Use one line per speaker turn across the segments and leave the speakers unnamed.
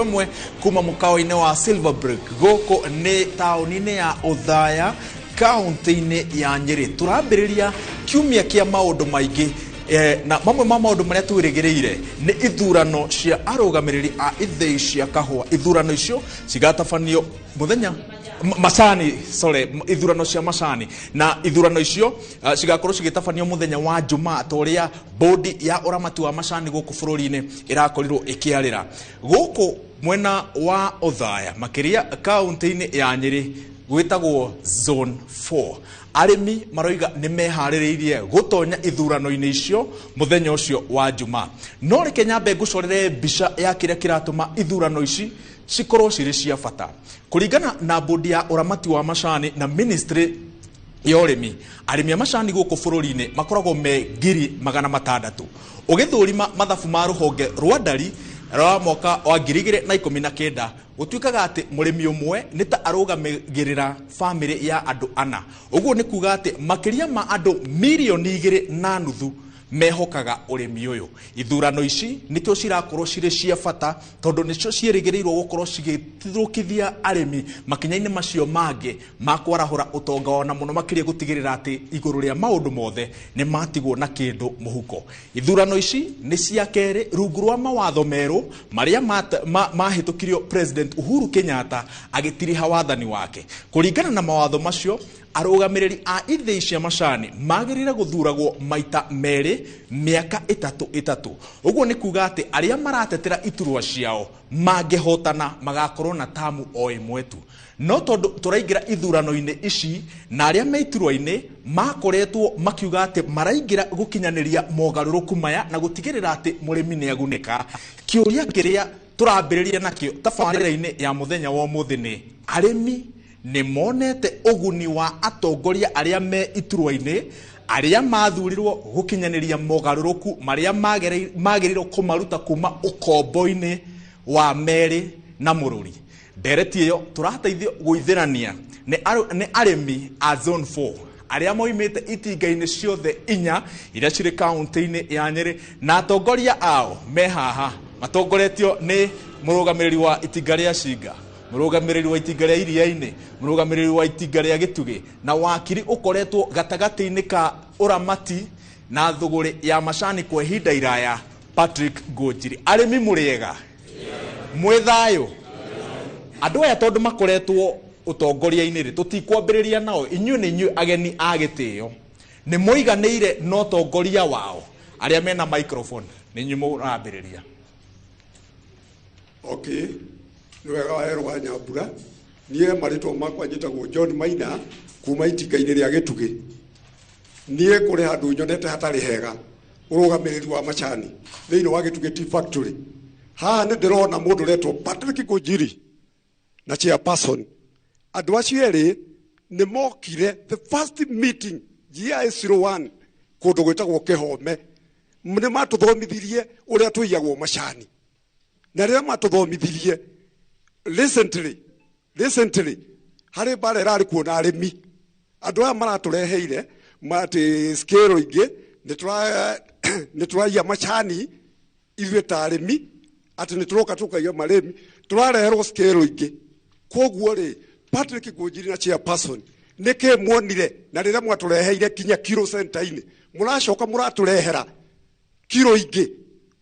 mwe kuma mukao-ine wa Silverbrook goko ni taoni-ine ya Othaya kaunti-ine ya Nyeri. Turambiriria kiumia kia maundu maingi na mamwe ma maundu maria twirigireire ni ithurano cia arugamiriri a ithei cia kahua. Ithurano icio cigatabanio muthenya ithurano cia macani na ithurano icio cigakorwo cigitabanio muthenya wa Jumaa toria bodi ya uramati wa macani guku bururi-ine irakorirwo ikiarira guku mwena wa Othaya makiria kaunti-ine ya Nyeri gwitagwo zone 4. Arimi maroiga ni mehaririirie gutonya ithurano-ine icio muthenya ucio wa Jumaa. No reke nyambe ngucorere mbica ya kiria kiratuma ithurano ici cikorwo ciri cia bata. Kuringana na bodi ya uramati wa macani na ministry ya urimi, arimi a macani guku bururi-ine makoragwo me 600,000. Ugithurima mathabu ma ruhonge rwa ndari rwa mwaka wa 2019 gutuikaga ati murimi umwe ni ta arugamagirira family ya andu 4. Uguo ni kuga ati makiria ma andu 2.5 mehokaga urimi uyu. Ithurano ici nikio cirakorwo ciri cia bata tondu nicio cierigirirwo gukorwo cigithukithia arimi makinya-ine macio mangi ma kwarahura utonga ona muno makiria gutigirira ati iguru ria maundu mothe ni matigwo na kindu muhuko. Ithurano ici ni cia keri rungu rwa mawatho meru maria mahitukirio President Uhuru Kenyatta agitiriha wathani wake. Kuringana na mawatho macio, arugamiriri a ithei cia macani magirire guthuragwo maita meri miaka 3. Uguo ni kuga ati aria maratetera iturwa ciao mangehotana magakorwo na tamu o imwe tu. No tondu turaingira ithurano-ine ici na aria me iturwa-ine makoretwo makiuga ati maraingira gukinyaniria mogaruruku maya na gutigirira ati murimi ni aguneka. Kiuria kiria turambiriria nakio tabarira-ine ya muthenya wa umuthi ni arimi ni monete uguni wa atongoria aria me iturwa-ine aria mathurirwo gukinyaniria mogaruruku maria magirirwo kumaruta kuma ukombo-ine wa meri na mururi. Ndereti iyo turateithio guithirania ni arimi a zone 4 aria moimite itinga-ine ciothe 4 iria ciri kaunti-ine ya Nyeri na atongoria ao me haha matongoretio ni murugamiriri wa itinga ria Cinga, murugamiriri wa itinga ria Iria-ine, murugamiriri wa itinga ria Gitugi na wakiri ukoretwo gatagati-ine ka uramati na thuguri ya macani kwa ihinda iraya Patrick Ngunjiri. Arimi muriega mwithayo andu aya tondu makoretwo utongoria-ine ri tutikwambiriria nao inyuĩ ni inyuĩ ageni a gitio ni muiganire no tongoria wao aria mena microphone ni inyuĩ murambiriria.
Okay, niwega waherwa Nyambura. Nie maritwo makwa njitagwo John Maina kuma itinga-ine ria Gitugi. Nie kuri handu nyonete hatari hega urugamiriri wa macani thiini wa Gitugi Tea Factory. Haha ni ndirona mundu retwo Patrick Ngunjiri na chairperson. Andu acio eri ni mokire the first meeting GIS01 kundu gwitagwo Kihome. Ni matuthomithirie uria tuiyagwo macani. Na ria matuthomithirie recently hari bare rari kuona arimi andu aya maratureheire mati skero ingi ni turaia macani ithuĩ ta arimi ati ni turoka tukaia marimi turareherwo skero ingi. Koguo ri Patrick Ngunjiri na chairperson nike muonire na riria mwatureheire kinya kilo center-ine muracoka muraturehera kilo ingi.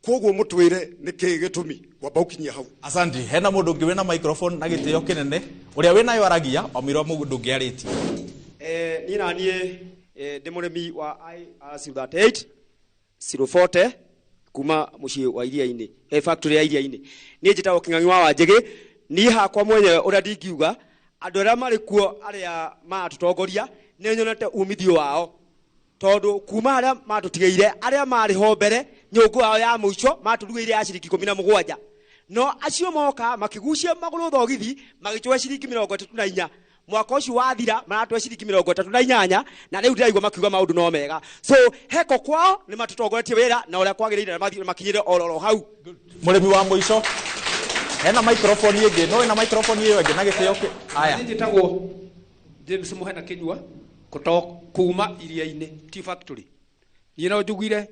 Koguo mutwire niki gitumi kwamba ukinyia hau.
Asante. Hena mundu ungi wina microphone na gitio kinene uria wina yo aragia omiro mundu ungi ariti.
Ni nanie ndi murimi wa IR38 040 kuma mucii wa Iria-ine factory ya Iria-ine. Ni njitagwo King'ang'i wa Wanjigi. Ni hakwa mwenye uria ndingiuga andu aria mari kuo aria matutongoria ni nyonete umithio wao tondu kuma aria matutigeire aria mari ho mbere nyungu yao ya muico maturugeire ya ciringi 17 no acio moka makigucia maguru thogithi magitwe ciringi 34 mwaka ucio wathira maratwe ciringi 38 na riu ndiraigwa makiuga maundu no mega. So heko kwao ni matutongoretie wira na uria kwagirire na mathire makinyire ororo hau.
Murimi wa muico hena microphone ingi no ina microphone iyo ingi na gitio aya
njitagwo James Muhena Kinyua kuma Iria-ine Tea Factory. Ni no njugire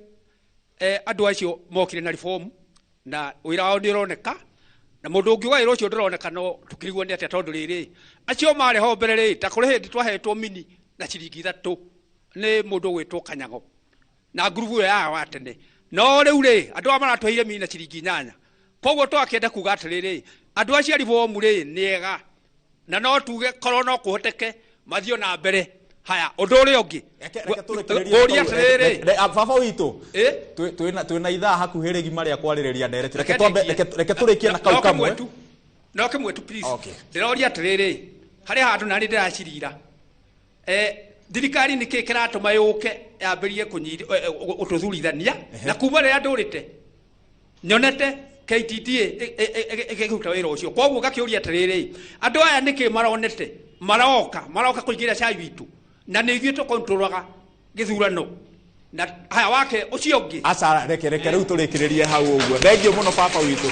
andu acio mokire na reform na wira wao ni uroneka na mundu ungi wa iro cio ndironeka no tukirigwo ni atia tondu riri acio mare ho mbere ri ta kuri hindi twahetwo mini na ciringi 3 ni mundu gwitwo Kanyago na ngurubu ya wa tene no riu ri andu amaratweire mini na ciringi 8 koguo twakienda kuga atiriri andu acio ribomu ri niega na no tuge korwo no kuhoteke mathio na mbere haya undu uri ungi uria atiriri
baba witu twina ithaa hakuhirigi maria kwaririria ndereti reke turikie na kau kamwe
no kimwe tu please ndiroria atiriri hari handu nani ndiracirira thirikari niki kiratuma yuke yambirie kunyiri ututhurithania na kuma riria ndurite nyonete KTDA ikiruta wira ucio koguo gakiuria atiriri andu aya niki maronete maroka kuingira cai witu na nä ithuä tå kontrolaga gä thurano na haya wake å cio ngä
aca reke rä u tå rä kä rä rie hau å guo thengio må no baba witå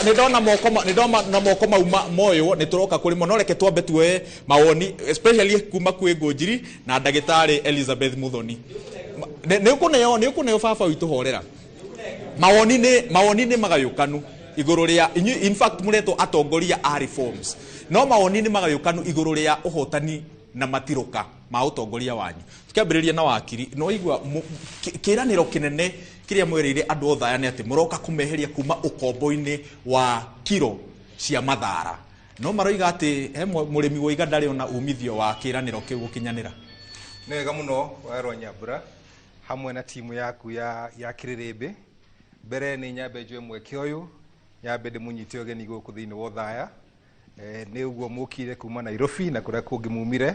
nä ndona moko mauma moyå nä tå roka kå rä mo no reke twambe tuoe mawoni especially kuma kwä Ngånjiri na ndagĩtarĩ Elizabeth Muthoni nä å kå neo baba witå horera mawoni nä magayũkanu igũrũ rĩa in fact mũretwo atongoria a reforms no mawoni nĩ magayũkanu igũrũ rĩa ũhotani na matiroka ma utongoria wanyu tukiambĩrĩria na wakiri no igwa kĩranĩro kĩnene kĩrĩa mwereire andũ othaya nĩ atĩ mũroka kũmeheria kuma ũkombo-inĩ wa kiro cia mathara no maroiga atĩ he mũrĩmi woiga ndarĩ ona umithio wa kĩranĩro kĩu gũkinyanĩra
nĩ wega mũno Waĩrwa Nyambura hamwe na timu yaku ya Kĩrĩrĩmbĩ mbere nĩ nyambe njũe mweke ũyũ nyambe ndĩmũnyite ũgeni gũkũ thĩinĩ wa Othaya nĩ ũguo mũkire kuma Nairobi na kũrĩa kũngĩ mumire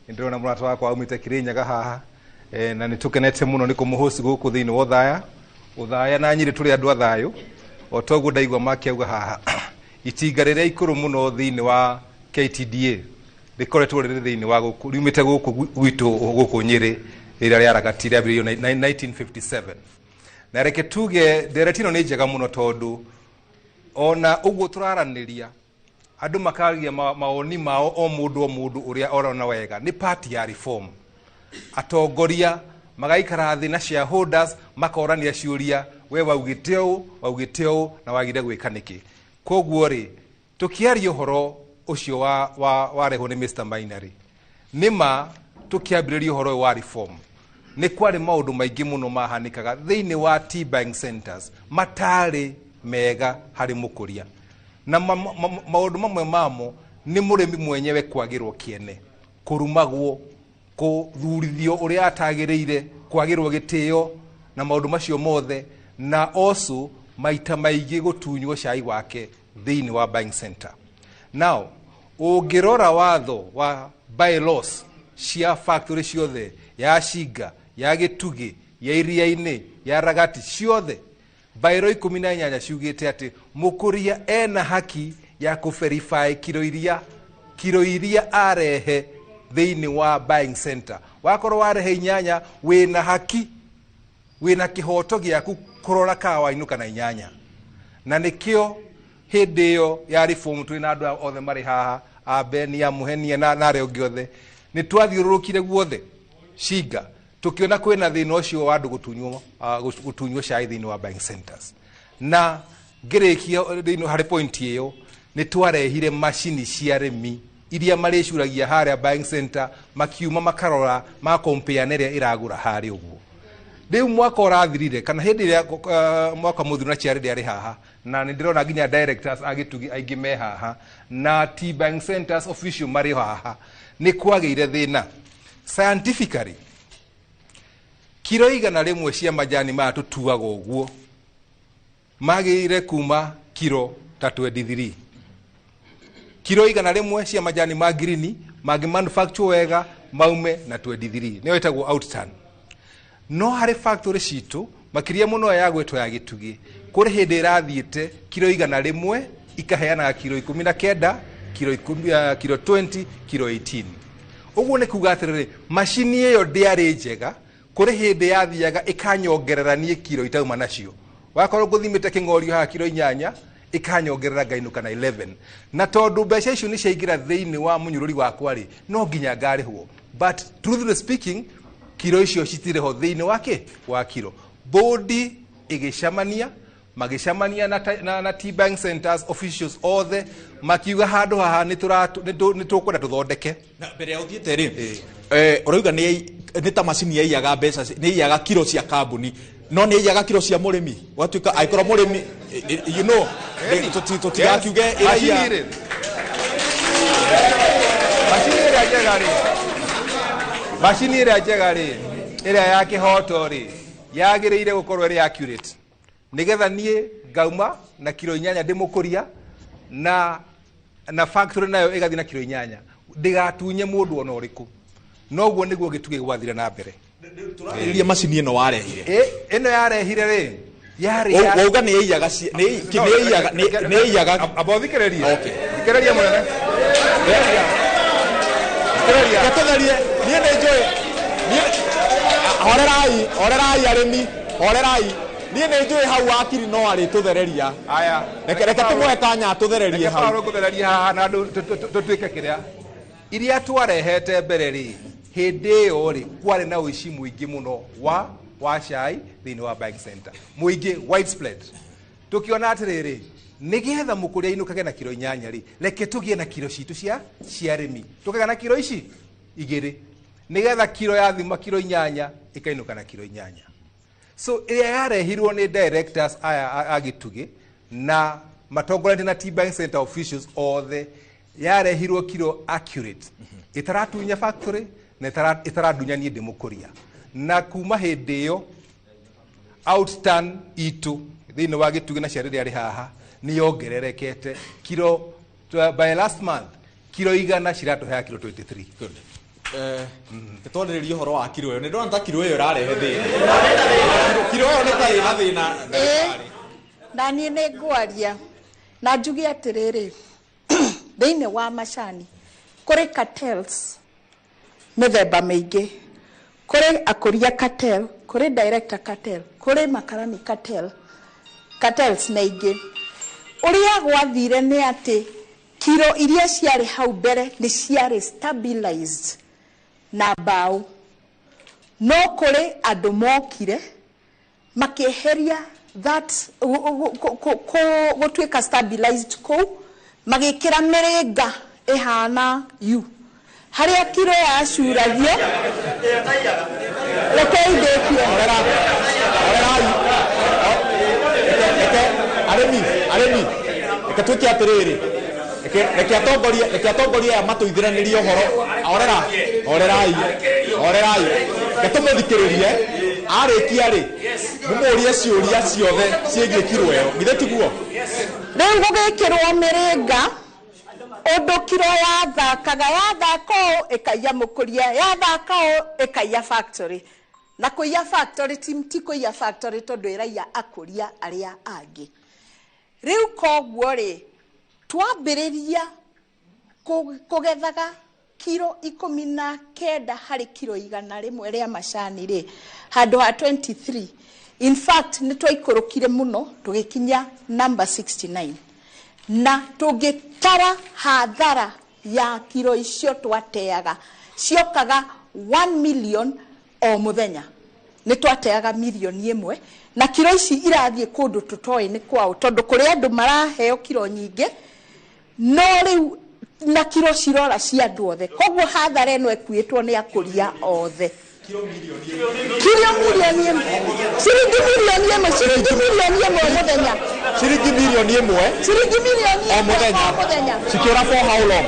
ndĩrona mũrata wakwa aumĩte Kĩrĩnyaga haha na nĩ tũkenete mũno nĩ kũmũhost gũkũ thĩinĩ wa Othaya na Nyĩrĩ tũrĩ andũ a thayũ o toguo ndaigua makĩauga haha itinga rĩrĩa ikũrũ mũno thĩinĩ wa KTDA rĩkoretwo rĩrĩ thĩinĩ wa gũkũ riumĩte gũkũ gwitũ gũkũ Nyĩrĩ rĩrĩa rĩaragatire ambĩrĩirio 1957 na reke tuge ndereti ĩno nĩ njega mũno tondũ ona ũguo tũraranĩria andũ makagia maoni mao o mũndũ ũrĩa orona wega nĩ party ya reform atongoria magaikara thĩ na shareholders makorania ciũria we waugĩte ũũ na wagire gwĩka nĩkĩ koguo rĩ tũkĩaria ũhoro ũcio warehwo nĩ Mr. Mainari nĩma tũkĩambĩrĩria ũhoro wa reform nĩ kwarĩ maũndũ maingĩ mũno mahanĩkaga thĩinĩ wa T-Bank centers matarĩ mega harĩ mũkũria na maũndũ mamwe mamo nĩ mũrĩmi mwenyewe kwagĩrwo kĩene kũrumagwo kũthurithio ũrĩa atagĩrĩire kwagĩrwo gĩtĩo na maũndũ macio mothe na also maita maingĩ gũtunywo cai wake thĩinĩ wa buying center now ũngĩrora watho wa bylaws cia factory ciothe ya Shinga ya Gĩtugĩ ya Iria-inĩ ya Ragati ciothe bylaw 18 ciugĩte atĩ mũkũria ena haki ya kũverify kiro iria arehe thĩinĩ wa buying center wakorwo warehe 8 wĩna haki wĩna kĩhoto gĩaku kũrora ka wainũka na 8 na nĩkĩo hĩndĩ ĩyo ya reform twĩna andũ othe marĩ haha Abenia Mũhenia na arĩa ũngĩ othe nĩ twathiũrũrũkire guothe Shinga tukiona kwĩna thĩna ũcio wa andũ gũtunywo cai thĩinĩ wa buying centers na ngĩrĩkia thĩinĩ harĩ point ĩyo nĩ twarehire macini cia arĩmi iria marĩcuragia harĩa buying center makiuma makarora makompea na ĩrĩa ĩragũra harĩ ũguo rĩu mwaka ũrathirire kana hĩndĩ ĩrĩa mwaka mũthiru na ciarĩ ndĩarĩ haha na nĩ ndĩrona nginya directors a Gĩtugĩ aingĩ me haha na T-Bank centers official marĩ haha nĩ kwagĩire thĩna scientifically kiro 100 cia majani maya tũtuaga ũguo magĩrĩire kuma kiro ta 23 kiro 100 cia majani ma green mangĩ manufacture wega maume na 23 nĩyo ĩtagwo outturn no harĩ factory citũ makĩria mũno ya gwĩtwo ya Gĩtugĩ kũrĩ hĩndĩ ĩrathiĩte kiro 100 ikaheanaga kiro 19 kiro 20 kiro 18 ũguo nĩ kuga atĩrĩrĩ macini ĩyo ndĩarĩ njega kũrĩ hĩndĩ yathiaga ĩkanyongerera niĩ kiro itauma nacio wakorwo ngũthimĩte kĩng'orio haha kiro 8 ĩkanyongerera ngainũka na 11 na tondũ mbeca icio nĩ ciaingĩra thĩinĩ wa mũnyũrũri wakwa rĩ no nginya ngarĩhwo but truthfully speaking kiro icio citirĩho thĩinĩ wa kiro bodi ĩgĩcamania magicamania na T-Bank Centers officials othe makiuga handu haha nitukwenda tuthondeke
na mbere ya uthiete ri urauga ni ta macini yaiyaga mbeca ni iyaga kilo cia kambuni no ni iyaga kilo cia murimi watuika aikora murimi you know tutigakiuge
macini ĩrĩa njega rĩ ĩrĩa ya kĩhoto rĩ yagĩrĩire gũkorwo ĩrĩ accurate nĩgetha niĩ ngauma na kilo 8 ndĩmũkũria na factory nayo ĩgathiĩ na kilo 8 ndigatunye mũndũ ona ũrĩkũ noguo nĩguo gĩtugĩ gwathire na mbere
tũrarĩrĩria macini ĩno warehire
ĩno yarehire rĩ
wauga nĩ yaiyaga nĩ yaiyaga
abothikĩrĩria
okay
thikĩrĩria mũnene
gatutherie niĩ nĩ njũĩ horerai arĩmi horerai niĩ nĩ njũĩ hau wakiri no arĩ tũthereria
aya
reke tũmũhe kanya tũthererie hau
gũthereria haha na tũtuĩke kĩrĩa iria twarehete mbere rĩ hĩndĩ ĩyo rĩ kwarĩ na ũici mũingĩ mũno wa cai thĩinĩ wa buying center mũingĩ widespread tũkĩona atĩrĩrĩ nĩgetha mũkũria inũkage na kilo 8 rĩ reke tũgĩe na kilo citũ cia arĩmi tũkaga na kilo ici 2 nĩgetha kilo ya thima kilo 8 ĩkainũka na kilo 8 so ĩrĩa yarehirwo nĩ directors aya a Gĩtugĩ na matongoretie na T-Bank Center officials othe yarehirwo kilo accurate itaratunya factory na itaradunya niĩ ndĩmũkũria na kuma hĩndĩ ĩyo outturn itu thĩinĩ wa Gĩtugĩ na ciarĩrĩa arĩ haha nĩyongererekete kilo by last month kilo 100 ciratũhe kilo 23
good tũtwarĩrĩrie ũhoro wa kilo ĩyo nĩ ndona ta kilo ĩyo ĩrarehe thĩna kilo ĩyo nĩ ta ĩna thĩna
na niĩ nĩ ngwaria na njuge atĩrĩrĩ thĩinĩ wa macani kũrĩ cartels mĩthemba mĩingĩ kũrĩ akũria cartel kũrĩ director cartel kũrĩ makarani cartels na ingĩ ũrĩa gwathire nĩ atĩ kilo iria ciarĩ hau mbere nĩ ciarĩ stabilized na mbaũ no kũrĩ andũ mokire makĩeheria that gũtuĩka stabilized kũu magĩkĩra mĩrĩnga ĩhana yu harĩa kilo yacuragio rekei ndĩkie
arĩmi reke twĩke atĩrĩrĩ reke atongoria aya matũithiranĩrie ũhoro horerai reke tũmũthikĩrĩrie arĩkia rĩ mũmũrie ciũria ciothe ciĩgiĩ kiro ĩyo githĩ tiguo
rĩu gũgĩkĩrwo mĩrĩnga ũndũ kiro yathakaga yathaka ũũ ĩkaiya mũkũria yathaka ũũ ĩkaiya factory na kũiya factory ti kũiya factory tondũ ĩraiya akũria arĩa angĩ rĩu koguo rĩ twambĩrĩria kũgethaga kiro 19 harĩ kiro 100 rĩa macani rĩ handũ ha 23 in fact nĩ twaikũrũkire mũno tũgĩkinya number 69 na tũngĩtara hathara ya kiro icio twateaga ciokaga 1 million o mũthenya nĩ twateaga milioni 1 na kiro ici irathiĩ kũndũ tũtoĩ nĩ kwao tondũ kũrĩ andũ maraheo kiro nyingĩ no rĩu na kiro cirora cia andũ othe koguo hathara ĩno ĩkuĩtwo nĩ akũria othe kiro milioni 1 ciringi milioni 1 mũthenya
ciringi milioni 1 o mũthenya cikĩra for how long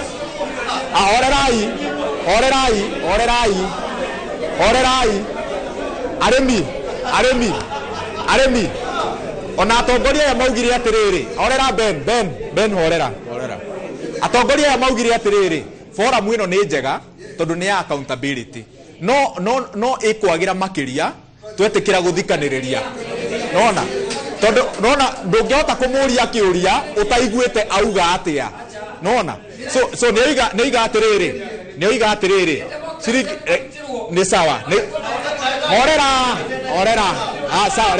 horerai arĩmi ona atongoria aya maugire atĩrĩrĩ horera Ben horera atongoria aya maugire atĩrĩrĩ forum ĩno nĩ njega tondũ nĩ ya accountability no ĩkwagĩra makĩria twetĩkĩra gũthikanĩrĩria tondũ ndũngĩhota kũmũria kĩũria ũtaiguĩte auga atĩa so nĩoiga atĩrĩrĩ nĩ sawa horera sawa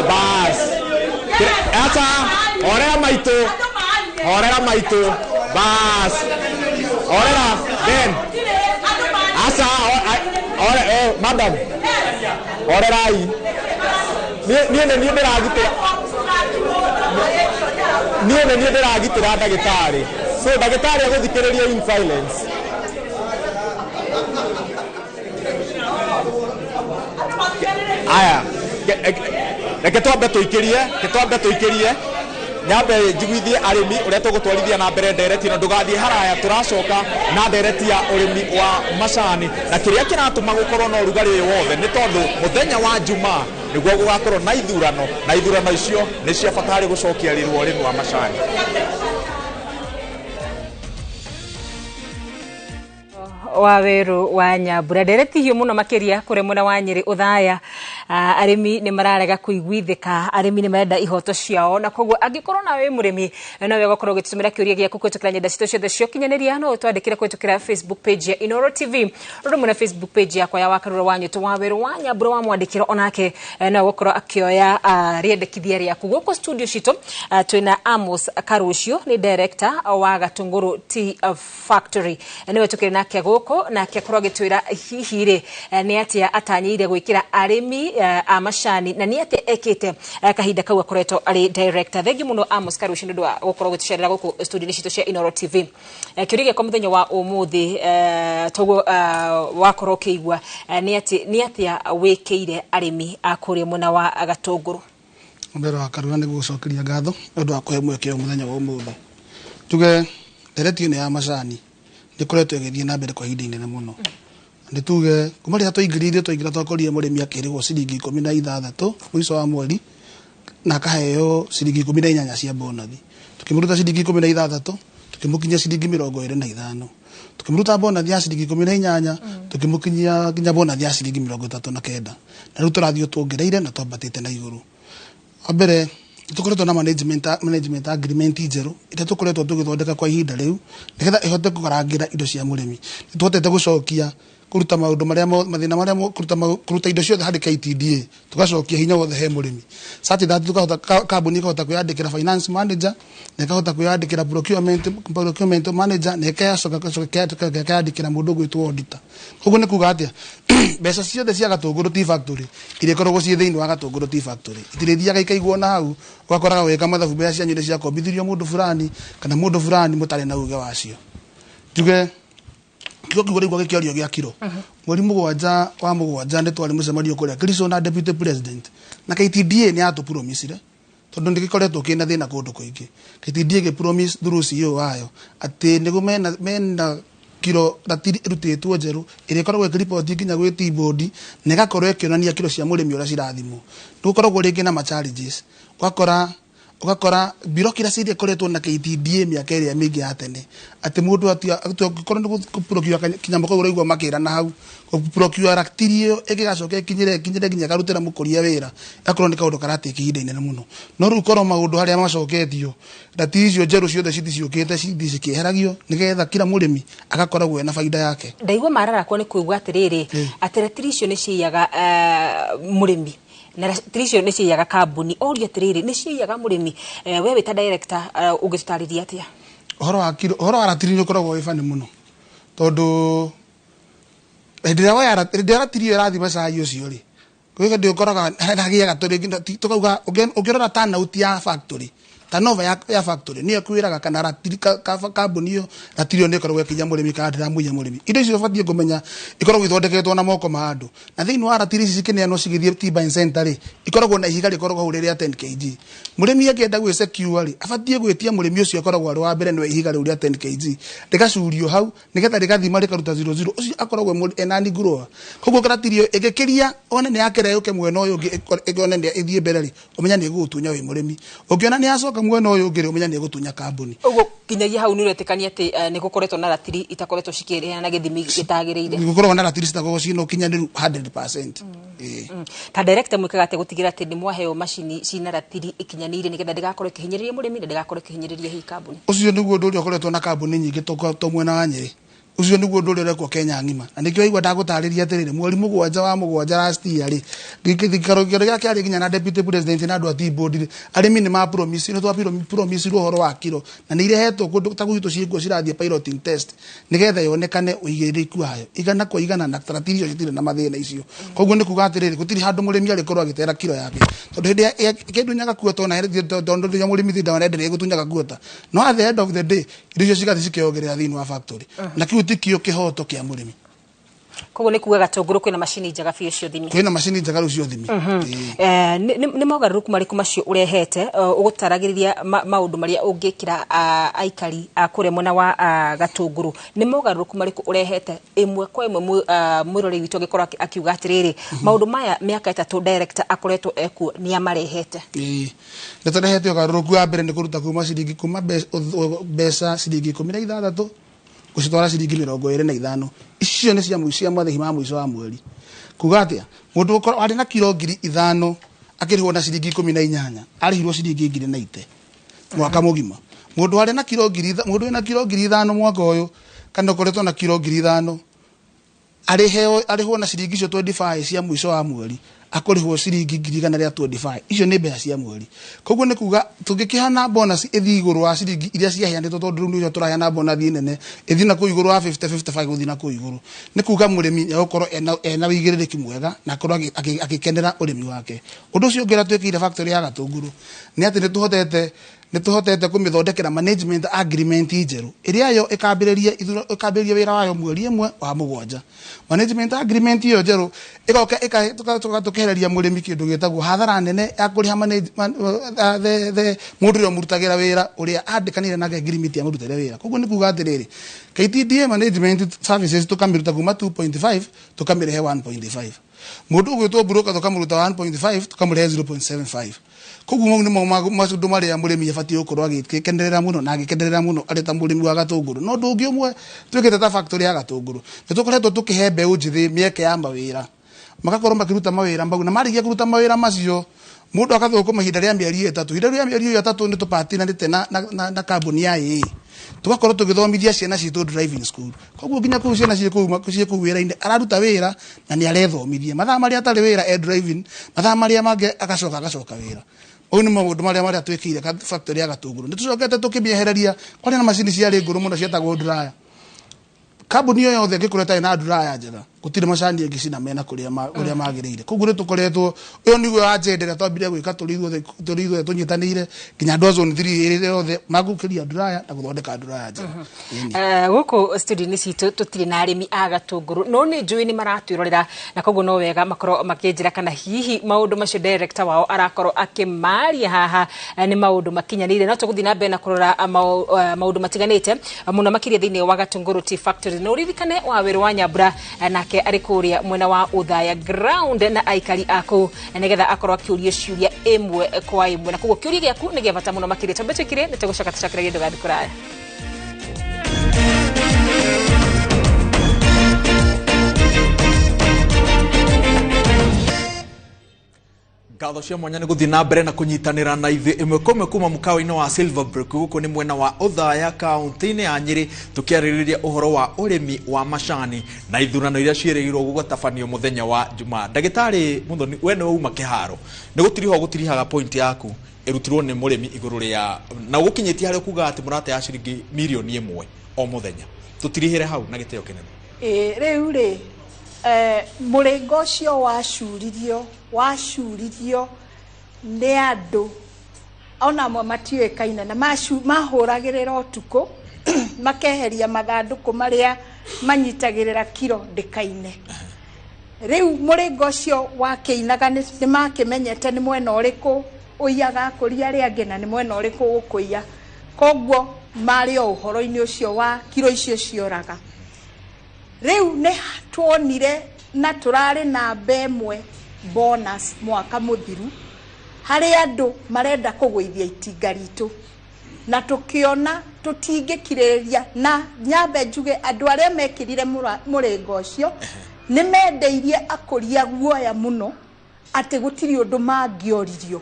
bas ata horera maitũ bas horera Ben Asa ore madam. Ore rai. Niĩ ndĩragitĩra. Niĩ ndĩragitĩra ndagĩtarĩ. So ndagĩtarĩ agũthikĩrĩria in silence. Aya. Reke twambe tũikĩrie. Nyambe njiguithie arĩmi ũrĩa tũgũtwarithia na mbere ndereti no ndũgathiĩ haraya tũracoka na ndereti ya ũrĩmi wa macani na kĩrĩa kĩratũma gũkorwo na ũrugarĩ ũyũ wothe nĩ tondũ mũthenya wa Jumaa nĩguo gũgakorwo na ithurano icio nĩ cia bata harĩ gũcokia ũrĩmi wa macani.
Waweru wa Nyambura ndereti hiyo muno makiria kure mwena wa Nyeri uthaya arimi ni mararega kuiguithika arimi ni marenda ihoto ciao na koguo angikorwo nawe murimi na we gokorwo gitumira kiuria giaku kwitukira nyenda cito ciothe cio kinyanĩria no twandikire kwitukira Facebook page ya Inooro TV rodo na Facebook page yakwa ya Wakarura wanyu tu Waweru wa Nyambura wa mwandikiro onake na gokorwo akioya riendekithia riaku guko studio cito twina Amos Karucio ni director wa Gatunguru Tea Factory niwe tukire nake guko na akorwo gitwira hihi ri ni atia atanyire gwikira arimi a macani na ni atia ekite kahinda kau akoretwo ari director. Thengi muno Amos Karucio ndu wa gukorwo gitucerera guko studio cito cia Inooro TV. Kiurigia kwa muthenya wa umuthi togo wakorwo kiigwa ni atia wikire arimi akuria muna wa Gatunguru.
Mbere wa Karura ni gucokeria ngatho ndu wa kuhe mweke muthenya wa umuthi. Tuge ndereti ni ya macani ndikoretwo igithie na mbere kwa ihinda inene muno. Ndituge kuma ria tũingĩrire twakorire mũrĩmi akĩrĩgwo ciringi 16 mwico wa mweri na akaheo ciringi 18 cia bonathi. Tukĩmũruta ciringi 16 tukĩmũkinyia ciringi 25. Tukĩmũruta bonathi ya ciringi 18 tukĩmũkinyia nginya bonathi ya ciringi 39. Na rĩu tũrathiĩ tuongereire na twambatĩte na igũrũ. Ambere tukoretwo na management agreement njeru ite tukoretwo tugithondeka kwa ihinda riu nigetha ihote kugarangira indo cia murimi nitwotete gucokia kuruta maundu maria mathina maria kuruta indo ciothe hari KTDA tugacokia hinya wothe he murimi sati that tukahota kambuni kahota kuyandikira finance manager na kahota kuyandikira procurement manager na kayacoka kayandikira mundu gwitwo auditor koguo ni kuga atia mbeca ciothe cia Gatunguru Tea Factory iria koragwo cie thiini wa Gatunguru Tea Factory itirithiaga ikaigwo na hau ugakoraga weka mathabu mbeca cia nyune cia kombithirio mundu fulani kana mundu fulani mutare na uge wacio njuge kigo rigwa gikiorio gia kiro mweri mugwanja wa mugwanja ni twari mucemanio kuria Kristo na deputy president na KTDA ni atu promisire tondu ndikikoretwo kina thina kundu kuingi KTDA ge promise through CEO wayo ati nigo mena kiro ratiri rutitwo njeru ire koragwo ikiripoti kinya gwi T-board ne gakorwo ikionania kiro cia murimi ura cirathimo ndukoragwo ringi na ma challenges ugakora biro kira ciria koretwo na KTDA miaka iria mingi ya tene ati mundu akorwo ni procure kinyambo kwa uraigwa makira na hau procure raktirio igigacoka kinyire ginya karutira mukuria wira akorwo ni kaundu karate kihinda inene muno no ru korwo maundu haria macoketio ratiri icio njeru ciothe citiciukite cikiheragio nigetha kila murimi agakoragwo na faida yake
ndaigwa marara kwa ni kuigwa atiriri ati ratiri icio ni ciaga murimi na tricio ni ciaga kambuni oria tiriri ni ciaga murimi we wita director ugitariria atia
horo wa ratiri ni koragwo ifani muno tondu ndira tirio irathi macai ucio ri kuiga ndio koraga hagiaga tukauga ukirora turnout ya factory turnover ya factory ni akwiraga kana ratiri kambuni yo ratirio ni koragwo kinya murimi kadira muya murimi indo icio batie kumenya ikoragwo ithondeketwo na moko ma andu na thiini wa ratiri ici cikineanwo cigithie T-Buying Center ri ikoragwo na ihiga rikoragwo hau riria 10 kg murimi akienda gwi secure ri abatie gwitia murimi ucio akoragwo ari wa mbere ni ihiga riu ria 10 kg rikacurio hau nigetha rikathima rikaruta 00 ucio akoragwo enani grower koguo ratirio igikiria one ni akereuke mwena uyu igone ni ithie mbere ri umenya ni gutunya wi murimi ukiona ni acoka mwena uyu ngire umenya ni gutunya kambuni
uguo kinyagia hau ni uretekania ati ni gukoretwo na ratiri itakoretwo cikirehana na githimi gitagiriire
ni gukorwo na ratiri citakorwo cino kinyaniru 100%.
Ta director mwikaga ati gutigira ati ni mwaheo machini cina ratiri ikinyanire nigetha ndigakorwo kihinyiririe murimi na ndigakorwo kihinyiririe hi kambuni
ucio niguo ndu uri ukoretwo na kambuni nyingi to mwena wa Nyeri ucio niguo ndå rä rekwo Kenya ng'ima na nä kä waigua ndagåtarä ria atä rä mweri mũgwanja wa mũgwanja rastia rä gĩkaro gä gä akä arä nginya na deputy president na andå a T-board arä mi nä mapromise nä twapromise å horo wa kiro na nä irehetwo kũndũ ta gwitũ ciĩkuo cirathiĩ piloting test nä getha yonekane ũigĩrĩrĩku wayo igana kwa igana na taratibu icio citirĩ na mathĩna icio koguo nĩ kuga atĩrĩrĩ gũtirĩ handũ mũrĩmi arĩkorwo agĩtera kiro yake tondũ hĩndĩ ya kĩndunyaga kuota ona tondũ rĩrĩa mũrĩmi thinda wanenderea gũtunyaga kuota no at the end of the day irio icio cigathiĩ cikĩongerera thĩinĩ wa factory na kĩu ti kĩo kĩhoto kĩa mũrĩmi
koguo nĩ kuga Gatũngũrũ kwĩna macini njega biũ cio thimi
kwĩna macini njega rĩu cio thimi
nĩ mogarũrũku marĩkũ macio ũrehete ũgũtaragĩrĩria maũndũ marĩa ũngĩkĩra aikari a kũrĩa mwena wa Gatũngũrũ nĩ mogarũrũku marĩkũ ũrehete ĩmwe kwa ĩmwe mwĩroreri witũ angĩkorwo akiuga atĩrĩrĩ maũndũ maya mĩaka 3 director akoretwo ekuo nĩ amarehete
nĩ tũrehete ũgarũrũku wa mbere nĩ kũruta kuma ciringi kuma mbeca ciringi 16 gũcitwara ciringi 25 icio nĩ cia mũico marĩhi ma mũico wa mweri kuga atĩa mũndũ ũkorwo arĩ na kiro 5,000 akĩrĩhwo na ciringi 18 arĩhirwo ciringi 90 mwaka mũgima mũndũ arĩ na kiro 5,000 mwaka ũyũ kana ũkoretwo na kiro 5,000 arĩhwo na ciringi icio 25 cia mũico wa mweri akorĩhwo ciringi 125 icio nĩ mbeca cia mweri koguo nĩ kuga tũngĩkĩhana bonus ĩthiĩ igũrũ wa ciringi iria ciaheanĩtwo tondũ rĩu nĩcio tũraheana bonus nene ĩthiĩ na kũu igũrũ wa 50-55 gũthiĩ na kũu igũrũ nĩ kuga mũrĩmi nĩagũkorwo ena wĩigĩrĩrĩki mwega na akorwo agĩkenera ũrĩmi wake ũndũ ũcio ũngĩ twĩkĩire factory ya Gatũngũrũ nĩ atĩ nĩ tũhotete kũmĩthondekera management agreement njerũ ĩrĩa yo ĩkambĩrĩria wĩra wayo mweri ĩmwe wa mũgwanja management agreement iyo njerũ ĩgoka tũkehereria mũrĩmi kĩndũ gĩtagwo hathara nene ya kũrĩha mũndũ ũrĩa ũmũrutagĩra wĩra ũrĩa andĩkanĩire nake agreement ya mũrutĩre wĩra koguo nĩ kuga atĩrĩrĩ KTDA management services tũkamĩruta kuma 2.5 tũkamĩrehe 1.5 mũndũ ũgwĩtwo broker tũkamũruta 1.5 tũkamũrehe 0.75 koguo mau nĩ maũndũ marĩa mũrĩmi abatiĩ gũkorwo agĩkenerera mũno na agĩkenerera mũno arĩ ta mũrĩmi wa Gatũngũrũ no ũndũ ũngĩ ũmwe twĩkĩte ta factory ya Gatũngũrũ nĩ tũkoretwo tũkĩhe mbeũ njĩthĩ mĩeke ya mawĩra magakorwo makĩruta mawĩra mau na marĩkia kũruta mawĩra macio mũndũ akathũkũma ihinda rĩa mĩeri 3 ihinda rĩa mĩeri 3 nĩ tũpatinanĩte na kambuni ya AA tugakorwo tũgĩthomithia ciana citũ driving school koguo nginya kũu ciana ciĩ kũu wĩra-inĩ araruta wĩra na nĩ arethomithia mathaa marĩa atarĩ wĩra driving mathaa marĩa mangĩ agacoka wĩra ũyũ nĩ maũndũ marĩa twĩkĩire factory ya Gatũngũrũ nĩ tũcokete tũkĩmĩehereria kwarĩ na macini ciarĩ ngũrũ mũno cietagwo dryer kambuni ĩyo yothe ĩngĩkorwo ĩtarĩ na dryer njega gũtirĩ macani ĩngĩ cina mena kũrĩa magĩrĩire koguo nĩ tũkoretwo ũyũ nĩguo wanjendera twambire gwĩka tũrĩ ithuothe tũnyitanĩire nginya andũ a zone 3 ĩrĩ yothe magũkĩria dryer na gũthondeka dryer njega
gũkũ studio-inĩ citũ tũtirĩ na arĩmi a Gatũngũrũ no nĩ njũĩ nĩ maratwĩrorera na koguo no wega makorwo makĩnjĩra kana hihi maũndũ macio director wao arakorwo akĩmaria haha nĩ maũndũ makinyanĩire no tũgũthiĩ na mbere na kũrora maũndũ matiganĩte mũno makĩria thĩinĩ wa Gatũngũrũ Tea Factory no ũririkane Waweru wa Nyambura nake arĩ kũrĩa mwena wa Uthaya ground na aikari ako nĩgetha akorwo akĩũria ciũria ĩmwe kwa ĩmwe na koguo kĩũria gĩaku nĩ gĩa bata mũno makĩria tondũ twĩkire nĩ tũgũcoka tũcakĩre kĩndũ gathĩ kũraya
ngatho cia mwanya nĩ gũthiĩ na mbere na kũnyitanĩra na ithuĩ ĩmwe kwa ĩmwe kuma mũkawa-inĩ wa Silverbrook gũkũ nĩ mwena wa Uthaya kaunti-inĩ ya Nyĩrĩ tũkĩarĩrĩria ũhoro wa ũrĩmi wa macani na ithurano iria ciĩrĩgĩrwo gũgatabanio mũthenya wa Jumaa ndagĩtarĩ Muthoni we nĩ wauma kĩharo nĩ gũtirihaga point yaku ĩrutirwo nĩ mũrĩmi igũrũ rĩa na gũkinyĩtie harĩa kuga atĩ mũrate ya ciringi mirioni 1 o mũthenya tũtirihĩre hau na gĩtĩo kĩnene
rĩu rĩ mũrĩngo ũcio wacuririo nĩ andũ ona amwe matiũĩkaine na mahũragĩrĩra ũtukũ makeheria mathandũkũ marĩa manyitagĩrĩra kiro ndĩkaine rĩu mũrĩngo ũcio wakĩinaga nĩ makĩmenyete nĩ mwena ũrĩkũ ũiyaga kũria arĩa angĩ na nĩ mwena ũrĩkũ ũkũiya koguo marĩ o ũhoro-inĩ ũcio wa kiro icio cioraga rĩu nĩ tuonire na tũrarĩ na ĩmwe bonus mwaka mũthiru harĩ andũ marenda kũgũithia itinga ritũ na tũkĩona tũtingĩkirĩrĩria na nyambe njuge andũ arĩa mekĩrire mũrĩngo ũcio nĩ mendeirie akũria guoya mũno atĩ gũtirĩ ũndũ mangĩoririo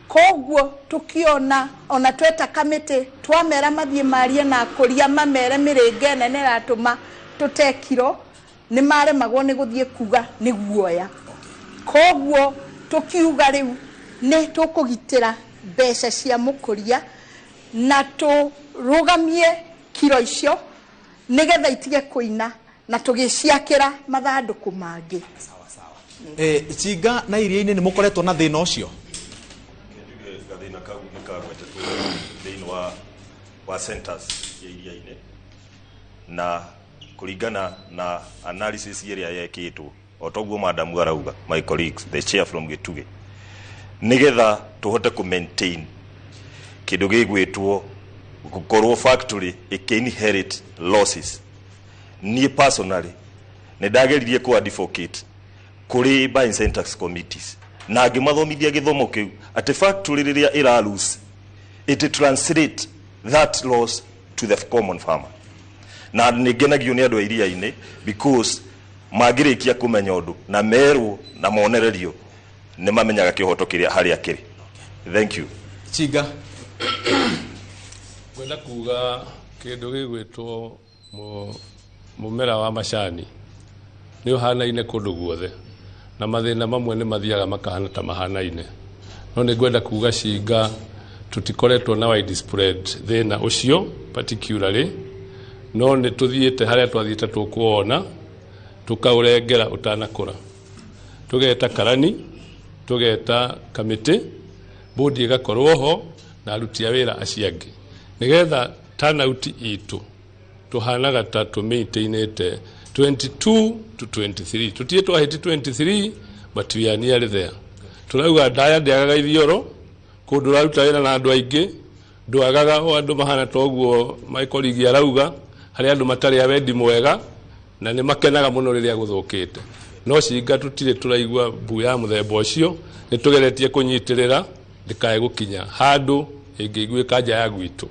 koguo tukiona ona tweta kamite twamera mathie marie na kuria mamere mirenge nene ratuma tutekiro ni mare magwo ni guthie kuga ni guoya koguo tukiuga riu ni tukugitira mbeca cia mukuria na turugamie kiro icio nigetha itige kuina na tugiciakira mathanduku mangi.
Chinga na iria-ini ni mukoretwo na thina ucio?
Gathina kau ni kagwetetwo thiini wa centers ya iria-ini na kuringana na analysis iria yekitwo otoguo madam arauga my colleagues the chair from Gituge nigetha tuhote ku maintain kindu gigwitwo gukorwo factory inherit losses. Ni personally ne dageririe ku advocate kuri buying centers committees na ngimathomithia githomo kiu at factory riria ira lose it translate that loss to the common farmer na nigenagio ni andu iria-ini because magirikia kumenya undu na meru na monererio ni mamenyaga kihoto kiria haria kiri. Thank you.
Chinga
gwenda kuga kindu gigwitwo mumera wa macani ni uhanaine kundu guothe na mathina mamwe ni mathiaga makahana ta mahanaine no ni gwenda kuga Chinga tutikoretwo na widespread thina ucio particularly no ni tuthiite haria twathiite tukuona tukaurengera utanakura tugeta karani tugeta kamiti bodi igakorwo ho na aruti a wira aciangi nigetha turnout itu tuhanaga ta tumaintainite 22 to 23 tutie twahiti 23 but we are nearly there. Turauga ndaya ndiagaga ithioro kundu raruta wira na andu aingi ndwagaga o andu mahana toguo my colleague arauga hari andu matari a wendi mwega na ni makenaga muno riria guthukite no Chinga tutire turaigua mbu ya muthemba ucio ni tugeretie kunyitirira ndikae gukinya handu ingiguika nja ya gwitu.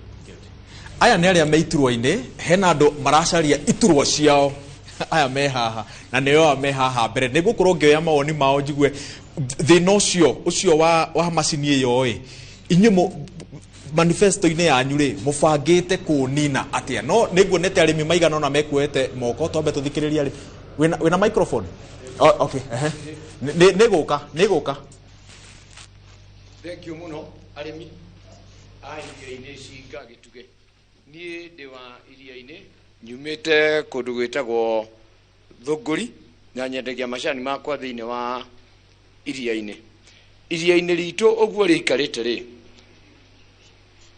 Aya ni aria meiturwo-ini hena andu maracaria iturwo ciao aya me haha na neo me haha mbere ni gukorwo ngioya mawoni mao njigue thina ucio wa macini iyo inyu manifesto-ini yanyu ri mubangite kunina atia no niguonete arimi maigana na mekuete moko twambe tuthikiriria ri wina microphone. Okay niguka
thank you muno arimi iria-ini Chinga Gituge nie ndi wa iria-ini nyumite kundu gwitagwo Thunguri na nyendagia macani makwa thiini wa iria-ini ritu uguo riikarite ri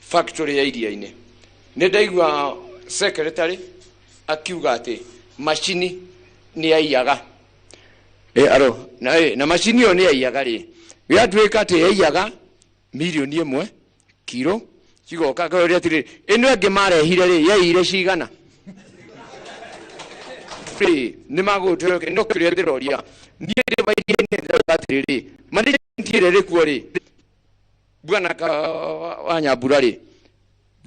factory ya iria-ini ni ndaigua secretary akiuga ati macini ni yaiyaga na macini yo ni yaiyaga ri yatuika ati yaiyaga milioni 1 kilo cigoka karia atiri ino engi marehire ri yaire cigana ni magutuke ndo kiria ndiroria nie ndi bairie ni atiri mani ntire ri kuo ri bwana ka wa Nyambura ri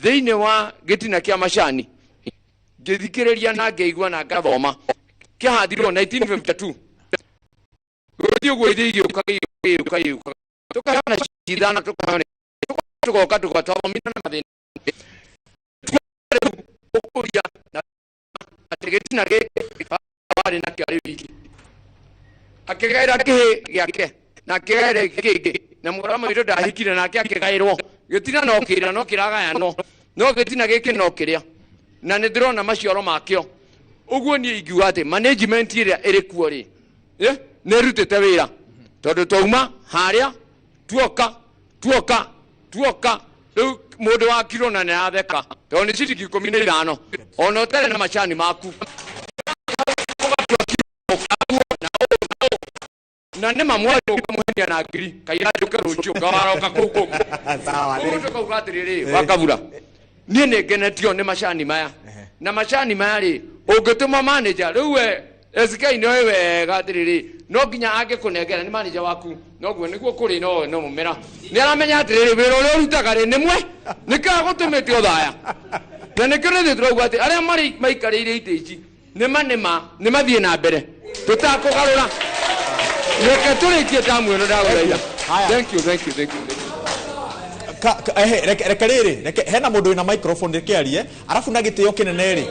thiini wa gitina kia macani ngithikiriria na ngeigua na ngathoma kihandirwo 1952 guthio gwithirio ukaiuka tukahana cithana tukahana tugoka tugatwathomithia na mathina ukuria na ategetina giki bari na kiari wiki akigaira kihi giake na kigaire kingi na murama witu ndahikire nake akigairwo gitina no kira no kiragaya no gitina giki no kiria na ndirona maciaro makio uguo ni ingiuga ati management iria iri kuo ri ne rutite wira tondu twauma haria tuoka riu mundu wa kiro na niratheka tondu ni ciringi 15 ona utare na macani maku na nä mamwe kumuhenia na ngiri kaira njuke rucio ngawaroka kuku sawa ndio kauga atiriri wakabura nie ne genetio ne macani maya na macani maya ri ungituma manager riu we SK ni wewe gatiriri no nginya ange kunengera ni manager waku no gwe niguo kuri no mumera ni aramenya atiriri wira uria urutaga ri nimwe nika gutumite uthaya na nikirete turauga ati aria mari maikarire ite ici ni mathie na mbere tutakugarura Thank you.
reke riri hena mundu wina microphone reke arie arafu na gitio kinene ri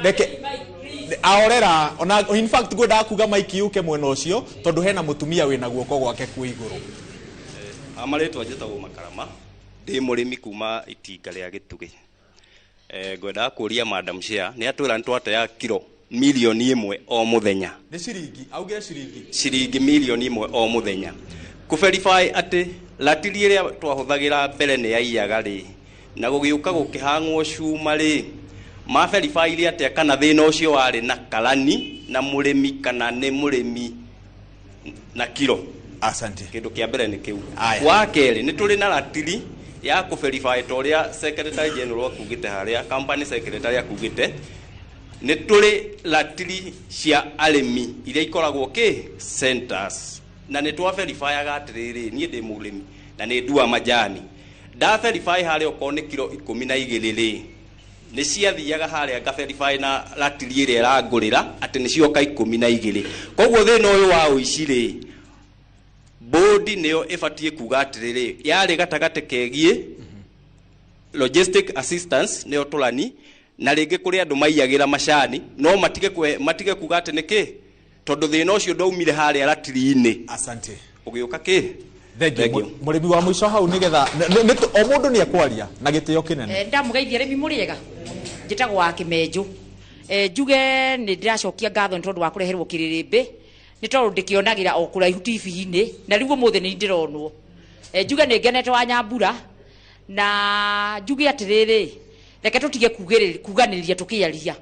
reke aorera ona in fact gwenda kuga mike yuke mwena ucio tondu hena mutumia wina guoko gwake ku iguru
amaretwa njitagwo Makarama ndi murimi kuma itinga ria Gitugi gwenda kuria madam share ni atwira ntwate ya kilo milioni 1 o muthenya
ni ciringi auge
ciringi milioni 1 o muthenya ku verify ati latiri ria twahuthagira mbere ni yaiyaga ri na gugiuka gukihangwo cuma ri ma verify ri ati kana thina ucio wari na karani na murimi kana ni murimi na kilo
asante
kindu kia mbere ni kiu wa keri ni tuli na latiri ya ku verify toria secretary general akugite haria company secretary akugite ni tuli latiri cia arimi iria ikoragwo centers na ni twa verify agatiriri ni ndi murimi na ni ndua majani da verify haria uko ni kilo 12 ni ciathiaga haria nga verify na latiri iria irangurira ati ni cioka 12 koguo thina uyu wa uicire bodi niyo ifatie kuga atiriri yari gatagate kegie logistic assistance niyo tulani na ringi kuri andu maiyagira macani no matige kuga ati niki tondu thina ucio ndaumire haria latiri-ini
asante
ugiuka ki
thengio murimi wa mwico hau nigetha o mundu ni akwaria na gitio kinene
ndamugeithia rimi muriega njitagwo wa Kimenju njuge ni ndiracokia ngatho ni tondu wa kureherwo kiririmbi ni tondu ndikionagira o kuraihu TV-ini na riu muthe ni ndironwo njuge ni ngenete wa Nyambura na njuge atiriri reke tutige kuganiriria tukiaria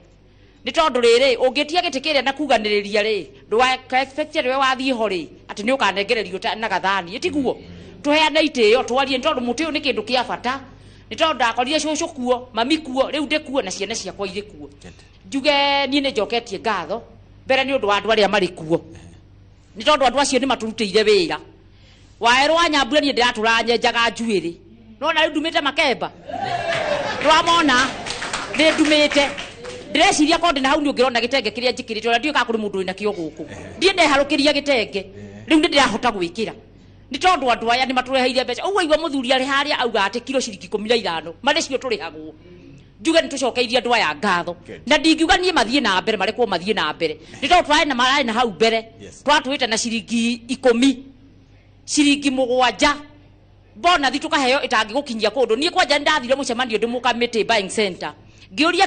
ni tondu riri ungitia gitikiria na kuganiriria ri ndwa expect we wathie ho ri ati ni ukanengererio na gathani itiguo tuheane itio twarie tondu mutio ni kindu kia bata ni tondu ndakorire cucu kuo mami kuo riu ndikuo na ciana ciakwa ire kuo njuge ni njoketie ngatho mbere ni undu wa andu aria mari kuo ni tondu andu acio ni maturutire wira waero wa Nyambura ni ndiraturanye njuiri no na riu ndumite Makemba twamona ni ndumite ndreciria ko ndina hau ni ungirona gitenge kiria njikirite ora ndiuka kuri mundu wina kio guku ndie ndeharukiria gitenge riu ndirahota gwikira ni tondu andu aya ni matureheire mbeca uguo igwa muthuri ari haria auga ati kilo ciringi 15 mari cio turihagwo njuge ni tucokeirie andu aya ngatho na ndingiuga nie mathie na mbere marekwo mathie na mbere ni tondu twae na marai na hau mbere twatuite na ciringi 10 ciringi 7 bona thi tukaheo itangigukinyia kundu nie kwanja ndathire mucemanio ndimukamite buying center ngiuria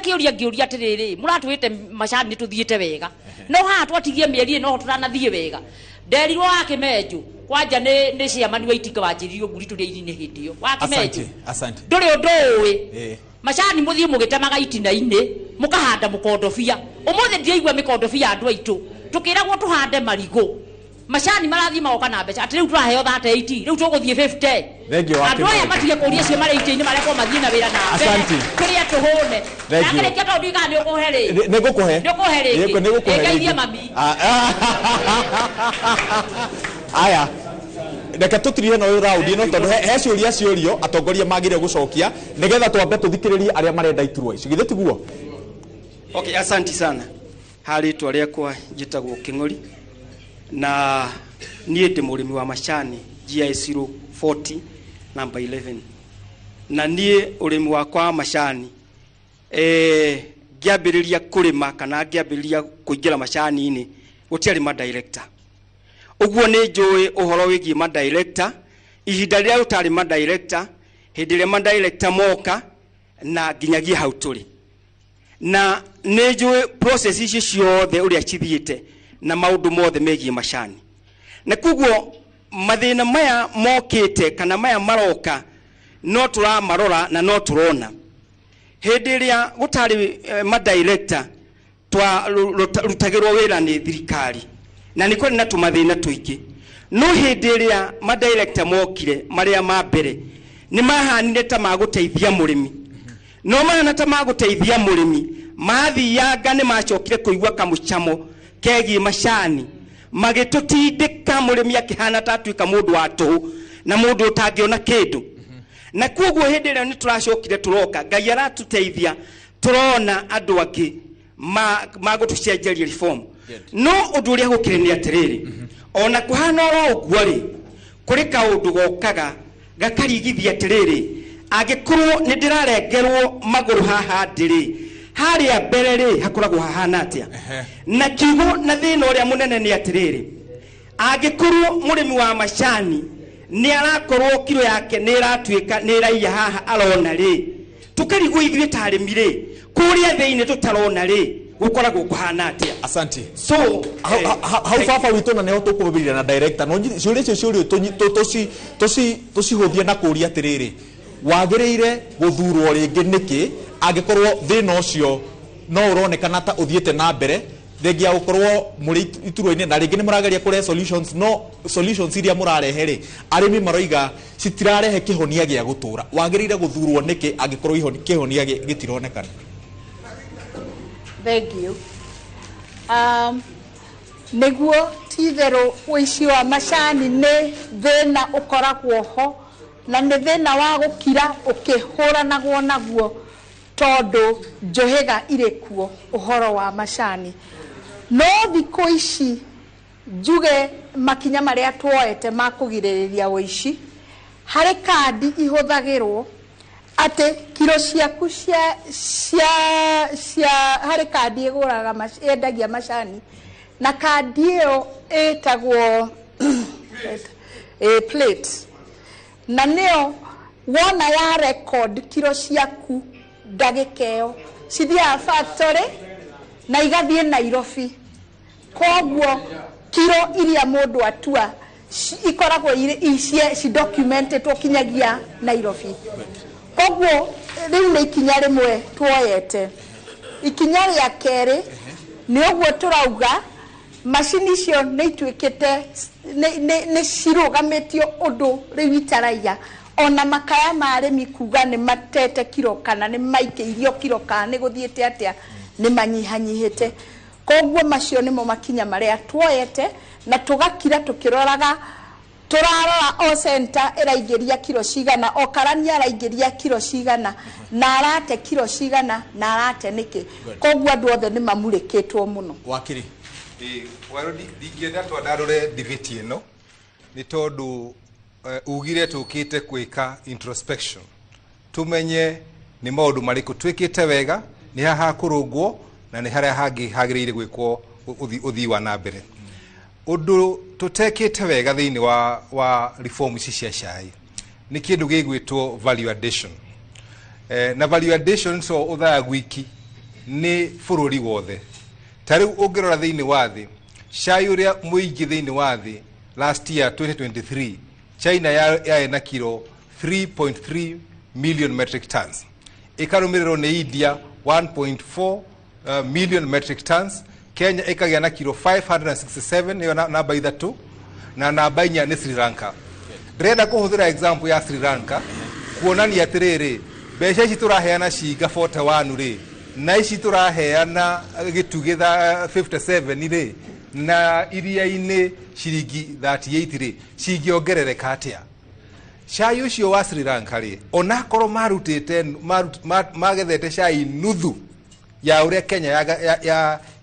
atiriri muratwite macani ni tuthiite wega no ha twatigie mieri no turanathie wega nderirwo wa Kimenju kwanja ni ciamani wa itinga wanjiririo nguri turi iri-ini hindio wa Kimenju
asante
nduri unduwi macani muthie mugitemaga itina-ini mukahanda mukondofia umuthi ndiraigua mikondofia andu aitu tukiragwo tuhande marigo macani marathie magoka na mbeca ati riu turaheo 38 riu tuguthie 50 andu aya matige kuria cio maraiti-ini marekwo mathie na wira na mbere kuria tuhune nakerekia tondu iga ni ukuhe ri nigukuhe ngeithie mami
aya reke tutirie no round ino tondu he ciuria ciurio atongoria magire gucokia nigetha twambe tuthikiririe aria marenda iturwa icio githe tiguo
okay asante sana hari twaria kwa njitagwo King'ori na nie ndi murimi wa macani GI 040 number 11 na nie urimi wakwa wa macani ngiambiriria kurima kana ngiambiriria kuingira macani-ini gutiari ma director uguo ni njui uhoro wigie ma director ihinda riria utari ma director hindi ria ma director moka na nginyagia hau turi na ni njui process icio ciothe uria cithiite na maundu mothe megie macani na kuguo mathina maya mokite kana maya maroka no turamarora na no turona hindi ria gutari ma director twa rutagirwo wira ni thirikari na niko na tumathina tuingi no hindi ria ma director mokire maria ma mbere ni mahanire ta maguteithia murimi no mahana ta maguteithia murimi mathianga ni macokire kuigwa kamuchamo kegi macani magitutindika murimi akihana tatuika mundu wa tuhu na mundu utangiona kindu na kuguo hindi ria ni turacokire turoka ngai aratuteithia turona andu angi magutucenjeria reform no undu uria gukire ni atiriri ona kuhana oro uguo ri kuri kaundu gokaga
gakarigithia atiriri agikorwo ni ndirarengerwo maguru haha ndiri haria mbere ri hakoragwo hahana atia na kiugo na thina uria munene ni atiriri agikorwo murimi wa macani ni arakorwo kilo yake ni iratuika ni iraiya haha arona ri tukarigwo ithuĩ ta arĩmi ri kuria thĩinĩ tutarona ri gukoragwo kuhana atia.
Asante.
So
hau baba witũ na nĩho tũkũbĩrĩria na director no ciũria icio ciũria tũcihũthie na kũria atĩrĩrĩ wagĩrĩire gũthurwo rĩngĩ nĩkĩ angĩkorwo thĩna ũcio no ũronekana ta ũthiĩte na mbere thengia ya gũkorwo mũrĩ iturwa-inĩ na rĩngĩ nĩ mũrageria kũrehe solutions no solutions iria mũrarehe rĩ arĩmi maroiga citirarehe kĩhonia gĩa gũtũra wagĩrĩire gũthurwo nĩkĩ angĩkorwo kĩhonia gĩtironekana.
Thank you. Niguo titherũ ũici wa macani nĩ thĩna ũkoragwo ho na nĩ thĩna wa gũkira ũkĩhũranagwo naguo tondũ njohĩga irĩ kuo ũhoro wa macani no thikũ ici njuge makinya marĩa tuoete ma kũgirĩrĩria ũici harĩ kandi ihũthagĩrwo ate kilo ciaku cia harĩ kandi ĩgũraga yendagia macani na kandi ĩyo ĩtagwo plate na nĩyo wona ya record kilo ciaku ndagĩka ĩyo cithiaga factory na igathiĩ Nairobi koguo kilo iria mũndũ atua ikoragwo ci documented kinyagia Nairobi koguo rĩu nĩ ikinya rĩmwe tuoyete ikinya rĩa kerĩ nĩ ũguo tũrauga macini icio nĩ ituĩkĩte nĩ cirũgamĩtio ũndũ rĩu itaraiya ona makaya ma arĩmi kuga nĩ matete kilo kana nĩ maikĩirio kilo kana nĩ gũthiĩte atĩa nĩ manyihanyihĩte koguo macio nĩmo makinya marĩa tuoyete na tũgakira tũkĩroraga turarora o center iraingĩria kilo cigana o karania araingĩria kilo cigana na arate kilo cigana na arate nĩkĩ koguo andũ othe nĩ mamũrĩkĩtwo mũno
wakiri
waro ndingĩenda twandarore debate ĩno nĩ tondũ ugire tũkĩte gwĩka introspection tumenye nĩ maũndũ marĩkũ twĩkĩte wega nĩ haha kũrũngwo na nĩ harĩa hangĩ hagĩrĩire gwĩkwo ũthii wa na mbere ũndũ tũtekĩte wega thĩinĩ wa reform ici cia cai nĩ kĩndũ gĩgwĩtwo value addition na value addition so ũthaya gwiki nĩ bũrũri wothe ta rĩu ũngĩrora thĩinĩ wa thĩ cai ũrĩa mũingĩ thĩinĩ wa thĩ last year 2023 China yae na kilo 3.3 million metric tons ikarũmĩrĩrwo nĩ India 1.4 million metric tons Kenya ikagĩa na kilo 567 niyo namba ithatũ na namba inya nĩ Sri Lanka ndĩrenda kũhũthĩra example ya Sri Lanka kuonania atĩrĩrĩ mbeca ici tũraheana cinga 41 rĩ na ici tũraheana gĩtugĩ 57 rĩ na iria-inĩ ciringi 38 rĩ cingĩongerereka atĩa cai ũcio wa Sri Lanka rĩ onakorwo magethete cai nuthu ya ũrĩa Kenya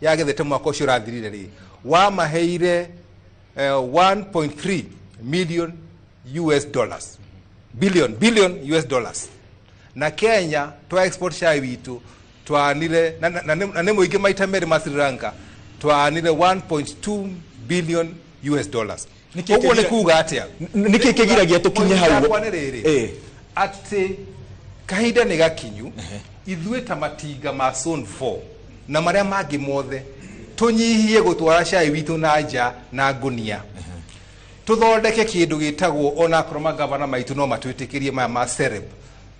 yagethete mwaka ũcio ũrathirire rĩ wamaheire 1.3 million US dollars billion US dollars na Kenya twa export cai witũ twanire na nĩ mũingĩ maita merĩ ma Sri Lanka twanire 1.2 billion US dollars ũguo nĩ kuga atĩa
nĩkĩ kĩgiragia tũkinye hau
atĩ kahinda nĩ gakinyu ithuĩ ta matinga ma zone 4 na marĩa mangĩ mothe tũnyihie gũtwara cai witũ na nja na ngũnia tũthondeke kĩndũ gĩtagwo onakorwo magavana maitũ no matwĩtĩkĩrie maya ma CEREB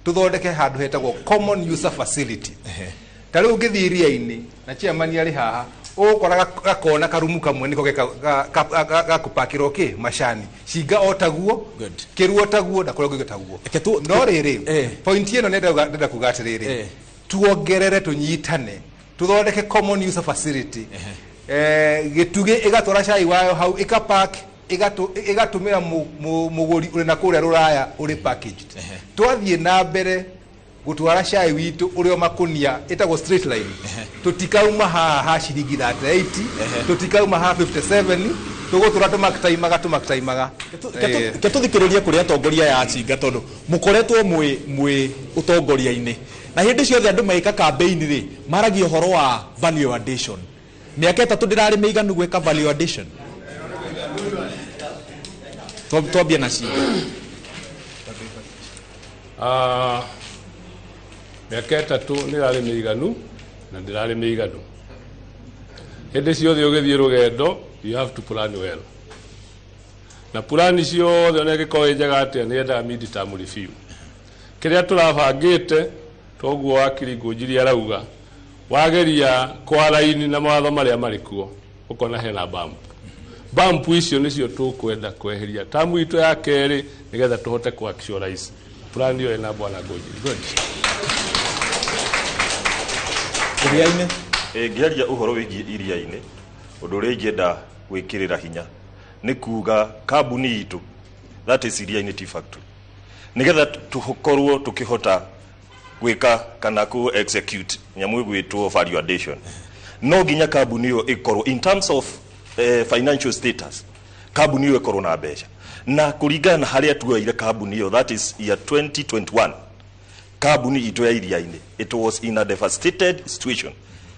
tũthondeke handũ hetagwo common user facility ta rĩu ũngĩthiĩ iria-inĩ na chairman arĩ haha ũgũkora gakona karumu kamwe nĩko gakũpakĩrwo kĩ macani cinga o taguo kĩruo taguo na kũrĩa taguo no rĩrĩ point ĩno nenda kuga atĩrĩrĩ tuongerere tũnyitane tũthondeke common user facility gĩtugĩ ĩgatwara cai wayo hau ĩkapark ĩgatũmĩra mũgũri ũrĩ na kũrĩa rũraya ũrĩ packaged twathiĩ na mbere gutwara cai witu urio makunia itagwo straight line tutikauma ha ciringi 38 tutikauma ha 57 tugutura tumaktaimaga
ke tuthikiriria kuria atongoria ya Achinga tondu mukoretwo mwi utongoria-ini na hindi ciothe andu maika campaign ri maragia uhoro wa value addition miaka 3 ndirari meiganu gweka value addition twambia na Achinga
miaka 3 ndirari meiganu na ndirari meiganu hindi ciothe ugithie rugendo you have to plan well na plan ciothe ona gikoe njega atia ni enda mid term review kiria turabangite toguo wakiri ngũnjiri arauga wageria kwaraini na mawatho maria marikuo ukona hena bump icio nicio tukwenda kweheria tamu itu ya keri nigetha tuhote ku actualize plan iyo ina bwana Ngũnjiri. Good.
Iriaine
ngiaria uhoro wigie iriaine undu uri ngenda gwikirira hinya ni kuga kambuni itu that is Iriaine Tea Factory nigetha tukorwo tukihota gwika kana ku execute nyamu gwitwo value addition no ginya kambuni yo ikorwo in terms of financial status kambuni yo ikorwo na mbeca na kuringana na haria tuoire kambuni yo that is year 2021 kambuni itu ya Iriaine it was in a devastated situation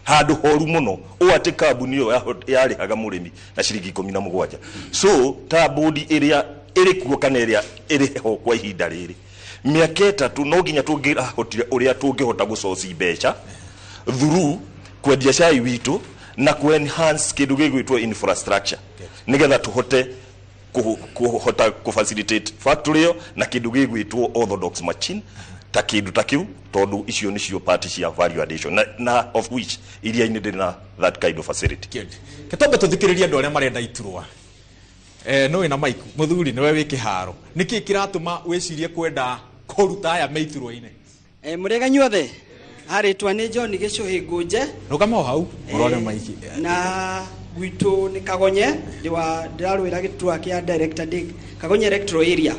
handu horu muno o ati kambuni yo yari haga murimi na ciringi 17 so ta bodi area iri kuo kana area iri ho kwa ihinda riri miaka 3 no ginya tungihotire uria tungihota gucoci mbeca through kwendia cai witu na ku enhance kindu gigwitwo infrastructure nigetha tuhote kuhota ku facilitate factory yo na kindu gigwitwo orthodox machine ta kindu takiu tondu icio nicio part cia value addition na of which Iriaine ndiri na that kind of facility
ketombe tuthikiriria andu aria marenda iturwa no ina Mike muthuri niwe wiki haro niki kiratuma wicirie kwenda kuruta aya meiturwa-ine
murega nyuothe haritwa ni John Gicuhi Ngũnje
rugama hau urone Mike
na gwitu ni Kagonye ndirarwira gitua kia director Kagonye electoral area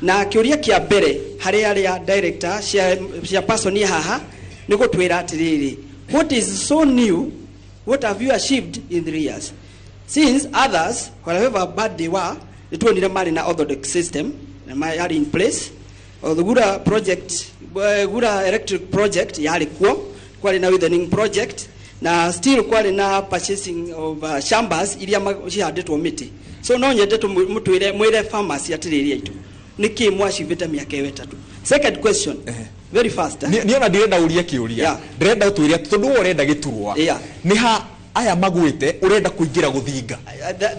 na kiuria kia mbere hari aria director cia person haha ni gutwira atiriri what is so new, what have you achieved in 3 years since others whatever bad they were nitwonire mari na orthodox system na mari in place the Gura project Gura electric project yari kwali na withering project na still kwali na purchasing of shambas iria cihandetwo miti so no nyendete mutwire mwire farmers atiriria itu niki mwacivite miaka 3 second question very fast
ni ona ndirenda uria kiuria ndirenda utwiria tondu urenda giturwa ni ha aya magwite urenda kuingira guthinga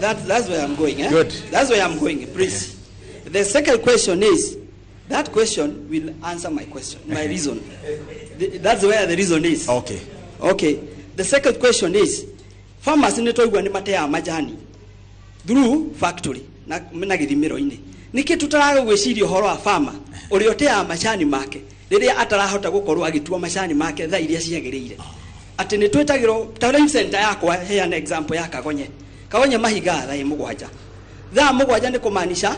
that's where I'm going Good. That's where I'm going please the second question is that question will answer my question my reason that's where the reason is okay the second question is farmers ni toigwa ni matea majani through factory na githimiro-ini niki tutaraga gwiciria uhoro wa farmer uri otea majani make riria atarahota gukorwo agitua majani make tha iria ciagiriire ati ni twetagiro tawara center yakwa heana example ya Kagonye mahiga tha 7 tha 7 ni kumaanisha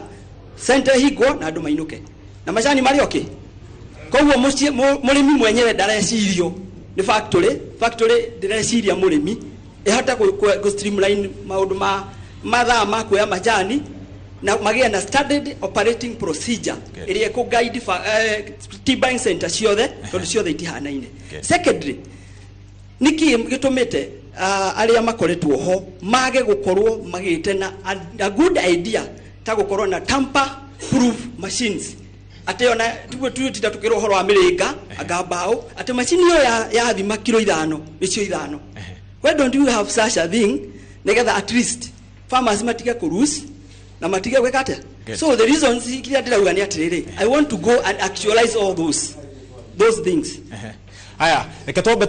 center higwo na andu mainuke na majani mari okay koguo murimi mwenyewe ndarecirio ni factory ndireciria murimi ihota ku streamline maundu mathaa ma kuya majani na magia na standard operating procedure iria ku guide tea buying center ciothe tondu ciothe itihanaine secondly niki gitumite aria makoretwo ho mage gukorwo magite na a good idea ta gukorwo na tamper proof machines ateyona tita tukiro uhoro wa miringa agambao ate machine yo ya thima kilo 5 nicio 5 why don't you have such a thing nigetha at least farmers matige ku lose na matige gweka atia so the reasons kiria ndirauga ni atiriri I want to go and actualize all those things
aya reke twambe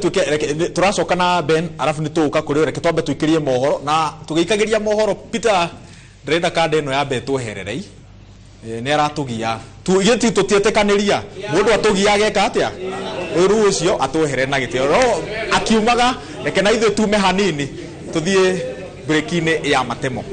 turacoka na Ben arafu nituka kuri reke twambe twikirie mohoro na tugiikagiria mohoro Peter ndirenda kanda ino ya betwo hererei ni aratugia tu yeti tutietekaniria mundu atugia geka atia uru ucio atwehere na gitio akiumaga reke na ithu tume hanini tuthie break-ine ya matemo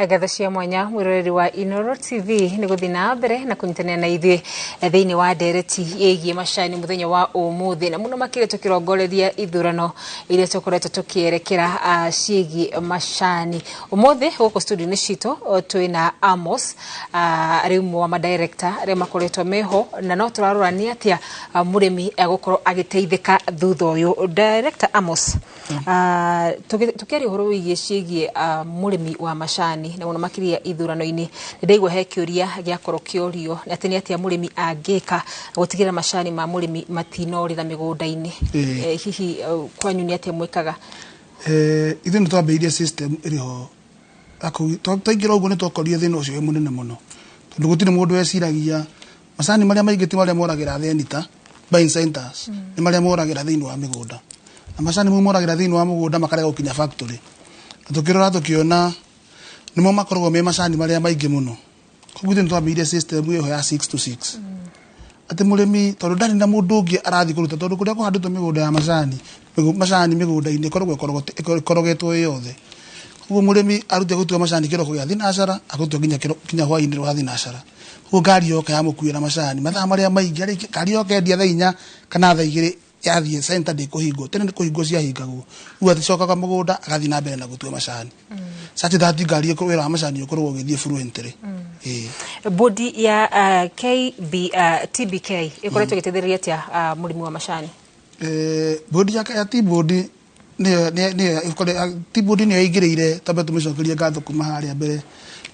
Ngatho cia mwanya mwiroreri wa Inooro TV ni guthi na mbere na kunyitania na ithuĩ thĩinĩ wa ndereti ĩgiĩ macani mũthenya wa ũmũthĩ na mũno makĩria tũkĩrongoreria ithurano iria tũkoretwo tũkĩerekera ciĩgiĩ macani. Ũmũthĩ gũkũ studio-inĩ citũ twĩna Amos arĩ ũmwe wa madirector arĩa makoretwo meho na no tũrarorania atĩa mũrĩmi agũkorwo agĩteithĩka thutha ũyũ. Director Amos, tukĩaria ũhoro wĩgiĩ ciĩgiĩ mũrĩmi wa macani na mũno makĩria ithurano-inĩ, ndaigua he kĩũria gĩakorwo kĩorio atĩ nĩ atĩa mũrĩmi angĩka gũtigĩrĩra macani ma mũrĩmi matinorĩra mĩgũnda-inĩ. Hihi kwanyu nĩ atĩa mwĩkaga?
Ithuĩ nĩ twambĩrĩirie system ĩrĩho twaingĩra ũguo nĩ twakorire thĩna ũcio wĩ mũnene mũno, tondũ gũtirĩ mũndũ weciragia macani marĩa maingĩ ti marĩa moragĩra thenita buying centers, nĩ marĩa moragĩra thĩinĩ wa mĩgũnda, na macani mau moragĩra thĩinĩ wa mũgũnda makarega gũkinya factory, na tũkĩrora tũkĩona nĩmo makoragwo me macani marĩa maingĩ mũno. Koguo ithuĩ nĩ twambĩrĩirie system ĩyo ya 6 to 6, atĩ mũrĩmi tondũ ndarĩ na mũndũ ũngĩ arathiĩ kũruta, tondũ kũrĩa kũhandĩtwo mĩgũnda ya macani mĩgũnda-inĩ ĩkorogwo yothe. Koguo mũrĩmi arute gũtua macani kĩroko gĩa thinacara, agũtua kinya hwaĩ-inĩ rwa thinacara. Koguo ngari yoka yamũkuĩra macani mathaa marĩa maingĩ, ngari yoka endia thaa 4 kana thaa 2 yathiĩ center ndĩkũhingwo, tene nĩ kũhingwo ciahingagwo. Rĩu aticokaga mũgũnda agathiĩ na mbere na gũtua macani. Sati thati ngari wĩra wa macani ũkoragwo ũgĩthiĩ fluently.
Bodi ya TBK ĩkoretwo ĩgĩteithĩrĩria atĩa mũrĩmi wa macani?
Bodi ya T-Bodi T-Bodi nĩyo yaingĩrĩire, tambe tũmĩcokerie ngatho kuma harĩa mbere,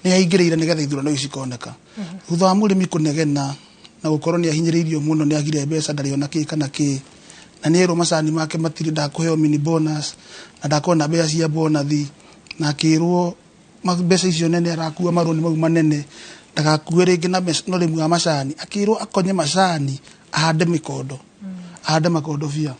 nĩ yaingĩrĩire nĩgetha ithurano ici cikoneka. Thutha wa mũrĩmi kũnegena na gũkorwo nĩ ahinyĩrĩirio mũno, nĩ agire mbeca ndarĩ ona kĩ kana kĩ, na nĩ erwo macani make matirĩ ndakũheo mini bonus na ndakona mbeca cia bonathi, na akĩrwo mbeca icio nene arakua marũni mau manene ndagakue rĩngĩ na ũrĩmi wa macani, akĩrwo akonye macani ahande mĩkondo, ahande makondo bia.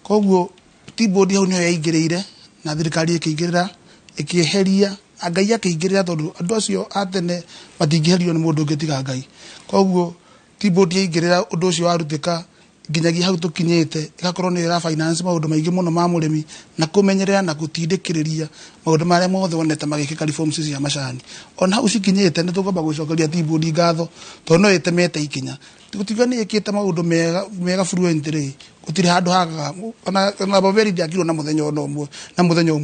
Koguo T-Bodi hau nĩyo yaingĩrĩire na thirikari ĩkĩingĩrĩra ĩkĩeheria, Ngai akĩingĩrĩra tondũ andũ acio a tene matingĩherio nĩ mũndũ ũngĩ tiga Ngai. Koguo T-Bodi yaingĩrĩra ũndũ ũcio warutĩka nginyagia hau tũkinyĩte, ĩgakorwo nĩ ĩra finance maũndũ maingĩ mũno ma mũrĩmi na kũmenyerera na gũtindĩkĩrĩria maũndũ marĩa mothe wonete magĩkĩka reforms cia macani. Ona hau cikinyĩte nĩ tũkwamba gũcokeria T-Bodi ngatho tondũ no ĩtemete ikinya. Gũtiga nĩ ĩkĩte maũndũ mega fluently, gũtirĩ handũ hagaga ona Boberi ndiakirwo na mũthenya ũmwe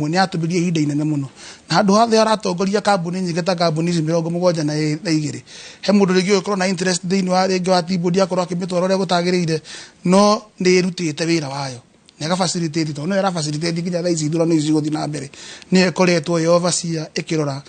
nĩ atũmĩrire ihinda inene mũno, na handũ hothe aratongoria kambuni nyingĩ ta kambuni ici 72 he mũndũ rĩngĩ ũkorwo na interest thĩinĩ wa rĩngĩ wa T-Bodi akorwo akĩmĩtwara ũrĩa gũtagĩrĩire, no nĩ ĩrutĩte wĩra wayo na ĩga facilitate, tondũ no ĩra facilitate nginya thaa ici ithurano ici gũthiĩ na mbere, nĩ ĩkoretwo ĩ overseer ĩkĩrora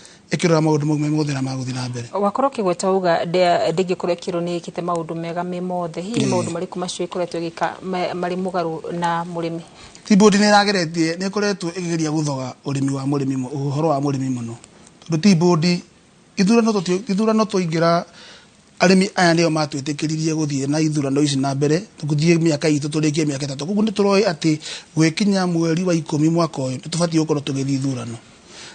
maũndũ mau me mothe na magũthiĩ na mbere.
Wakorwo kĩgweta uga ndĩngĩkorwo ĩkĩrwo nĩ ĩkĩte maũndũ mega me mothe, hihi maũndũ marĩkũ macio ĩkoretwo ĩgĩka marĩ mũgarũ na mũrĩmi?
T-Bodi nĩ ĩrageretie, nĩ ĩkoretwo ĩkĩgeria gũthoga ũrĩmi wa mũrĩmi, ũhoro wa mũrĩmi mũno, tondũ T-Bodi ithurano twaingĩra arĩmi aya nĩo matwĩtĩkĩririe gũthiĩ na ithurano ici na mbere, tũgũthiĩ mĩaka itũ tũrĩkie mĩaka 3. Koguo nĩ tũroĩ atĩ gwĩkinya mweri wa 10 mwaka ũyũ nĩ tũbatiĩ gũkorwo tũgĩthiĩ ithurano.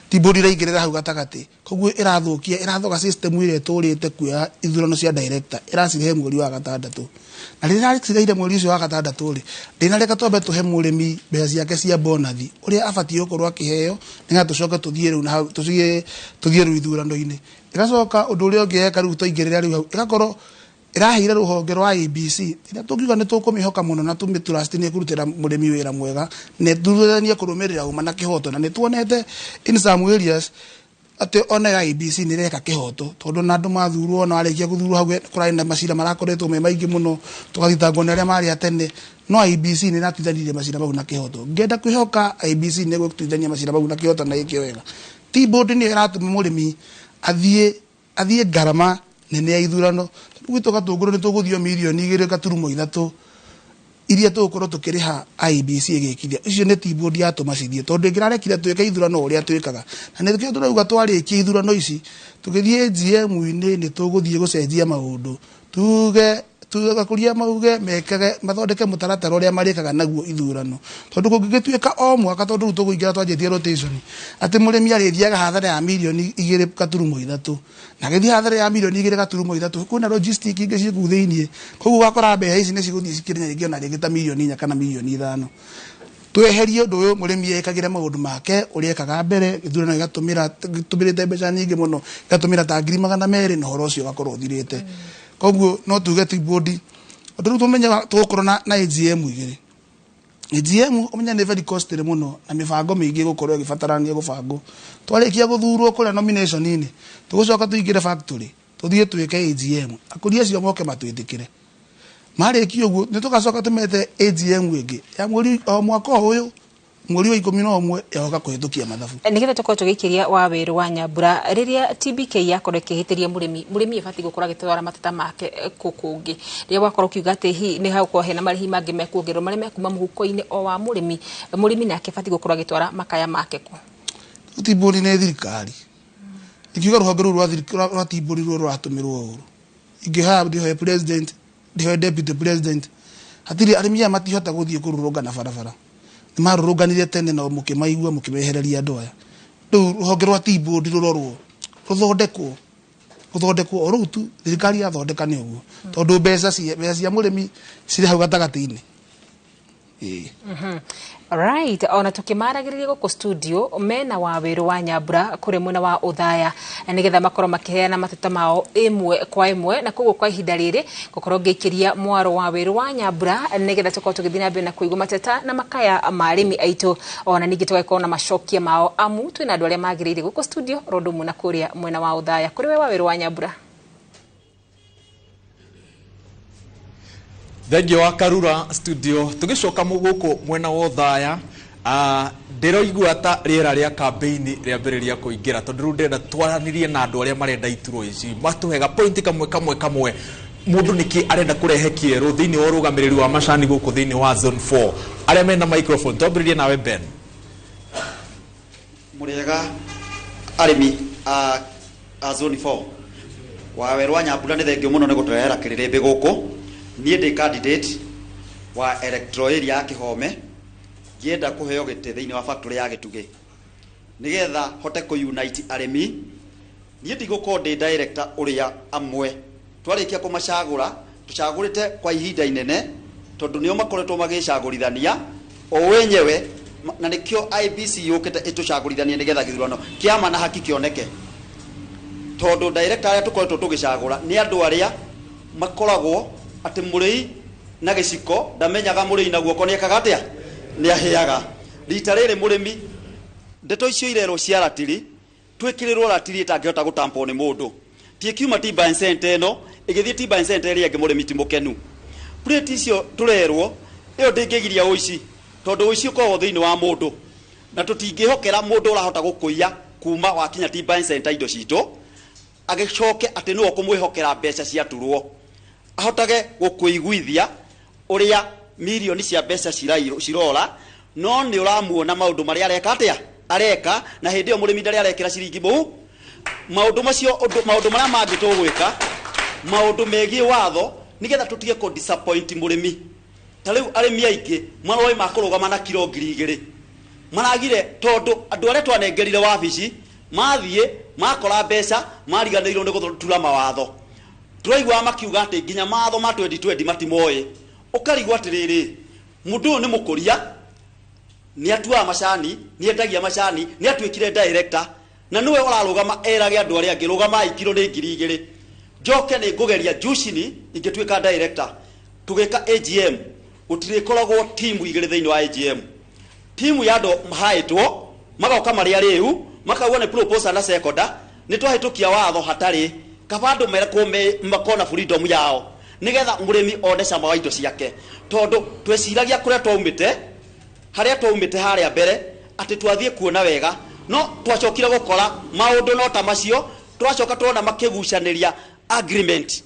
T-Bodi ĩraingĩrĩra hau gatagatĩ, koguo ĩrathoga system ĩrĩa tũrĩte kuoya ithurano cia director, ĩracihe mweri wa 6, na rĩrĩa rĩcireire mweri ũcio wa 6 ndĩnareka twambe tũhe mũrĩmi mbeca ciake cia bonathi ũrĩa abatiĩ gũkorwo akĩheo, nĩgetha tũcoke tũthiĩ rĩu na tũthiĩ rĩu ithurano-inĩ. Ĩgacoka ũndũ ũrĩa ũngĩ eka rĩu twaingĩrĩra rĩu hau, ĩgakorwo ĩraheire rũhonge rwa ABC ĩrĩa tũngiuga nĩ tũkũmĩhoka mũno na tũmĩtrust nĩ kũrutĩra mũrĩmi wĩra mwega, na thutha kũrũmĩrĩra uma na kĩhoto, na nĩ tuonete in some areas atĩ ona ABC nĩ reka kĩhoto, tondũ na andũ mathurwo na warĩkia gũthurwo hau kũrarĩ na macira marakoretwo me maingĩ mũno, tũgathitangwo nĩ arĩa marĩ atene, no ABC nĩ ĩratuithanirie macira mau na kĩhoto. Ngenda kwĩhoka ABC nĩ gũtuithania macira mau na kĩhoto na ĩkĩo wega. T-Bodi nĩ ĩratũma mũrĩmi athiĩ ngarama nene ya ithurano, gwitũ Gatũngũrũ nĩ tũgũthio mirioni 2.3 iria tũgũkorwo tũkĩrĩha IEBC ĩgĩkithia. Icio nĩ T-Bodi yatũma cithiĩ, tondũ ĩngĩrarekire twĩke ithurano ũrĩa twĩkaga, na nĩkĩo tũrauga twarĩkia ithurano ici tũgĩthiĩ GM-inĩ nĩ tũgũthiĩ gũcenjia maũndũ, tugakũria mauge mekage mathondeke mũtaratara ũrĩa marĩkaga naguo ithurano, tondũ kũngĩgĩtuĩka o mwaka, tondũ rĩu tũkũingĩra twanjĩtie rotation, atĩ mũrĩmi arĩthiaga hathara ya mirioni 2.3 na gĩthiĩ hathara ya mirioni 2.3, kwĩna logistic ingĩ ciĩkũu thĩinĩ, koguo wakora mbeca ici nĩ cigũthiĩ cikĩrĩnya rĩngĩ ona rĩngĩ ta mirioni 4 kana mirioni 5. tweherie undu uyu murimi yekagire maundu make uri ekaga mbere githurano gitumirite mbeca nyingi muno gatumira ta 200,000 na horo ucio gakorwo thirite koguo no tuge ti board undu tumenya tugukorwo na AGM igiri AGM umenya ni very costly muno na mibango mingi gukorwo gibatarania gubango twarikia guthurwo kuria nomination ini tugucoka tuingire factory tuthie twike AGM akuria cio moke matwitikire mariki uguo nitugacoka tumete AGM ingi ya mweri o mwaka uyu mweri wa 11 yoka kuhitukia mathabu
nigetha tukorwo tugikiria Waweru wa Nyambura riria TBK yakorwo ikihitiria murimi ibati gukora gitwara matata make kukungi riria wakorwo kiuga ati hi ni hauko hena marihi mangi mekuongerwo mari mekuma muhuko-ini o wa murimi nake ibati gukora gitwara makaya make ku
tiburi ne thirikari ikiuga ruhonge rwa tiburi rwatumirwo uru ingiha ndiho president ndiho deputy president hatiri arimi matihota guthie kururunga na barabara nimarurunganire tene na mukimaigua mukimehereria andu aya riu ruhonge rwa tiburi rurorwo ruthondekwo ru tu thirikari yathondeka ni uguo tondu mbeca cia murimi ciri hau gatagati-ini
Right, ona tukimaragiriria guku studio mena Waweru wa Nyambura kuri mwena wa uthaya nigetha makorwo makiheana mateta mao imwe kwa imwe na koguo kwa ihinda riri gukorwo ngikiria mwaro Waweru wa Nyambura nigetha tukorwo tugithina mbere na kuigua mateta na makaya marimi aitu ona ningi tugakorwo na macokia mao amu twina andu aria magiriire guku studio rondo muna kuria mwena wa uthaya kuri we Waweru wa Nyambura.
Thengi wa Karura studio tugicoka muguku mwena wa uthaya ndiroigua ta riera ria campaign ria mbere kuingira tondu ru ndenda twaranirie na andu aria marenda ituro ici matuhega point kamwe mundu niki arenda kurehe kieru thiini wa rugamiriri wa macani guku thiini wa zone 4 aria mena microphone tombiririe nawe Ben
muriega arimi a zone 4 Waweru wa Nyambura ni thengio muno ni guturehera kiririmbi guku nie ndi candidate wa electoral area ya Kihome gienda kuheo gite thiini wa factory ya Gituge nigetha hote ku unite arimi nie ndigukorwo ndi director uria amwe twarikia kumacagura tucagurite kwa ihinda inene tondu nio makoretwo magicagurithania o wenyewe na nikio IBC yukite itucagurithania nigetha githurano kiama na haki kioneke tondu director aria tukoretwo tugicagura ni andu aria makoragwo ati murei na giciko ndamenyaga murei na guoko ni akaga atia ni aheaga rita riri murimi ndeto icio irero cia ratiri twikirirwo ratiri itangihota gutampo ni mundu tie kiuma tiba incente no igithie tiba incente iri ingi murimi ti mukenu plate icio turerwo iyo ndingigiria uici tondu uici ukoragwo thiini wa mundu na tutingihokera mundu urahota gukuia kuma wakinya tiba incente indo citu agicoke ati no kumwihokera mbeca cia turwo ahotage gukuiguithia uria milioni cia mbeca cirora no ni uramuona maundu maria areka na hindi yo murimi ndari arekira ciringi mu maundu macio maundu maria mangi tugwika maundu megie watho nigetha tutige ku disappoint murimi ta riu arimi aingi maroi makurugama na kilo 2,000 maragire tondu andu aria twanengerire wabici mathie makora mbeca mariganirwo ni gutura mawatho turaigwa makiuga ati nginya matho ma 2020 matimoe ukarigwa atiriri mundu ni mukuria ni atua macani ni endagia macani ni atwikire director na niwe urarugama erage andu aria angi rugama ikiro ni 2,000 njoke ni ngugeria juicini ingitwika director tugika AGM utirikoragwo timu igire thiini wa AGM timu ya andu mahaitwo magoka maria riu makauga ni proposal na sekonda ni twahitukia watho hatari kabando merekome makona freedom yao nigetha murimi one cama wa indo ciake tondu tweciragia kuria twaumite haria twaumite haria mbere ati twathie kuona wega no twacokire gukora maundu no ta macio twacoka tuona makigucaniria agreement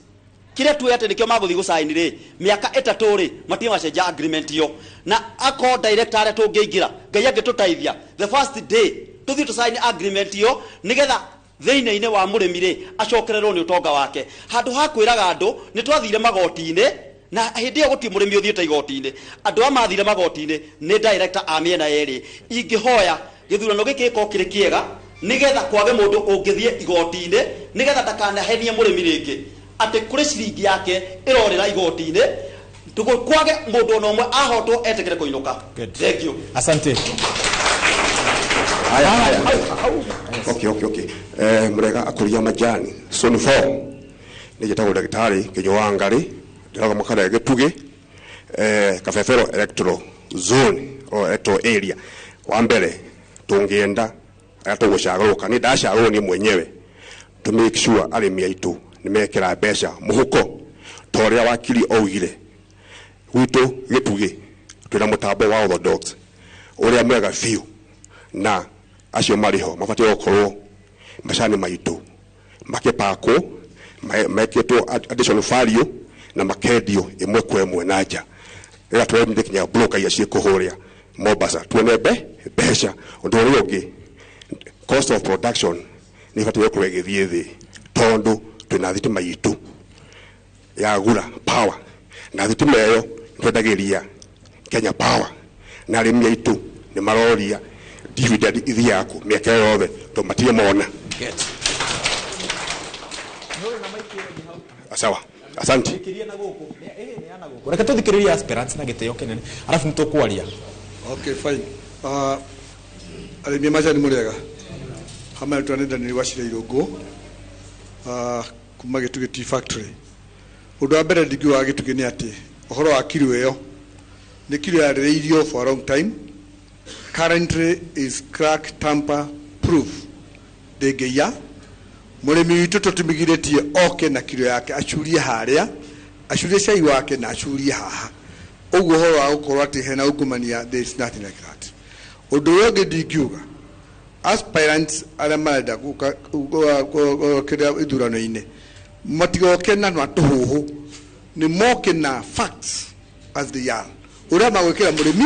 kiria tuwe ati nikio maguthi gusaini ri miaka 3 ri matie macenja agreement yo na ako director aria tungiingira ngai angitutaithia the first day tuthi tusaini agreement yo nigetha thiini-ini wa murimi ri acokererwo ni utonga wake handu ha kwiraga andu ni twathire magoti-ini na hindi yo guti murimi uthiite igoti-ini andu amathire magoti-ini ni director a miena eri ingihoya githurano giki ko kiri kiega nigetha kwage mundu ungithie igoti-ini nigetha ndakanahenie murimi ringi ati kuri ciringi yake irorera igoti-ini tukwage mundu no mwe ahotwo etekere kuinuka. Thank you.
Asante.
Haya. Okay. Murega akuria majani. Zone 4. Nijetago daktari Kinyoa Ngari. Ndiraga makara Gituge. Kafefero electoral zone or electoral area. Wa mbere tungienda atugushaguruka ni ndashaguruka ni mwenyewe. To make sure arimi aitu nimekera besha muhuko toria wakili ougire. Wito Gituge twina mutambo wa orthodox. Uria mwega fiu na acio mariho mabati gukorwo macani maitu makepako maketo additional value na makendio imwe kwa imwe naja ira tweminde kinya broker ya ciekuhuria Mombasa tuone besha undu uri ungi cost of production ni fatu kuregithie thi tondu twina thitima yitu ya gura power na thitima yo twendagiria Kenya Power na arimi aitu ni maroria dividend ithi yaku miaka yothe to matie mona. Sawa. Asante.
Reke tuthikiririe Aspirants na giteo kinene arafu nitukwaria.
Okay, fine. Arimi majani murega hamwe twanenda ni washira irogo kuma Gituge Tea Factory. Undu wa mbere ndigi wa Gituge ni ati uhoro wa kilo iyo ni kilo ya radio for a long time. Currently is crack tamper proof. Degeya murimi witu tutumigiretie oke na kilo yake achurie haria achurie cai wake na achurie haha uguo horo wa gukorwo ati hena ungumania. There is nothing like that. Undu uyu ungi ndingiuga aspirants aria marenda kiria ithurano-ini matigoke na natuhuhu ni moke na facts as they are. Uria magwikira murimi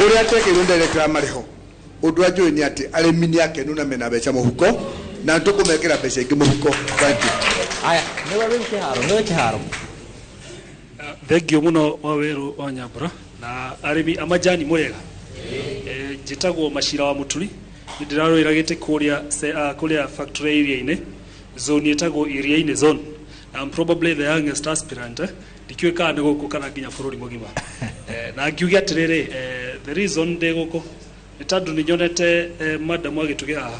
uria atekeirwo nderekera mariho undu ajui ni ati arimi ni ake nuna mena becha muhuko na tukumekera becha ingi muhuko. Thank you.
Aya niwe kiharo
Thank you muno Waweru wa Nyambura na arimi amajani murega njitagwo Mashira wa Muturi ndirarwira gite kuria factory area ine zone yetagwo area ine zone. I'm probably the youngest aspirant ndikiweka ande guku kana nginya bururi mugima na ngiugia atiriri the reason ndi guku ni tondu ni nyonete madam wa Gituge haha.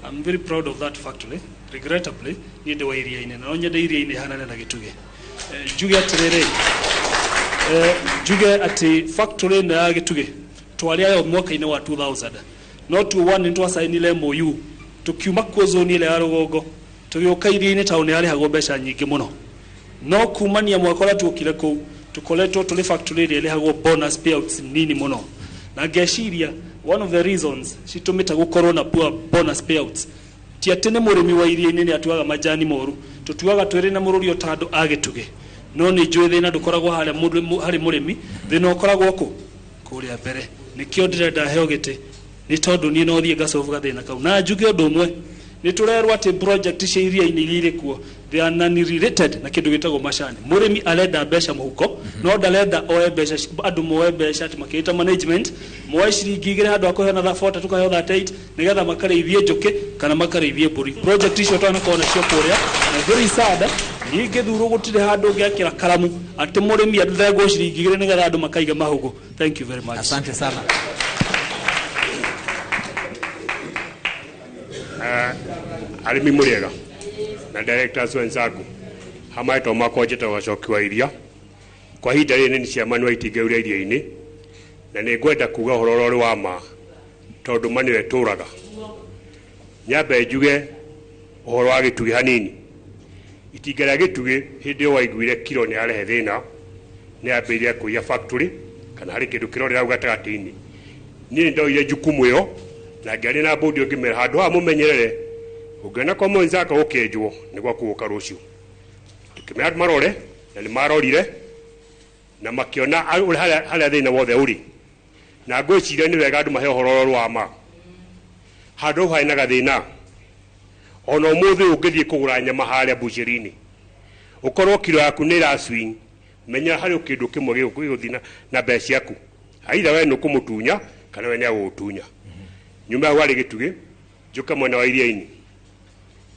I'm very proud of that factory. Regrettably ni ndi wa area ine na nyende area ine hanane na Gituge njuge atiriri njuge ati factory na ya Gituge twaria yo mwaka ine wa 2000 not to one into asainile MOU tukiuma kwa zone ile ya Rugongo tugioka area ine town yari hago besha nyingi muno no kumania mwakora tukire ku tukoletwo tuli factory ile hago bonus payouts nini muno na geshiria one of the reasons shitumita gukorwo na poor bonus payouts ti atene murimi wa iria ine ni atuaga majani moru tutuaga twere na mururi otando Agituge no ni njwe thina dukoragwo hari murimi thina ukoragwo ku kuria mbere nikio ndirenda heo gite ni tondu ni no thie gacovu gathina kau na njuge undu umwe ni turerwa ati project cia iria ine iri kuo they are non related na kindu gitagwo macani murimi arenda besha muhuko no ndarenda oe besha andu moe besha ati makita management moe ciringi igire andu akohena tha 40 tukahe 38 nigetha makareithie njuki kana makareithie mburi project icio twana kona cio kuria na very sad ninge thuro gutire handu ngiakira karamu ati murimi athego ciringi igire nigetha andu makaiga mahugo. Thank you very much.
Asante sana.
Arimi murega na directors wenzaku hamaito makojeta wacokiwa iria kwa hinda ri ni ciamani wa itinga uria iria-ini na ni ngwenda kuga hororo wa ma tondu maniwe turaga nyambe njuge uhoro wa Gituge hanini itinga ria Gituge hindi o waiguire kiro ni arehe thina ni ambiria kuia factory kana hari kindu kirore au gatagati-ini ni ndoire jukumu yo na ngari na bodi ngimera handu ha mumenyerere ugena kwa mwenzako ukenjwo nigwa kuuka rucio tukimea marore na ni marorire na makiona uri haria thina wothe uri na ngwiciria ni wega andu mahe uhoro rwa ma handu haina gathina ona umuthi ungithie kugura nyama haria busheri-ini ukorwo kilo yaku ni ra swing menya hari kindu kimwe giguthina na mbeca ciaku aitha we nukumutunya kana we ni agutunya nyuma ya wari Gituge njuka mwena wa iria-ini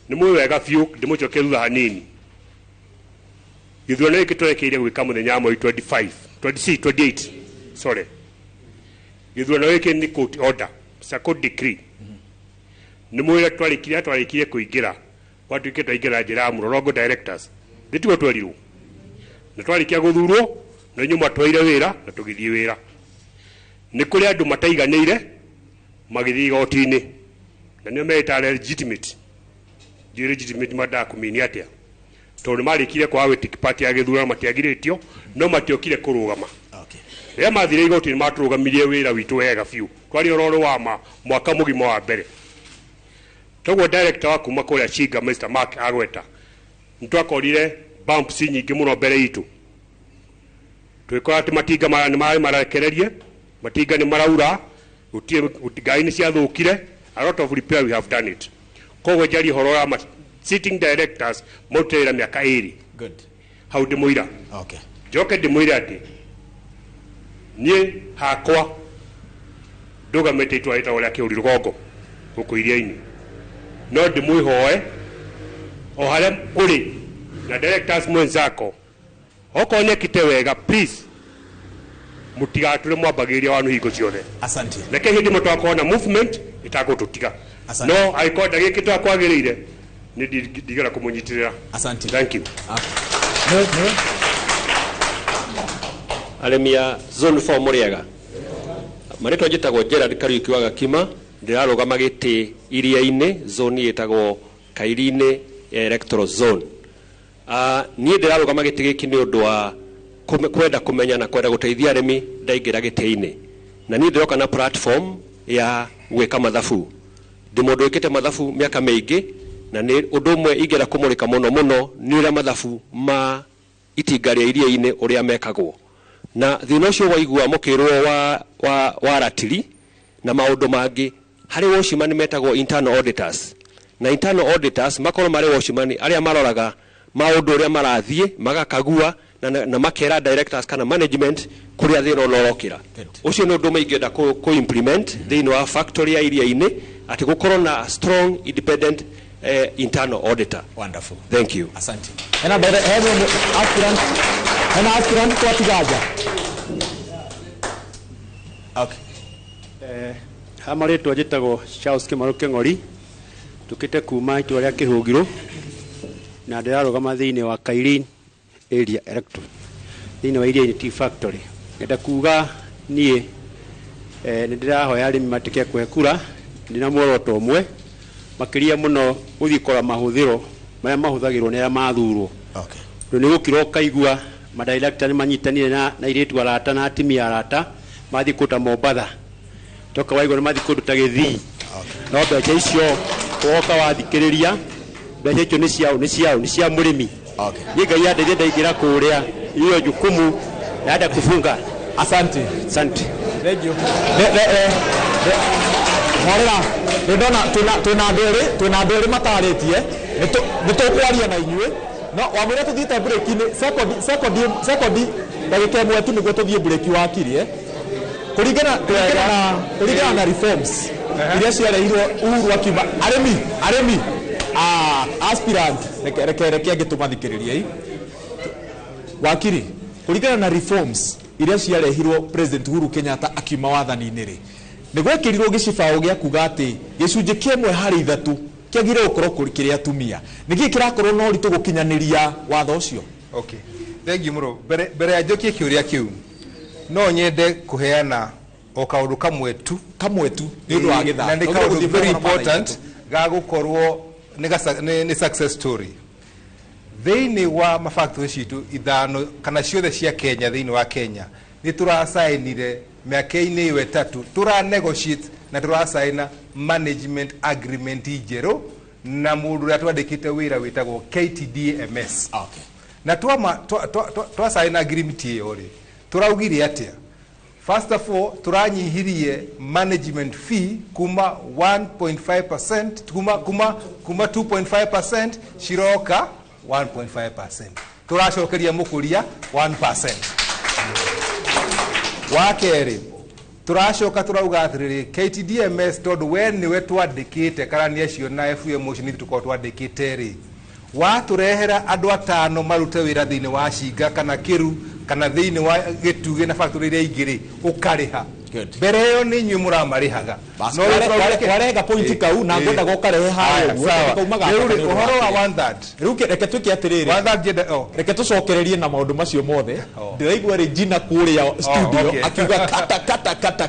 ni mwe wega fiu ndimucoke thutha hanini githurano giki twerekeire gwika muthenya wa 28 sorry githurano giki ni court order sa court decree ni mwira twarikire kuingira watu ikita ingira njira murorongo directors ndituo twerirwo na twarikia guthurwo na nyuma twaire wira na tugithie wira ni kuri andu mataiganire magithii gotini na nio meta legitimate madakumini atia tondu marikire kwa wetik party ya githurano matiagiritio no matiokire kurugama ria mathire igotini maturugamirie wira witu wega fiu twari ororo wa mwaka mugima wa mbere toguo director wa kuma kuria Chinga Mr Mark Agweta ntwakorire bumps nyingi muno mbere itu twikora ati matinga mararekererie matinga ni maraura utigai ni ciathukire a lot of repair we have done it koguo jari horora sitting directors motera miaka 2
good
how de muira
okay
joke de muira ati nie hakwa doga metitwa ita wala kiuri rugongo guku iria-ini no de muihoe o hale uri na directors mwenzako okonye kite wega please mutigature mwambagiria wanu hingo ciothe
asante
reke hindi mutwakona movement itagututiga no aikonda giki twakwagirire ni ndigera kumunyitirira
asante
thank you
Alemia zone 4 Muriaga maritwa njitagwo Gerard Kariuki wa Gakima ndirarugama giti iria-ini zone yetagwo Kairine electoral zone nie ndirarugama giti giki ni undu wa kwenda kumenya na kwenda guteithia arimi ndaingira giti-ini na nie ndiroka na platform ya gwika mathabu ndi mundu wikite mathabu miaka mingi na ni undu umwe ingera kumurika muno ni ura mathabu ma itinga ria iria-ini uria mekagwo na thina ucio waigua mukirwo wa ratiri na maundu mangi hari washimani metagwo internal auditors na internal auditors makoro mari washimani aria maroraga maundu uria marathie magakagua na makera directors kana management kuria thina unorokira ucio ni undu maingenda ku implement thini wa factory ya iria-ini ati gukorwo na strong independent internal auditor.
Wonderful.
Thank you.
Asante. Aspirant kwa tigaja. Okay.
Hamaretwa njitagwo Charles Kimaru Keng'ori tukite kuma itwa ria Kihungiro na ndirarugama thiini wa Kairin area electoral thiini wa iria-ini tea factory ngenda kuga nie ni ndirahoya arimi matike kwe kura ndina muoroto umwe makiria muno guthikora mahuthiro maria mahuthagirwo ni mathurwo
okay
ni gukiro kaigua madirector ni manyitanire na iritu arata na atimia arata mathi kuta Mombatha toka waigo ni mathi kuta Githii no mbeca icio woka wathikiriria mbeca icio ni cia murimi ni ngai andeithie ndaingira kuria hiyo jukumu naenda kufunga.
Asante.
Thank you.
Morera tuna ndori mataritie nitukwaria na inyue no wamire tuthite break ni second ndagika imwe tu niguo tuthie break wakirie kuringana na reforms iria ciareirwo Uhuru akiuma aremi aspirant reke angitumathikiriria wakiri kuringana na reforms iria ciarehirwo President Uhuru Kenyatta akiuma wathani-ini ri nigwekirirwo gicibao gia kuga ati gicunji kimwe hari ithatu kiagire gukorwo kiria atumia niki kirakorwo no ritu gukinyaniria watho ucio.
Okay, thank you muro bere ya jokie kiuria kiu no nyende kuheana o kaundu kamwe tu
ni undu wa githa
na ni kaundu very important ga gukorwo ni success story thiini wa mafactory citu ithano kana ciothe cia Kenya thiini wa Kenya ni turasainire miaka-ini iyo etatu tura negotiate na turasaina management agreement ijeru na mundu uria twandikite wira witagwo KTDMS.
Okay.
Na twasaina agreement iyo ri turaugire atia first of all turanyihirie management fee kuma 1.5% kuma 2.5% shiroka 1.5%. Turacokeria mukuria 1%. Wakeri turacoka turauga atiriri KTDMS tondu we niwe twandikite karania cio na FM motion tuko twandikite ri waturehera andu atano marute wira thiini wa Shinga kana Kiru kana thiini wa Gituge na factory iria ingiri ukariha mbere yo ni nyu muramarihaga
no warega point kau na ngoda gokarehe hayo
kaumaga uhoro wa one that
ruke reke tuki atiriri
one that jeda
reke tucokererie na maundu macio mothe ndiraigua Regina kuria studio akiuga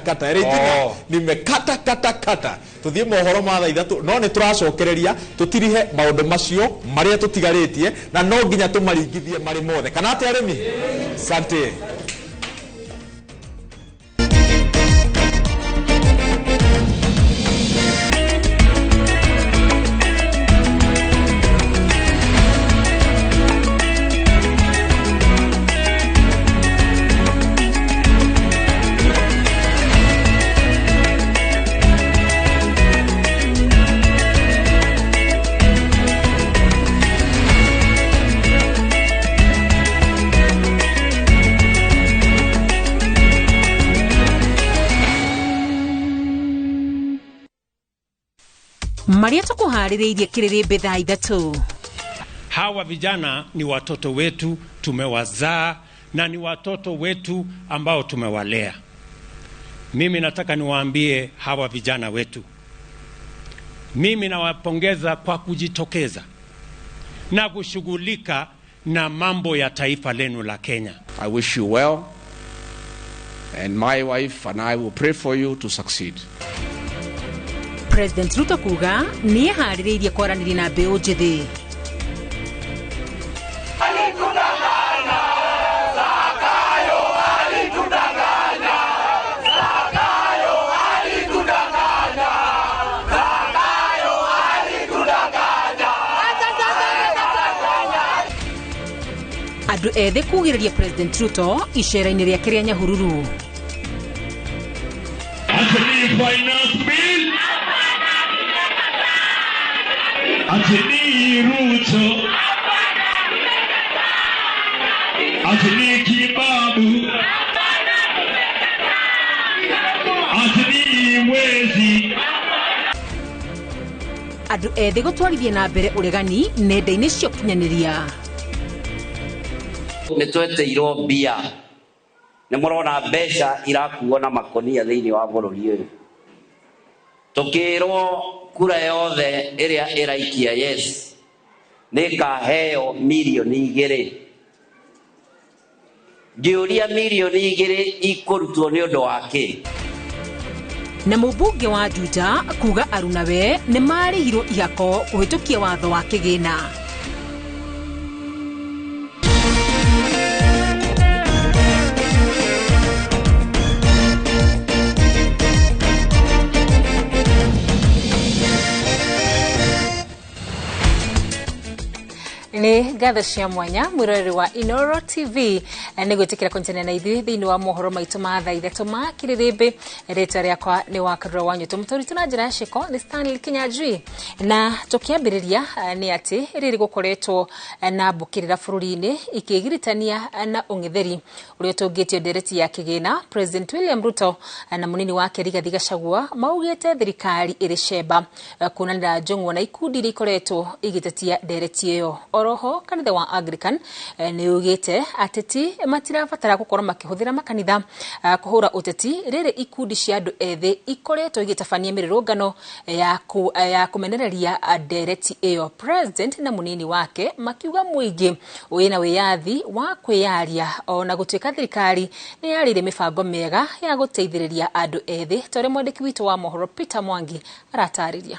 kata Regina nimekata tuthie mohoro matha ithatu no ni turacokereria tutirihe maundu macio maria tutigaritie na no nginya tumaringithie mari mothe kana ati arimi sante.
Maria tukuhaririirie Kiririmbe thaa ithatu.
Hawa vijana ni watoto wetu, tumewazaa na ni watoto wetu ambao tumewalea. Mimi nataka niwaambie hawa vijana wetu, mimi nawapongeza kwa kujitokeza na kushughulika na mambo ya taifa lenu la Kenya.
I wish you well, and my wife and I will pray for you to succeed.
President Ruto kuga ni haririirie kwaraniria na mbeu njithi. Andu ethĩ kugiriria President Ruto icera-inĩ rĩake rĩa Nyahururu.
Atini Ruto, Atini Kibabu, Atini Mwezi.
Andu ethĩ gũtwarithia na mbere uregani nenda-inĩ cia ũkinyanĩria.
Nĩ tweteirwo mbia, nĩ mũrona mbeca irakuo na makonia thĩinĩ wa bũrũri ũyũ. Tukĩrwo kura yothe ĩrĩa ĩraikia yes nĩkaheo milioni 2. Ngĩũria milioni 2 ikũrutwo nĩ ũndũ wa kĩ?
Na mũmbunge wa Juja kuga arunawe nĩ marĩhirwo ihako kũhĩtũkia watho wa kĩgĩna. Ni ngatho cia mwanya mwiroreri wa Inooro TV nĩ gwĩtĩkĩra kũnjana na ithuĩ thĩinĩ wa mohoro maitũ ma thaa ithatu ma Kiririmbe. Rĩtwa rĩakwa nĩ Wakarura wanyu tũmũtũritũ na njĩra ya ciko nĩ Stanley Kinyanjui, na tũkĩambĩrĩria nĩ atĩ rĩrĩ gũkoretwo na mbũkĩrĩra bũrũri-inĩ ikĩgiritania na ũng'etheri ũrĩa ũtũngĩtio ndereti ya kĩgĩna. President William Ruto na mũnini wake Rigathi Gachagua maugĩte thirikari ĩrĩ cemba kuonanĩra njũng'wa na ikundi iria ikoretwo igĩtetia ndereti ĩyo. Oroho kanitha wa Anglican nĩ ugĩte ateti matirabatara gũkorwo makĩhũthĩra makanitha kũhũra ũteti rĩrĩ ikundi cia andũ ethĩ ikoretwo igĩtabania mĩrũrũngano ya kũmenereria ndereti ĩyo. President na mũnini wake makiuga mũingĩ wĩna wĩyathi wa kwĩyaria ona gũtuĩka thirikari nĩ yarĩire mĩbango mĩega ya gũteithĩrĩria andũ ethĩ. Tore mwandĩki witũ wa mohoro Peter Mwangi aratarĩria.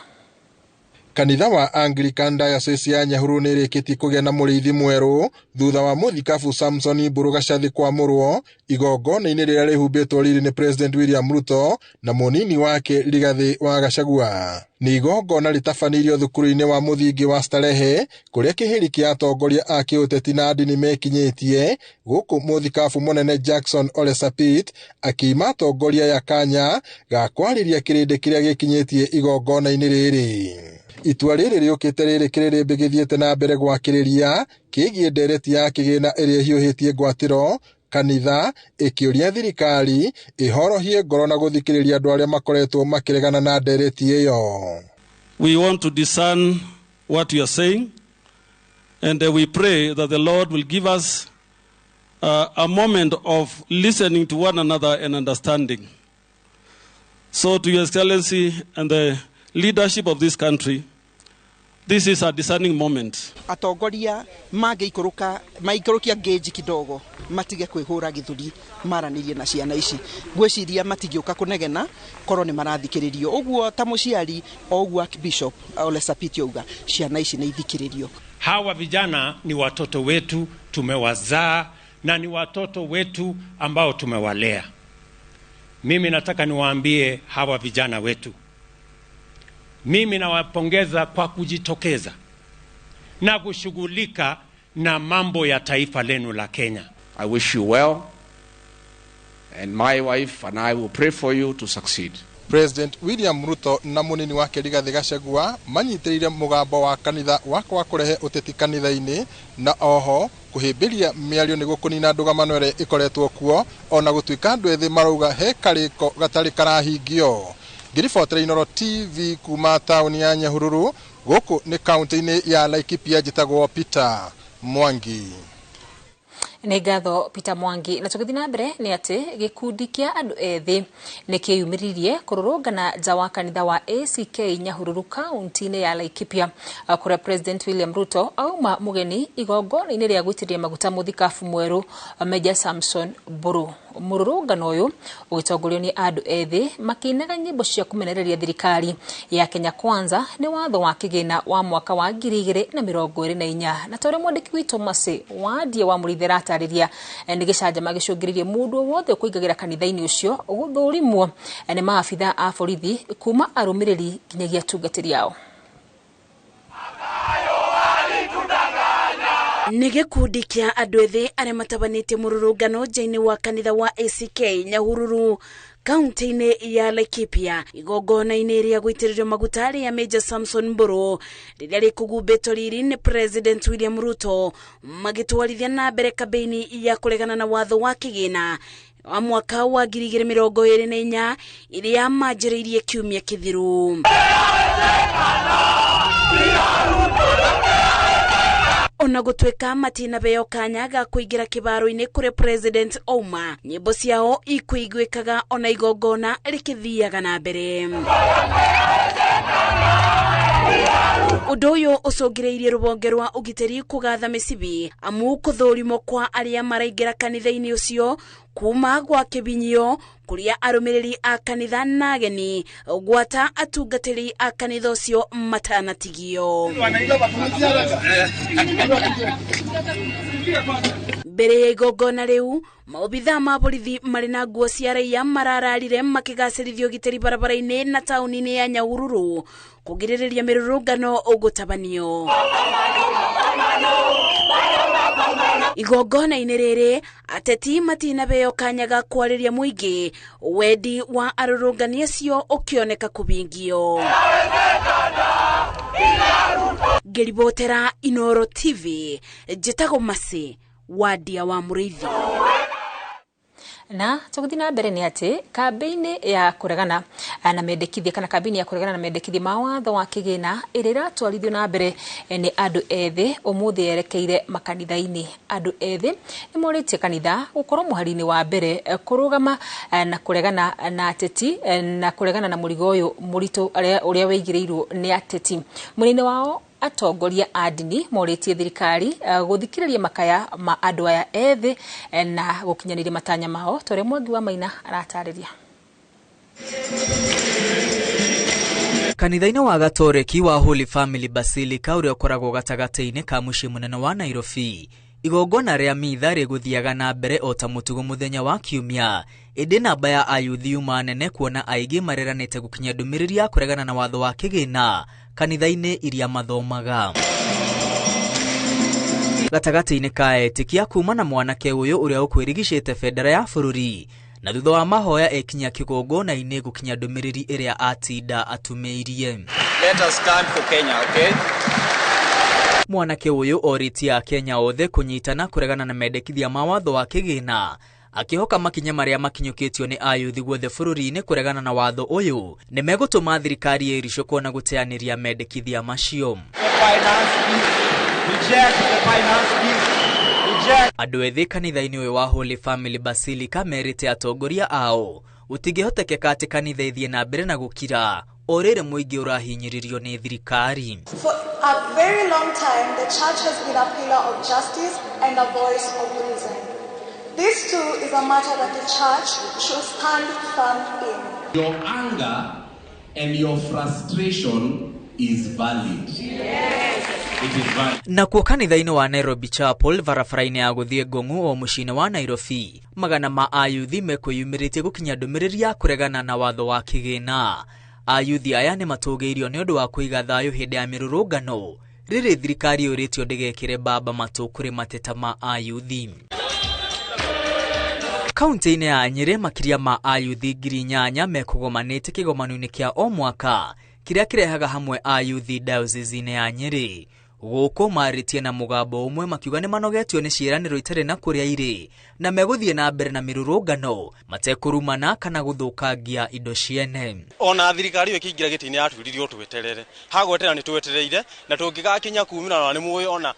Kanitha wa Anglican Diocese ya Nyahururu nĩ ĩrĩkĩtie kũgĩa na mũrĩithi mwerũ thutha wa mũthikabu Samson Mburu Gacathi kwamũrwo igongona-inĩ rĩrĩa rĩhumbĩtwo riri nĩ President William Ruto na mũnini wake Rigathi wa Gachagua. Nĩ igongona rĩtabanirio thukuru-inĩ wa mũthingi wa Starehe kũrĩa kĩhĩri kĩa atongoria a kĩũteti na ndini mekinyĩtie, gũkũ mũthikabu mũnene Jackson Ole Sapit akiuma atongoria ya kanya ga kwarĩria kĩrĩndĩ kĩrĩa gĩkinyĩtie igongona-inĩ rĩrĩ. Itua rĩrĩ rĩũkĩte rĩrĩ Kiririmbe gĩthiĩte na mbere gwakĩrĩria kĩgiĩ ndereti ya kĩgĩna ĩrĩa hiũhĩtie ngwatĩro, kanitha ĩkĩũria thirikari ĩhorohie ngoro na gũthikĩrĩria andũ arĩa makoretwo makĩregana na ndereti ĩyo.
We want to discern what you are saying
And we pray that the Lord will give us a moment of listening to one another and understanding. So to Your Excellency and the leadership of this country, this is a discerning moment.
Atongoria maikorokia geji kidogo matige kwihura githuri maranirie na ciana ici gwiciria matigioka kunegena koro ni marathikiririo uguo ta muciari oguo Archbishop Ole Sapiti uga ciana ici ni ithikiririo.
Hawa vijana ni watoto wetu, tumewazaa na ni watoto wetu ambao tumewalea. Mimi nataka niwaambie hawa vijana wetu, mimi nawapongeza kwa kujitokeza na kushughulika na mambo ya taifa lenu la Kenya.
I wish you well, and my wife and I will pray for you to succeed.
President William Ruto na munini wake Rigathi Gachagua manyitirire mugambo wa kanitha wa kurehe uteti kanitha-ini na oho kuhimbiria miario niguo kunina ndugamano ire ikoretwo kuo ona gutuika andu ethi marauga he kariko gatari karahingio. Ngiribotera Inooro TV kuma tauni ya Nyahururu guku ni kaunti-ini ya Laikipia njitagwo Peter Mwangi.
Nĩ ngatho Peter Mwangi. Na tũgĩthiĩ na mbere nĩ atĩ gĩkundi kĩa andũ ethĩ nĩ kĩyumĩririe kũrũrũngana nja wa kanitha wa ACK Nyahururu kaunti-inĩ ya Laikipia kũrĩa President William Ruto auma mũgeni igongona-inĩ rĩa gũitĩrĩria maguta mũthikabu mwerũ Major Samson Mburu. Mũrũrũngano ũyũ ũgĩtongorio nĩ andũ ethĩ makĩinaga nyĩmbo cia kũmenereria thirikari ya Kenya Kwanza nĩ watho wa kĩgĩna wa mwaka wa 2024 na tore mwandĩki witũ Mase Wandia wa Mũrithera atarĩria nĩ gĩcanjama gĩcũngĩrĩirie mũndũ wothe kũingagĩra kanitha-inĩ ũcio gũthũrimwo nĩ maabitha a borithi kuma arũmĩrĩri nginyagia tungatĩri yao.
Nĩ gĩkundi kĩa andũ ethĩ arĩa matabanĩtie mũrũrũngano nja-inĩ wa kanitha wa ACK Nyahururu kaunti-inĩ ya Laikipia igongona-inĩ rĩa gũitĩrĩrio maguta rĩa Major Samson Mburu rĩrĩa rĩkũgumbĩtwo riri nĩ President William Ruto magĩtwarithia na mbere kampeni ya kũregana na watho wa kĩgĩna wa mwaka wa 2024 iria manjĩrĩirie kiumia kithiru. Ona gũtuĩka matina beo kanya ga kũingĩra kĩbaro-inĩ kũrĩa President Ouma, nyĩmbo ciao ikũiguĩkaga ona igongona rĩkĩthiaga na mbere. Ũndũ ũyũ ũcũngĩrĩirie rũhonge rwa ũgitĩri kũgatha mĩcibi amu kũthũrimwo kwa arĩa maraingĩra kanitha-inĩ ũcio kuma gwa kĩbinyio kũrĩa arũmĩrĩri a kanitha na ageni gwata atungatĩri a kanitha ũcio matanatigio. Mbere ya igongona rĩu maobitha ma borithi marĩ na nguo cia raia marararire makĩgacĩrithia ũgitĩri barabara-inĩ na taũni-inĩ ya Nyahururu kũgirĩrĩria mĩrũrũngano ũgũtabanio. Igongona-inĩ rĩrĩ ateti matina beo kanya ga kwarĩria mũingĩ wendi wa arũrũngani acio ũkĩoneka kũbingio. Ngĩribotera Inooro TV njĩtagwo Mase Wandia wa Mũrĩithi.
Na tũgũthiĩ na mbere nĩ atĩ kambĩini ya kũregana na mendekithia kana kambĩini ya kũregana na mendekithia ma watho wa kĩgĩna ĩrĩa ĩratwarithio na mbere nĩ andũ ethĩ ũmũthĩ yerekeire makanitha-inĩ. Andũ ethĩ nĩ morĩtie kanitha gũkorwo mũhari-inĩ wa mbere kũrũgama na kũregana na ateti na kũregana na mũrigo ũyũ mũritũ ũrĩa wĩigĩrĩirwo nĩ ateti. Mũnene wao atongoria a ndini morĩtie thirikari gũthikĩrĩria makaya ma andũ aya ethĩ na gũkinyanĩria matanya mao. Tore Mwangi wa Maina aratarĩria.
Kanitha-inĩ wa Gatoreki wa Holy Family Basilica ũrĩa ũkoragwo gatagatĩ-inĩ ka mũciĩ mũnene wa Nairobi, igongona rĩa mitha rĩgũthiaga na mbere o ta mũtugo mũthenya wa kiumia. Ĩndĩ namba ya ayuthi yuma nene kuona aingĩ mareranĩte gũkinya ndũmĩrĩri ya kũregana na watho wa kĩgĩna kanitha-inĩ iria mathomaga. Gatagatĩ-inĩ ka etĩkia kuma na mwanake ũyũ ũrĩa ũkwĩrigicĩte bendera ya bũrũri na thutha wa mahoya ekinya kĩgongona-inĩ gũkinya ndũmĩrĩri ĩrĩa atinda atumĩirie.
Let us stand for Kenya, okay?
Mwanake ũyũ oritie Kenya othe kũnyitana kũregana na mendekithia ma watho wa kĩgĩna, akĩhoka makinya marĩa makinyũkĩtio nĩ ayuthi guothe bũrũri-inĩ kũregana na watho ũyũ nĩ megũtũma thirikari ĩricũkwo na gũteanĩria mendekithia macio.
Reject the finance bill. Reject.
Andũ ethĩ kanitha-inĩ ũyũ wa Holy Family Basilica merĩte atongoria ao utingĩhotekeka atĩ kanitha ĩthiĩ na mbere na gũkira o rĩrĩ mũingĩ ũrahinyĩrĩrio nĩ thirikari.
For a very long time, the church has been a pillar of justice and a voice of reason. This too is a matter that the church should stand firm in.
Your anger and your frustration is valid. Yes. It is valid.
Nakuo kanitha-inĩ wa Nairobi Chapel barabara-inĩ ya gũthiĩ Ngong'u o mũciĩ-inĩ wa Nairobi, magana ma ayuthi mekwĩyumĩrĩtie gũkinya ndũmĩrĩri ya kũregana na watho wa kĩgĩna. Ayuthi aya nĩ matũgĩirio nĩ ũndũ wa kũiga thayũ hĩndĩ ya mĩrũrũngano rĩrĩ thirikari yũrĩtio ndĩgekĩre mbamba matũ kũrĩ mateta ma ayuthi. Kaunti-inĩ ya Nyĩrĩ makĩria ma ayuthi 8,000 mekũgomanĩte kĩgomano-inĩ kĩa o mwaka kĩrĩa kĩrehaga hamwe ayuthi diocese-inĩ ya Nyĩrĩ. Gũkũ marĩtie na mũgambo ũmwe makiuga nĩ manogetio nĩ ciĩranĩro itarĩ na kũrĩa irĩ na megũthiĩ na mbere na mĩrũrũngano matekũrumana kana gũthũkangia indo ciene.
Ona thirikari ĩyo ĩkĩingĩra gĩtĩ-inĩ yatwĩririe tweterere. Hagweterera nĩ twetereire na tũngĩgakinya kumĩra na nĩ muoyo ona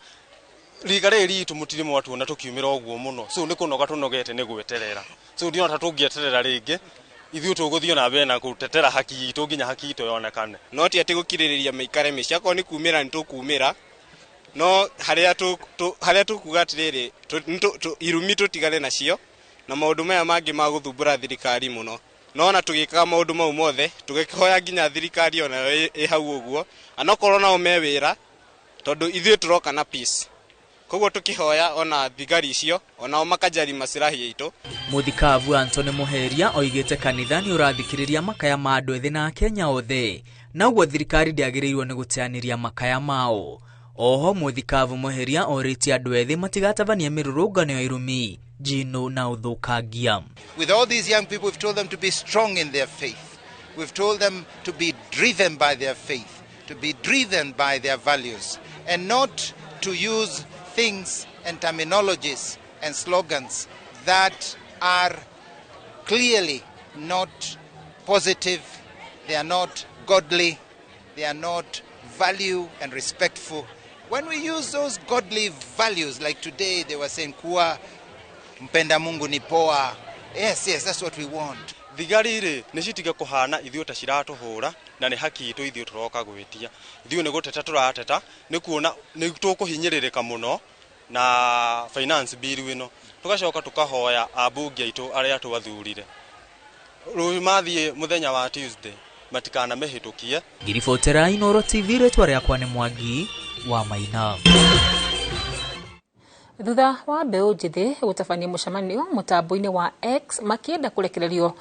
rika rĩrĩ ritũ mũtirĩ mwatuona tũkiumĩra ũguo mũno. So nĩ kũnoga tũnogete nĩ gweterera. So ndiona ta tũngĩeterera rĩngĩ. Ithuĩ tũgũthiĩ na mbere na gũtetera haki itũ nginya haki itũ yonekane.
No ti atĩ gũkirĩrĩria mĩikare mĩciĩ akorwo nĩ kumĩra nĩ tũkumĩra. No harĩa tũkuga atĩrĩrĩ irumi tũtigane nacio na maũndũ maya mangĩ ma gũthumbũra thirikari mũno. No na tũgĩkaga maũndũ mau mothe tũgĩkĩhoya nginya thirikari ona ĩ hau ũguo anokorwo nao me wĩra tondũ ithuĩ tũroka na peace. Koguo tũkĩhoya ona thigari icio onao makajari macirahi aitũ.
Mũthikabu Anthony Muheria oigĩte kanitha nĩ ũrathikĩrĩria makaya ma andũ ethĩ na Kenya othe na ũguo thirikari ndĩagĩrĩirwo nĩ gũteanĩria makaya mao. Oho Mũthikabu Muheria orĩtie andũ ethĩ matigatabania mĩrũrũngano ya irumi, njino na ũthũkangia.
With all these young people, we've told them to be strong in their faith. We've told them to be driven by their faith, to be driven by their values, and not to use things and terminologies and slogans that are clearly not positive, they are not godly, they are not value and respectful. When we use those godly values, like today they were saying kuwa mpenda Mungu ni poa. Yes, that's what we want.
Thigari rĩ nĩ citige kũhana ithuĩ ta ciratũhũra na nĩ haki itũ ithuĩ tũroka gwĩtia. Ithuĩ nĩ gũteta tũrateta nĩ kuona nĩ tũkũhinyĩrĩrĩka mũno na finance bill ĩno. Tugacoka tukahoya ambunge aitũ arĩa twathurire. Rũĩ mathiĩ mũthenya wa Tuesday matikana mehĩtũkie.
Ngiribotera Inooro TV rĩtwa rĩakwa nĩ Mwangi wa Maina.
Thutha wa mbeũ njĩthĩ gũtabania mũcemanio mũtambo-inĩ wa X makĩenda kũrekererio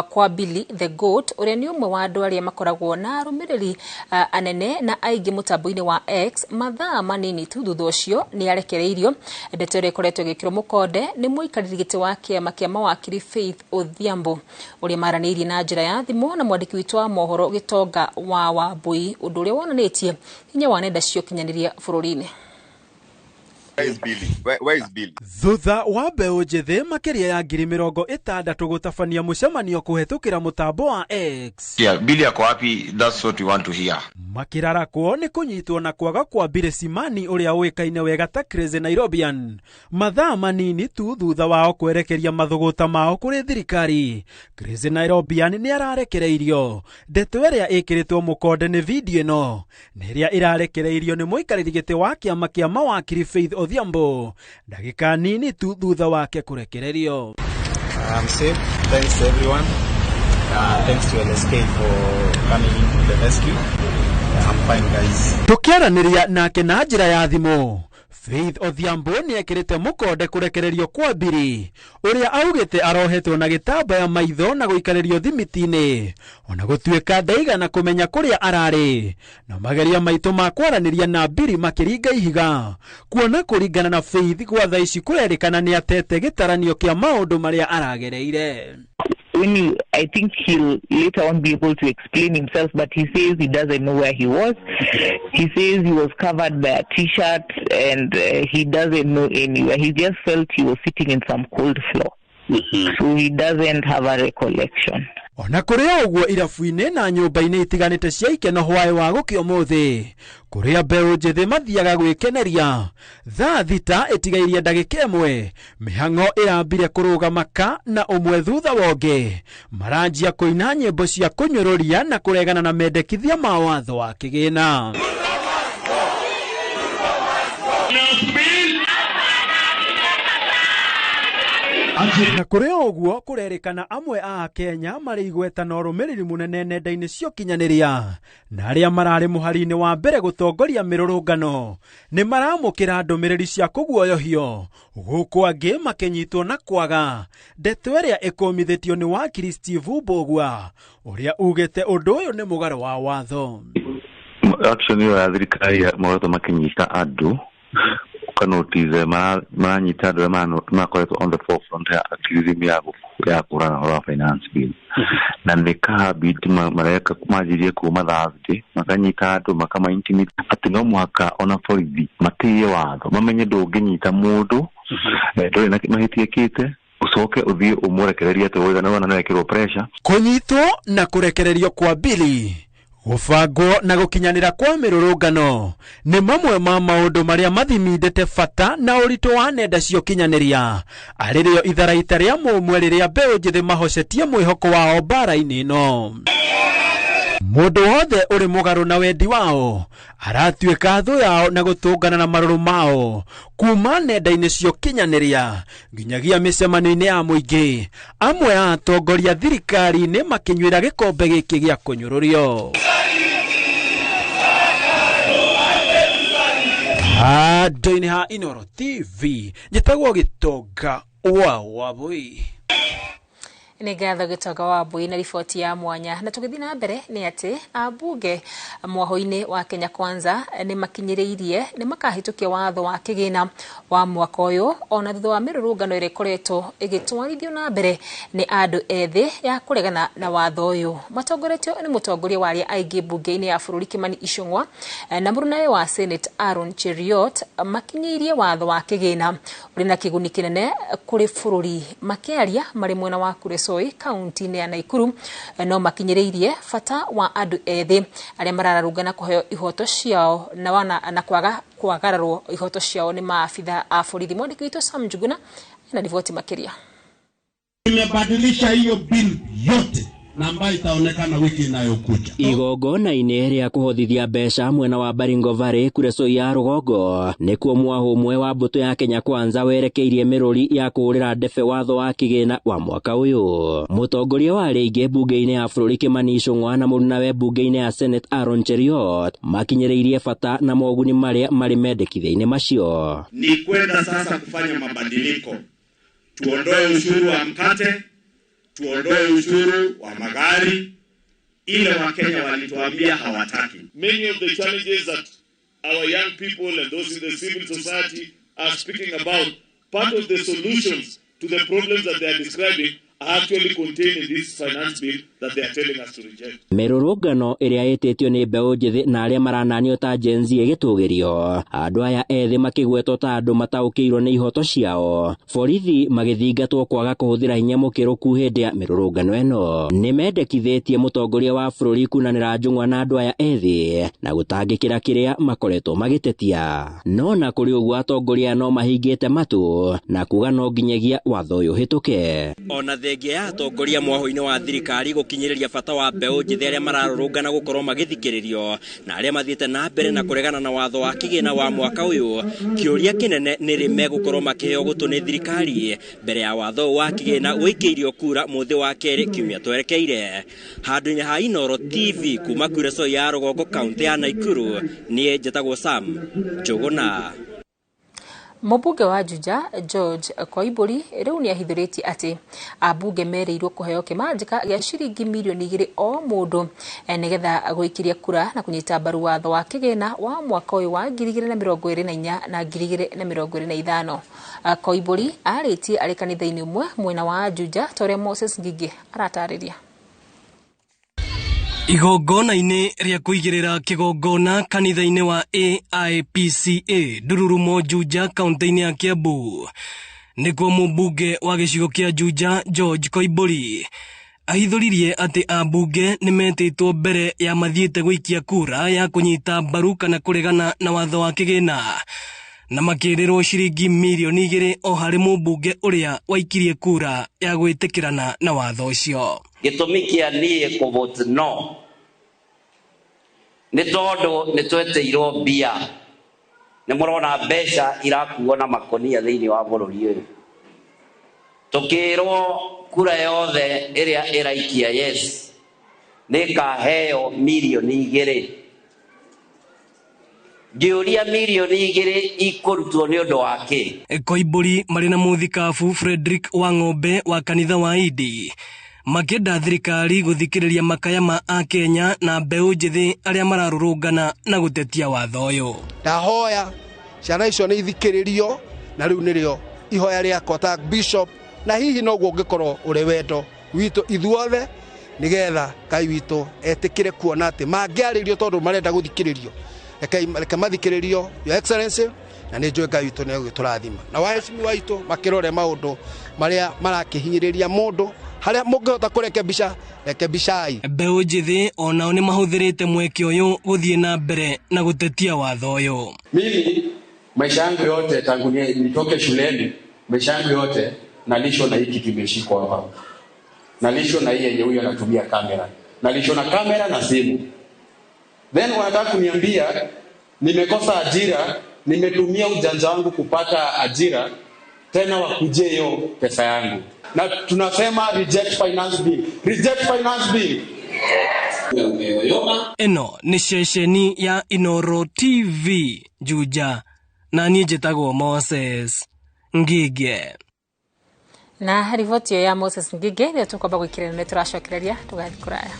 kwa Billy the Goat ũrĩa nĩ ũmwe wa andũ arĩa makoragwo na arũmĩrĩri anene na aingĩ mũtambo-inĩ wa X, mathaa manini tu thutha ũcio nĩ arekereirio. Ndeto ĩrĩa ĩkoretwo ĩgĩkĩrwo mũkonde nĩ mũikarĩri gĩtĩ wa kĩama kĩa mawakiri Faith Odhiambo ũrĩa maranĩirie na njĩra ya thimũ na mwandĩki witũ wa mohoro Gĩtonga wa Wambui, ũndũ ũrĩa wonanĩtie hinya wa nenda cia ũkinyanĩria bũrũri-inĩ.
Where is Billy? Where is Billy?
Thutha wa mbeũ njĩthĩ makĩria ya 60,000 gũtabania mũcemanio kũhetũkĩra mũtambo wa X.
Yeah, Billy ako wapi? That's what we want to hear.
Makĩrarakwo nĩ kũnyitwo na kwaga kwa Billy Simani ũrĩa ũĩkaine wega ta Crazy Nairobian. Mathaa manini tu thutha wao kwerekeria mathũgũta mao kũrĩ thirikari. Crazy Nairobian nĩ ararekereirio. Ndeto ĩrĩa ĩkĩrĩtwo mũkonde nĩ video ĩno nĩ ĩrĩa ĩrarekereirio nĩ mũikarĩri gĩtĩ wa kĩama kĩa mawakiri Faith Odhiambo ndagĩka nini tu thutha wake kũrekererio.
I'm safe. Thanks to everyone. Thanks to LSK for coming in to the rescue. I'm fine, guys.
Tukiaranĩria nake na njĩra ya thimũ, Faith Odhiambo nĩ ekĩrĩte mũkonde kũrekererio kwa Billy ũrĩa augĩte arohetwo na gĩtambaya maitho na gũikarĩrio thimiti-inĩ ona gũtuĩka ndaigana kũmenya kũrĩa ararĩ na mageria maitũ ma kwaranĩria na Billy makĩringa ihiga kuona kũringana na Faith gwa thaa ici kũrerĩkana nĩ atete gĩtaranio kĩa maũndũ marĩa aragereire.
I think he'll later on be able to explain himself, but he says he doesn't know where he was. He says he was covered by a t-shirt and he doesn't know anywhere. He just felt he was sitting in some cold floor. So he doesn't have a recollection.
Ona kũrĩ ũguo irabu-inĩ na nyũmba-inĩ itiganĩte cia ikeno hwaĩ wa gũkĩa ũmũthĩ, kũrĩa mbeũ njĩthĩ mathiaga gwĩkeneria, thaa thita ĩtigairie ndagĩka ĩmwe, mĩhang'o ĩrambire kũrũgamaka na ũmwe thutha wonge maranjia kũina nyĩmbo cia kũnyũrũria na kũregana na mendekithia ma watho wa kĩgĩna. Na kũrĩ ũguo kũrerĩkana amwe a Kenya marĩ igweta na ũrũmĩrĩri mũnene nenda-inĩ cia ũkinyanĩria, na arĩa mararĩ mũhari-inĩ wa mbere gũtongoria mĩrũrũngano nĩ maramũkĩra ndũmĩrĩri cia kũguoyohio, gũkũ angĩ makĩnyitwo na kwaga ndeto ĩrĩa ĩkũmithĩtio nĩ wakiri Steve Mbũgua, ũrĩa ugĩte ũndũ ũyũ nĩ mũgarũ wa watho.
Action ĩyo ya thirikari makoretwo makĩnyita andũ kanotize maranyita andũ makoretwo on the forefront ya activism ya kũrana wa finance bill, na nĩkahabidi mareka majirie kuma Thursday makanyita andũ makamaintimidate atĩ no mũhaka ona borithi matĩye watho, mamenye ndũngĩnyita mũndũ ndũrĩ na mahĩtia kĩte ucoke uthie umurekereria te woga na nawekirwo pressure.
Kunyitwo na kurekererio kwa bili, gũbangwo na gũkinyanĩra kwa mĩrũrũngano nĩ mamwe ma maũndũ marĩa mathimindĩte bata na ũritũ wa nenda cia ũkinyanĩria, arĩrĩo itharaita rĩa mũmwe rĩrĩa mbeũ njĩthĩ mahocetie mwĩhoko wao mbara-inĩ ĩno. Mũndũ wothe ũrĩ mũgarũ na wendi wao aratuĩka thũ yao na gũtũngana na marũrũ mao kuma nenda-inĩ cia ũkinyanĩria nginyagia mĩcemanio-inĩ ya mũingĩ, amwe a atongoria thirikari-inĩ makĩnyuĩra gĩkombe gĩkĩ gĩa kũnyũrũrio. Handũ-inĩ ha Inooro TV njĩtagwo Gĩtonga wa Wambui.
Nĩ ngatho Gĩtonga wa Wambui na riboti ya mwanya. Na tũgĩthiĩ na mbere nĩ atĩ ambunge mwaho-inĩ wa Kenya Kwanza nĩ makinyĩrĩirie nĩ makahĩtũkia watho wa kĩgĩna wa mwaka ũyũ ona thutha wa mĩrũrũngano ĩrĩa ĩkoretwo ĩgĩtwarithio na mbere nĩ andũ ethĩ ya kũregana na watho ũyũ. Matongoretio nĩ mũtongoria wa arĩa aingĩ mbunge-inĩ ya bũrũri Kimani Ichung'wa na mũnene wa Senate Aaron Cheruiyot makinyĩirie watho wa kĩgĩna ũrĩ na kĩguni kĩnene kũrĩ bũrũri, makĩaria marĩ mwena wa Kuresoi kaunti-inĩ ya Naikuru, no makinyĩrĩirie bata wa andũ ethĩ arĩa mararũngana kũheo ihoto ciao na kwaga kwagararwo ihoto ciao nĩ maabitha a borithi. Mwandĩki witũ Sam Njuguna na riboti makĩria.
Tumebadilisha hiyo bill yote na ambayo itaonekana wiki inayokuja.
Igongona-inĩ rĩa kũhothithia mbeca mwena wa Baringo Valley Kuresoi ya rũgongo nĩkuo mwaho ũmwe wa mbũtũ ya Kenya Kwanza werekeirie mĩrũri ya kũũrĩra ndebe watho wa kĩgĩna wa mwaka ũyũ. Mũtongoria wa arĩa aingĩ mbunge-inĩ ya bũrũri Kimani Ichung'wa na mũnene mbunge-inĩ ya Senate Aaron Cheruiyot makinyĩrĩirie bata na moguni marĩa marĩ mendekithia-inĩ macio.
Ni kwenda sasa kufanya mabadiliko, tuondoe ushuru wa mkate, tuondoe ushuru wa magari, ile Wakenya walituambia hawataki.
Many of the challenges that our young people and those in the civil society are speaking about, part of the solutions to the problems that they are describing are actually contained in this finance bill that they are telling us to reject.
Mĩrũrũngano ĩrĩa ĩtĩtio nĩ mbeũ njĩthĩ na arĩa marananio ta Gen Z ĩgĩtũgĩrio, andũ aya ethĩ makĩgwetwo ta andũ mataũkĩirwo nĩ ihoto ciao, borithi magĩthingatwo kwaga kũhũthĩra hinya mũkĩrũku hĩndĩ ya mĩrũrũngano ĩno. Nĩ mendekithĩtie mũtongoria wa bũrũri kunanĩra njũng'wa na andũ aya ethĩ na gũtangĩkĩra kĩrĩa makoretwo magĩtetia. No na kũrĩ ũguo atongoria no mahingĩte matũ na kuga no nginyagia watho ũyũ hĩtũke. Ona thengia ya atongoria mwaho-inĩ wa thirikari gũkinyĩrĩria bata wa mbeũ njĩthĩ arĩa mararũrũngana gũkorwo magĩthikĩrĩrio na arĩa mathiĩte na mbere na kũregana na watho wa kĩgĩna wa mwaka ũyũ, kĩũria kĩnene nĩ rĩ megũkorwo makĩheo gũtũ nĩ thirikari mbere ya watho wa kĩgĩna gũikĩirio kura mũthĩ wa kerĩ kiumia twerekeire. Handũ-inĩ ha Inooro TV kuma Kuresoi ya rũgongo kaunti ya Naikuru, niĩ njĩtagwo Sam Njuguna.
Mũmbunge wa Juja George Koimbũri rĩu nĩ ahithũrĩtie atĩ ambunge merĩirwo kũheo kĩmanjĩka gĩa ciringi mirioni 2 o mũndũ nĩgetha gũikiria kura na kũnyita mbaru watho wa kĩgĩna wa mwaka ũyũ wa 2024 na 2025. Koimbũri arĩtie arĩ kanitha-inĩ ũmwe mwena wa Juja tore Moses Ngigi aratarĩria.
Igongona-inĩ rĩa kũigĩrĩra kĩgongona kanitha-inĩ wa AIPCA Ndururumo Juja kaunti-inĩ ya Kiambu nĩkuo mũmbunge wa gĩcigo kĩa Juja George Koimbũri ahithuririe ati ambunge nimetĩtwo mbere ya mathiĩte gũikia kura ya kũnyita mbaru kana kũregana na watho wa kĩgĩna, na makĩrĩrwo ciringi mirioni 2 o harĩ mũmbunge ũrĩa waikirie kura ya gwĩtĩkĩrana na watho ũcio.
Gĩtũmi kĩa niĩ kũvote no nĩ tondũ nĩtweteirwo mbia, nĩmũrona mbeca irakuo na makonia thĩinĩ wa bũrũri ũyũ, tũkĩrwo kura yothe ĩrĩa ĩraikia yes nĩkaheo mirioni 2. Ngĩũria mirioni 2 ikũrutwo nĩ ũndũ wa kĩ?
Koimbũri marĩ na mũthikabu Frederick Wang'ombe wa kanitha wa Idi makĩenda thirikari gũthikĩrĩria makaya ma Akenya na mbeũ njĩthĩ arĩa mararũrũngana na gũtetia watho ũyũ.
Ndahoya ciana icio nĩ ithikĩrĩrio, na rĩu nĩrĩo ihoya rĩakwa ta bishop, na hihi noguo ũngĩkorwo ũrĩ wendo witũ ithuothe, nĩgetha Ngai witũ etĩkĩre kuona atĩ mangĩarĩrio tondũ marenda gũthikĩrĩrio. Reke mathikĩrĩrio your excellency, na nĩ njũĩ Ngai witũ nĩ egũtũrathima, na wahecimi waitũ makĩrore maũndũ marĩa marakĩhinyĩrĩria mũndũ, harĩa mũngĩhota kũreke mbica reke mbicai.
Mbeũ njĩthĩ onao nĩ mahũthĩrĩte mweke ũyũ gũthiĩ na mbere na gũtetia watho ũyũ.
Mimi maisha yangu yote tangu nitoke shuleni, maisha yangu yote nalishwa na hiki kimeshikwa hapa, nalishwa na hii yenye huyo anatumia kamera, nalishwa na kamera na simu. Then wanataka kuniambia nimekosa ajira, nimetumia ujanja wangu kupata ajira, tena wakuje hiyo pesa yangu. Na tunasema reject finance bill. Reject finance bill.
Eno ni ceceni ya Inoro TV Juja, na niĩ njĩtagwo Moses Ngige.
Na riboti ya Moses Ngige nĩ tũkwamba gwĩkĩrĩra nĩ tũracokereria tũgathiĩ kũraya.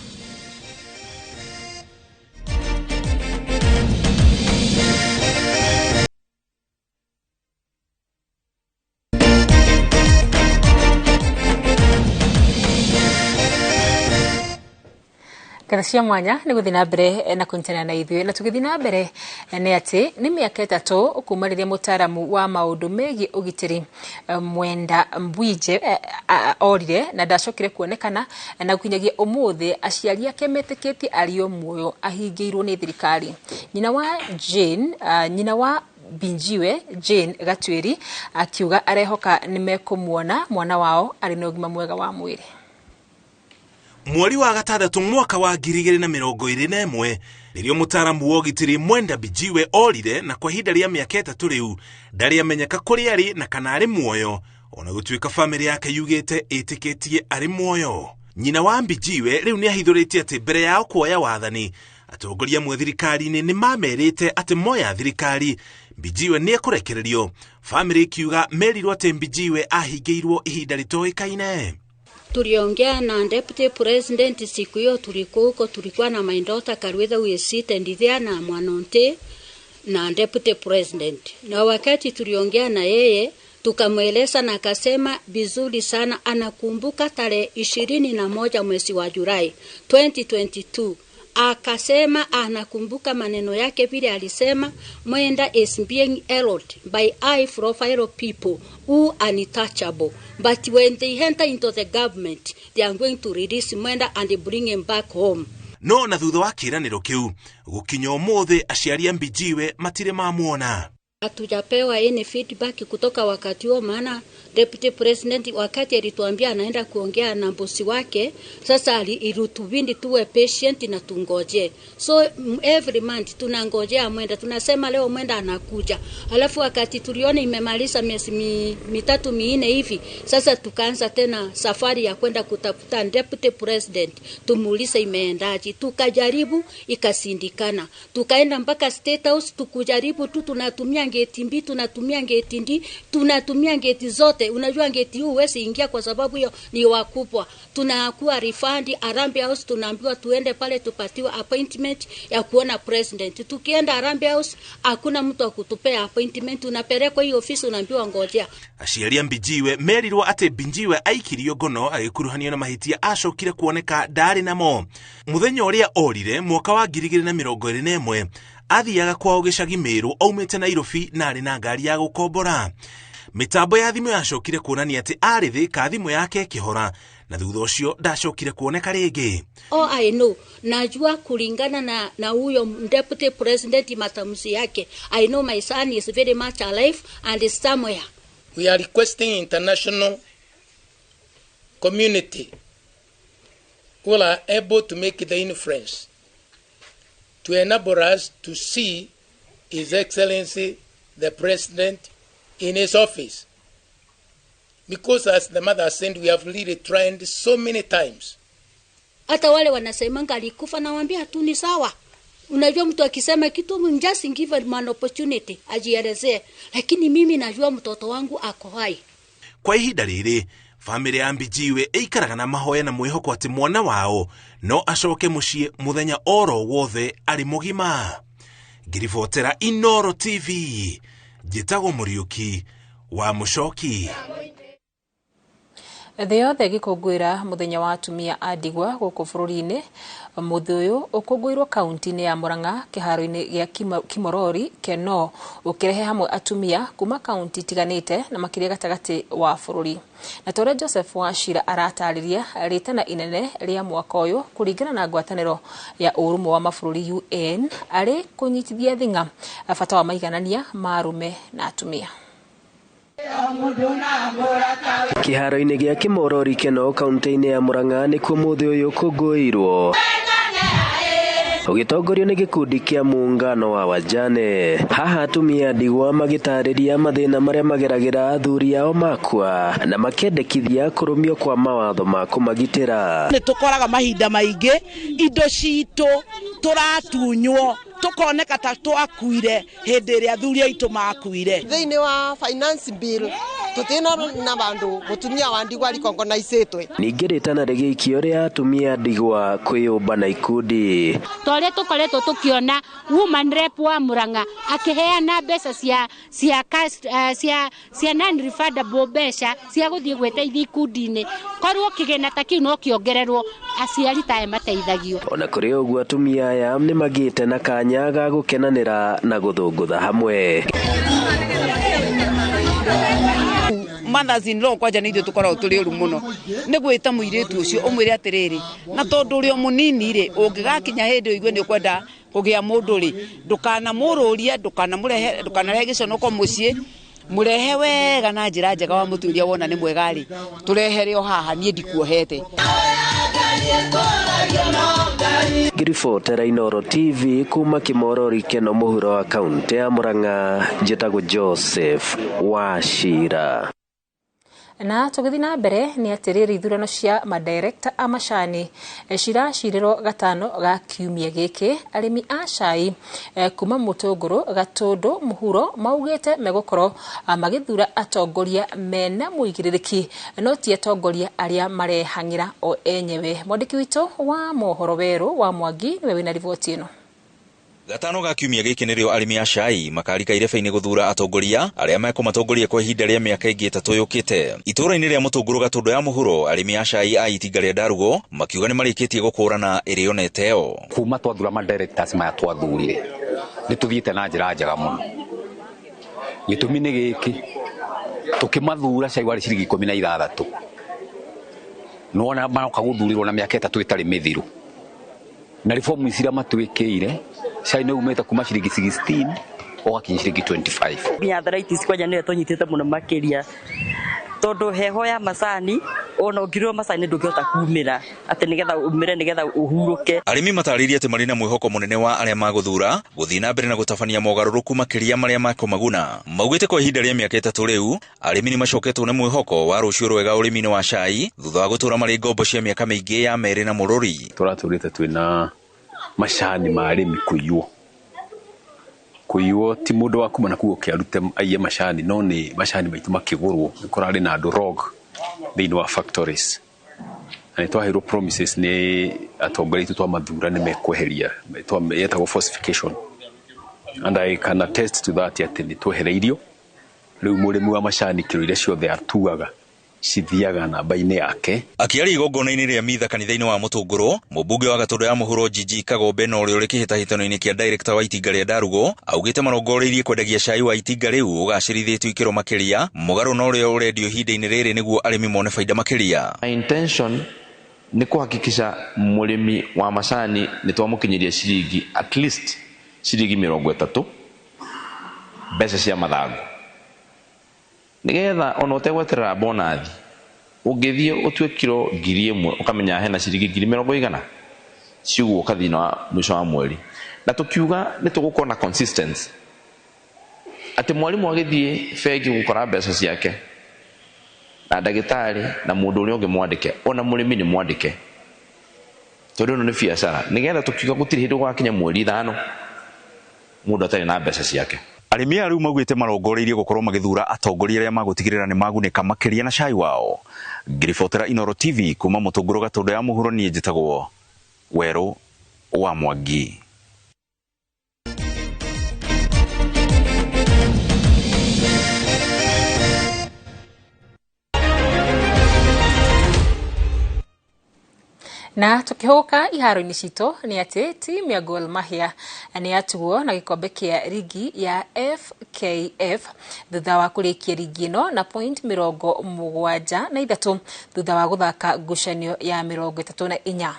Kanashia mwanya nĩ gũthiĩ na mbere na kũnyitana na ithuĩ, na tũgĩthiĩ na mbere nĩ atĩ nĩ mĩaka 3 kuuma rĩrĩa mũtaaramu wa maũndũ megiĩ ũgitĩri Mwenda Mbwije orire na ndacokire kuonekana, na gũkinyagia ũmũthĩ aciari ake metĩkĩtie arĩ muoyo ahingĩirwo nĩ thirikari. Nyina wa Binjiwe Jane Gatwiri akiuga arehoka nĩ mekũmuona mwana wao arĩ na ũgima mwega wa mwĩrĩ.
Mweri wa gatandatũ mwaka wa 2021 rĩrĩa mũtaaramu wa ũgitĩri Mwenda Binjiwe orire, na kwa ihinda rĩa mĩaka 3 rĩu ndarĩ amenyeka kũrĩa arĩ na kana arĩ muoyo, ona gũtuĩka famĩlĩ yake yugĩte ĩtĩkĩtie arĩ muoyo. Nyina wa Binjiwe rĩu nĩ ahithũrĩtie atĩ mbere yao kuoya wathani atongoria amwe thirikari-inĩ nĩ mamerĩte atĩ moya thirikari Binjiwe nĩ ekũrekererio. Famĩlĩ ikiuga merirwo atĩ Binjiwe ahingĩirwo ihinda rĩtoĩkaine.
Tuliongea na deputy president siku hiyo, tulikuwa na my daughter Karwetha we sit and there na Mwanonte na deputy president, na wakati tuliongea na yeye tukamweleza na akasema vizuri sana, anakumbuka tarehe 21 mwezi wa Julai 2022 akasema anakumbuka maneno yake vile alisema Mwenda is being held by high profile people who are untouchable, but when they enter into the government they are going to release Mwenda and bring him back home.
No na thutha wa kĩranĩro kĩu gũkinya ũmũthĩ aciari a Binjiwe matirĩ mamuona.
Hatujapewa any feedback kutoka wakati huo, maana deputy president wakati alituambia anaenda kuongea na bosi wake, sasa ilitubidi tuwe patient na tungoje. So every month tunangojea Mwenda, tunasema leo Mwenda anakuja. Alafu wakati tuliona imemaliza miezi 3-4 hivi, sasa tukaanza tena safari ya kwenda kutafuta deputy president tumuulize imeendaje. Tukajaribu ikasindikana, tukaenda mpaka State House tukujaribu tu, tunatumia gate mbi, tunatumia gate ndi, tunatumia gate zote. Unajua gate hii huwezi ingia kwa sababu hiyo ni wakubwa. Tunakuwa refund Harambee House, tunaambiwa tuende pale tupatiwe appointment ya kuona president. Tukienda Harambee House hakuna mtu wa kutupea appointment, tunapelekwa hiyo ofisi unaambiwa ngojea.
Aciari a Binjiwe merirwo atĩ Binjiwe aikirio ngono agĩkuruhanio na mahĩtia acokire kuoneka ndarĩ namo. Mũthenya ũrĩa orire mwaka wa 2021 athiaga kwao gĩcagi Meru aumĩte Nairobi na arĩ na ngari ya gũkombora. Mitambo ya thimu yacokire kuonania ati ari thi ka thimu yake kihora na thutha ucio ndacokire kuoneka ringi.
Oh, I know. Najua kulingana na huyo deputy president matamshi yake. I know my son is very much alive and is somewhere.
We are requesting international community who are able to make the influence to enable us to see His Excellency the President in his office. Because as the mother said, we have really tried so many times.
Hata wale wanasema alikufa na waambia tu ni sawa. Unajua mtu akisema kitu just give him an opportunity ajielezee, lakini mimi najua mtoto wangu ako hai.
Kwa ihinda riri family ya Mbijiwe ikaraga na mahoya na mwihoko ati mwana wao no acoke mucii muthenya oro wothe ari mugima. Ngiribotera Inooro TV, njĩtagwo Mũriũki wa Mũcoki.
Thĩ yothe gĩkũngũĩra mũthenya wa atumia a ndigwa gũkũ bũrũri-inĩ. Mũthĩ ũyũ ũkũngũĩrwo kaunti-inĩ ya Mũrang'a kĩharo-inĩ gĩa Kimorori Keno, ũkĩrehe hamwe atumia kuma kaunti itiganĩte na makĩria gatagatĩ wa bũrũri. Na tore Joseph Wachira aratarĩria rĩtana inene rĩa mwaka ũyũ kũringana na ngwatanĩro ya ũrũmwe wa mabũrũri UN arĩ kũnyitithia thing'a bata wa maiganania ma arũme na atumia.
Kĩharo-inĩ gĩa Kimorori Keno kaunti-inĩ ya Mũrang'a nĩkuo mũthĩ ũyũ ũkũngũĩirwo, ũgĩtongorio nĩ gĩkundi kĩa muungano wa wajane. Haha atumia ndigwa magĩtarĩria mathĩna marĩa mageragĩra athuri ao makua na makĩendekithia kũrũmio kwa mawatho ma kũmagitĩra.
Nĩ tũkoraga mahinda maingĩ indo citũ tũratunywo tukoneka ta twakuire hĩndĩ ĩrĩa athuri aitũ makuire.
Thĩinĩ wa finance bill tutina na bandu mutumia wa ndigwa recognizeitwe.
Ningĩ rĩtana rĩgĩikio rĩa atumia ndigwa kwĩyũmba na ikundi.
Tore tukoretwo tukiona woman rep wa Mũrang'a akiheana mbeca cia non refundable mbeca cia gũthiĩ gwĩteithia ikundi-inĩ. Korwo kĩgĩna ta kĩu no kĩongererwo aciari tae mateithagio. Ona kũrĩ ũguo atumia aya nĩ magĩte na kanya ga gũkenanĩra na gũthũngũtha hamwe.
Mothers in law kwaja nĩ ithuĩ tũkoragwo tũrĩ ũru mũno nĩ gwĩta mũirĩtu ũcio ũmwĩre atĩrĩrĩ, na tondũ ũrĩ o mũnini rĩ ũngĩgakinya hĩndĩ ũigue nĩ ũkwenda kũgĩa mũndũ rĩ ndũkanamũrũrie ndũkanarehe gĩconoko mũciĩ, mũrehe wega na njĩra njega wa mũtuĩria wona nĩ mwega rĩ tũrehere o haha niĩ ndikuohete.
Ngiribotera Inooro TV kuma Kimorori Keno mũhuro wa kaunti ya Mũrang'a, njĩtagwo Joseph Wachira.
Na tũgĩthiĩ na mbere nĩ atĩrĩrĩ ithurano cia madirector a macani ciracirĩrwo gatano ga kiumia gĩkĩ. Arĩmi a cai kuma Mũtũngũrũ, Gatũndũ, Mũhuro maugĩte megũkorwo magĩthura atongoria mena mũigĩrĩrĩki no ti atongoria arĩa marehang'ĩra o enyewe. Mwandĩki witũ wa mohoro Werũ wa Mwangi nĩwe wĩna riboti ĩno.
Gatano ga kiumia gĩkĩ nĩrĩo arĩmi a cai makarika irebe-inĩ gũthura atongoria arĩa mekũmatongoria kwa ihinda rĩa mĩaka ĩngĩ ĩtatũ yũkĩte. Itũũra-inĩ rĩa Mũtũngũrũ, Gatũndũ ya Mũhuro, arĩmi a cai a itinga rĩa Ndarugo makiuga nĩ marĩkĩtie gũkũrana ĩrĩonete yo.
Kuma twathura ma directors maya twathurire nĩ tũthiĩte na njĩra njega mũno. Gĩtũmi nĩ gĩkĩ, tũkĩmathura cai warĩ ciringi 16 no ona maroka gũthurirwo na mĩaka ĩtatũ ĩtarĩ mĩthiru, na reform ici matuĩkĩire cai nĩ umĩte kuma ciringi 16 ũgakinya ciringi 25.
Nginya arthritis kwanja nĩyo tũnyitĩte mũno makĩria tondũ heho ya macani ona ũngĩrwo macani ndũngĩhota kumĩra atĩ nĩgetha umĩre nĩgetha ũhurũke.
Arĩmi matarĩirie atĩ marĩ na mwĩhoko mũnene wa arĩa magũthura gũthiĩ na mbere na gũtabania mogarũrũku makĩria marĩa makũmaguna. Maugĩte kwa ihinda rĩa mĩaka ĩtatũ rĩu arĩmi nĩ macoketwo nĩ mwĩhoko wa rũciũ rwega ũrĩmi-inĩ wa cai thutha wa gũtũra marĩ ngombo cia mĩaka mĩingĩ ya merĩ na mũrũri.
Tũratũrĩte twĩna macani ma arĩmi kũiywo ti mũndũ wa kuma na kuo kĩarute aiye macani, no nĩ macani maitũ makĩgũrwo. Nĩ kũrarĩ na andũ rog thĩinĩ wa factories na nĩ twaheirwo promises nĩ atongoria aitũ twa mathura nĩ mekweheria yetagwo falsification, and I can attest to that atĩ nĩ twehereirio. Rĩu mũrĩmi wa macani kiro iria ciothe atuaga
cithiaga namba-inĩ yake.
Akiaria igongona-inĩ rĩa mitha kanitha-inĩ wa Mũtũngũrũ, mũmbunge wa Gatũndũ ya Mũhuro Gigi Kagombe na ũrĩa ũrĩ kĩhĩtahĩtano-inĩ kĩa director wa itinga rĩa Ndarugo augĩte marongoreirie kwendagia cai wa itinga rĩu ũgacĩrithĩtio ikĩro makĩria mũgarũ na ũrĩa ũrendio ihinda-inĩ rĩrĩ nĩguo arĩmi mone faida makĩria.
My intention ni kuhakikisha mũrĩmi wa macani nĩ twamũkinyiria ciringi at least ciringi 30 mbeca cia mathangũ, nigetha ona ũtegweterera bonathi ũngĩthiĩ ũtue kilo 1,000 ũkamenya hena ciringi 100 ciguoka thĩinĩ wa mwisho wa mweri, na tukiuga nĩ tũgũkorwo na consistency atĩ mwarimũ agĩthiĩ bengi gũkora mbeca ciake na ndagĩtarĩ na mũndũ ũrĩa ũngĩ mwandĩke ona mũrĩmi nĩ mwandĩke, tondũ ĩno nĩ biacara, nigetha tukiuga gũtirĩ hĩndĩ gwakinya mweri 5 mũndũ atarĩ na mbeca ciake.
Arĩmi aya rĩu maugĩte marongoreirie gũkorwo magĩthura atongoria arĩa magũtigĩrĩra nĩ magunĩka makĩria na cai wao. Ngiribotera Inooro TV kuma Mũtũngũrũ Gatũndũ ya Mũhuro, niĩ njĩtagwo Werũ wa Mwangi.
Na tukihoka iharo-inĩ citũ nĩ atĩ timu ya Gor Mahia nĩ yatuo na gĩkombe kĩa rigi ya FKF thutha wa kũrĩkia rigi ĩno na point 73 thutha wa gũthaka ngucanio ya 34.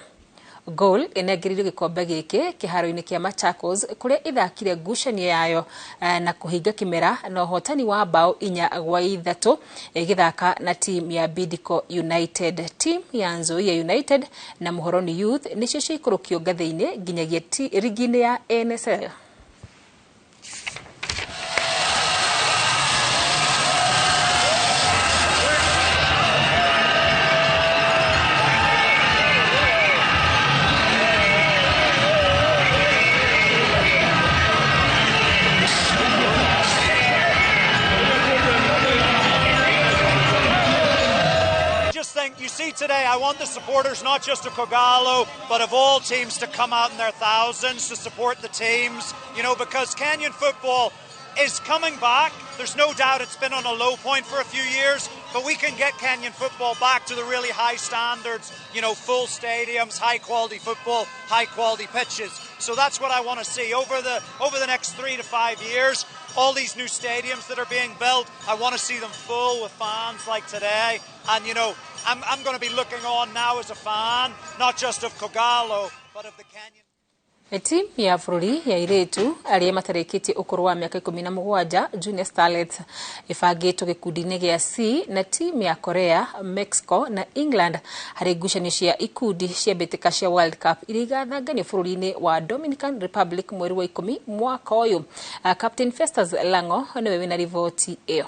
Gor ĩnengeririo gĩkombe gĩkĩ kĩharo-inĩ kĩa Machakos kũrĩa ĩthakire ngucanio yayo na kũhinga kĩmera na ũhotani wa bao 4-3 ĩgĩthaka na team ya Bidco United. Team ya Nzoia United na Muhoroni Youth nĩcio ciikũrũkio ngathĩ-inĩ nginyagia rigi-inĩ ya NSL.
You see today, I want the supporters, not just of Kogalo, but of all teams to come out in their thousands to support the teams, you know, because Kenyan football is coming back. There's no doubt it's been on a low point for a few years, but we can get Kenyan football back to the really high standards, you know, full stadiums, high quality football, high quality pitches. So that's what I want to see over the next 3 to 5 years. All these new stadiums that are being built, I want to see them full with fans like today. And, you know, I'm going to be looking on now as a fan, not just of Kogalo, but of the Kenyan.
Timu ya bũrũri ya airĩtu arĩa matarĩkĩtie ũkũrũ wa mĩaka 17 Junior Starlets ĩbangĩtwo gĩkundi-inĩ gĩa C na timu ya Korea, Mexico na England harĩ ngucanio cia ikundi cia mbĩtĩka cia World Cup iria igathanganio bũrũri-inĩ wa Dominican Republic mweri wa 10 mwaka ũyũ. Captain Festus Lango nĩwe wĩna riboti ĩyo.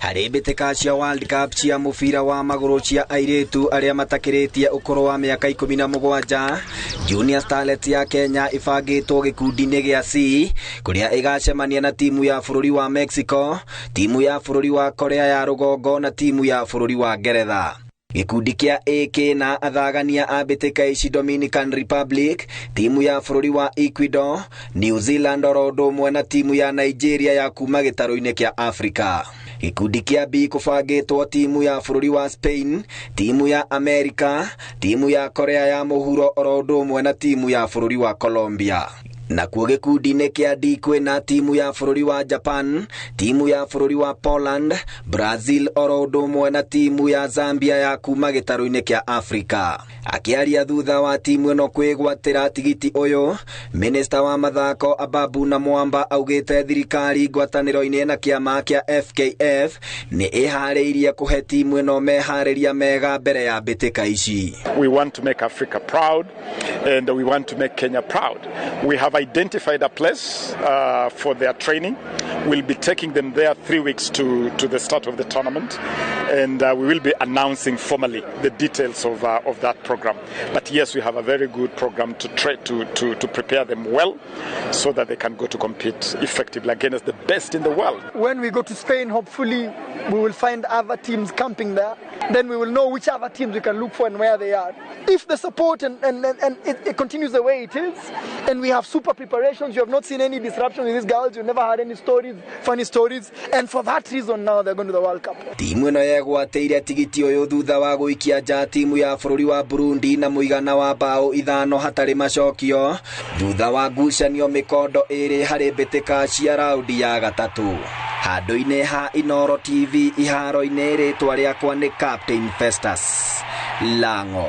Harĩ mbĩtĩka cia World Cup cia mũbira wa magũrũ cia airĩtu arĩa matakĩrĩtie ũkũrũ wa mĩaka 17, Junior Starlets ya Kenya ĩbangĩtwo gĩkundi-inĩ gĩa C kũrĩa ĩgacemania na timu ya bũrũri wa Mexico, timu ya bũrũri wa Korea ya rũgongo na timu ya bũrũri wa Ngeretha. Gĩkundi kĩa A kĩna athagania a mbĩtĩka ici Dominican Republic, timu ya bũrũri wa Ecuador, New Zealand oro ũndũ ũmwe na timu ya Nigeria ya kuma gĩtarũ-inĩ kĩa Africa. Gĩkundi kĩa B kũbangĩtwo timu ya bũrũri wa Spain, timu ya America, timu ya Korea ya mũhuro oro ũndũ ũmwe na timu ya bũrũri wa Colombia. Nakuo gĩkundi-inĩ kĩa D kwĩna timu ya bũrũri wa Japan, timu ya bũrũri wa Poland, Brazil oro ũndũ ũmwe na timu ya Zambia ya kuma gĩtarũ-inĩ kĩa Africa. Akĩaria thutha wa timu ĩno kwĩgwatĩra tigiti ũyũ, minista wa mathako Ababu na Mwamba augĩte thirikari ngwatanĩro-inĩ na kĩama kĩa FKF nĩ ĩharĩirie kũhe timu ĩno meharĩria mega mbere ya mbĩtĩka ici.
We want to make Africa proud and we want to make Kenya proud. We have identified a place for their training. We'll be taking them there 3 weeks to the start of the tournament, and we will be announcing formally the details of that program. But yes, we have a very good program to prepare them well so that they can go to compete effectively against the best in the world.
When we go to Spain, hopefully we will find other teams camping there. Then we will know which other teams we can look for and where they are. If the support and it continues the way it is, and we have super super preparations. You have not seen any disruption with these girls. You've never had any stories, funny stories. And for that reason, now they're going to the World Cup.
Timu ĩno yegwateire tigiti ũyũ thutha wa gũikia nja timu ya bũrũri wa Burundi na mũigana wa bao 5 hatarĩ macokio thutha wa ngucanio mĩkondo ĩrĩ harĩ mbĩtĩka cia raundi ya gatatũ. Handũ-inĩ ha Inooro TV iharo-inĩ rĩtwa rĩakwa nĩ Captain Festus Lango.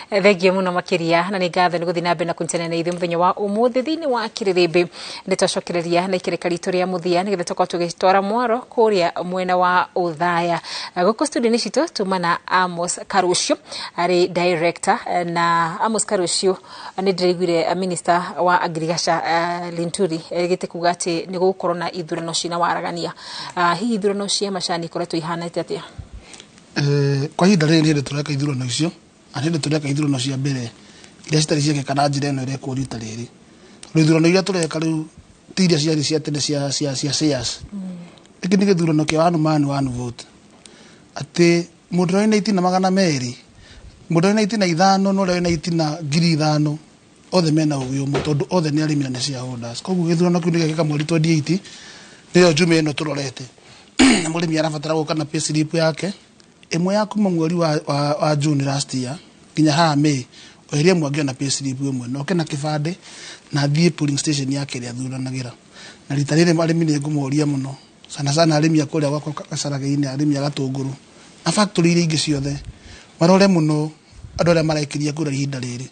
Thengia muno makiria na nĩ ngatho nĩ gũthiĩ na mbere na kũnyitana na ithuĩ mũthenya wa ũmũthĩ thĩinĩ wa Kĩrĩrĩmbĩ. Nĩ twacokereria na ikĩrĩka ritũ rĩa mũthia nĩgetha tũkorwo tũgĩtwara mwaro kũrĩa mwena wa Uthaya. Gũkũ studio-inĩ citũ tuma na Amos Karucio arĩ director, na Amos Karucio nĩ ndĩraiguire minister wa agriculture Linturi gĩtĩ kuga atĩ nĩ gũgũkorwo na ithurano cina waragania. Hihi ithurano cia macani ikoretwo ihanĩte atĩa?
Kwa ihinda rĩrĩ nĩ tũreka ithurano icio. Anende tureka ithurano cia mbere iria citarĩ ciekeka na njĩra ĩno ĩrekwo rita rĩrĩ. Ithurano iria tureka rĩu ti iria ciarĩ cia tene cia shares. Gĩkĩ nĩ gĩthurano kĩa one vote. Atĩ mũndũ ũrĩa wĩna itina 200, mũndũ ũrĩa wĩna itina 5 na ũrĩa wĩna itina 5,000 othe mena ũgĩ ũmwe tondũ othe nĩ arĩmi na nĩ shareholders. Koguo gĩthurano kĩu nĩ gĩkĩka mweri 28 nĩyo Jume ĩno tũrorete. Na mũrĩmi arabatara gũka na pay slip yake ĩmwe ya kuma mweri wa June last year nginya haha May oheria mwangi na pay slip ĩmwe no kena kĩbande na thiĩ polling station yake ĩrĩa thuranagĩra. Na rita rĩrĩ arĩmi nĩ ngũmoria mũno sana arĩmi akũrĩa gwakwa Gacaraga-inĩ, arĩmi a Gatũngũrũ na factory iria ingĩ ciothe marore mũno andũ arĩa marekiria kura ihinda rĩrĩ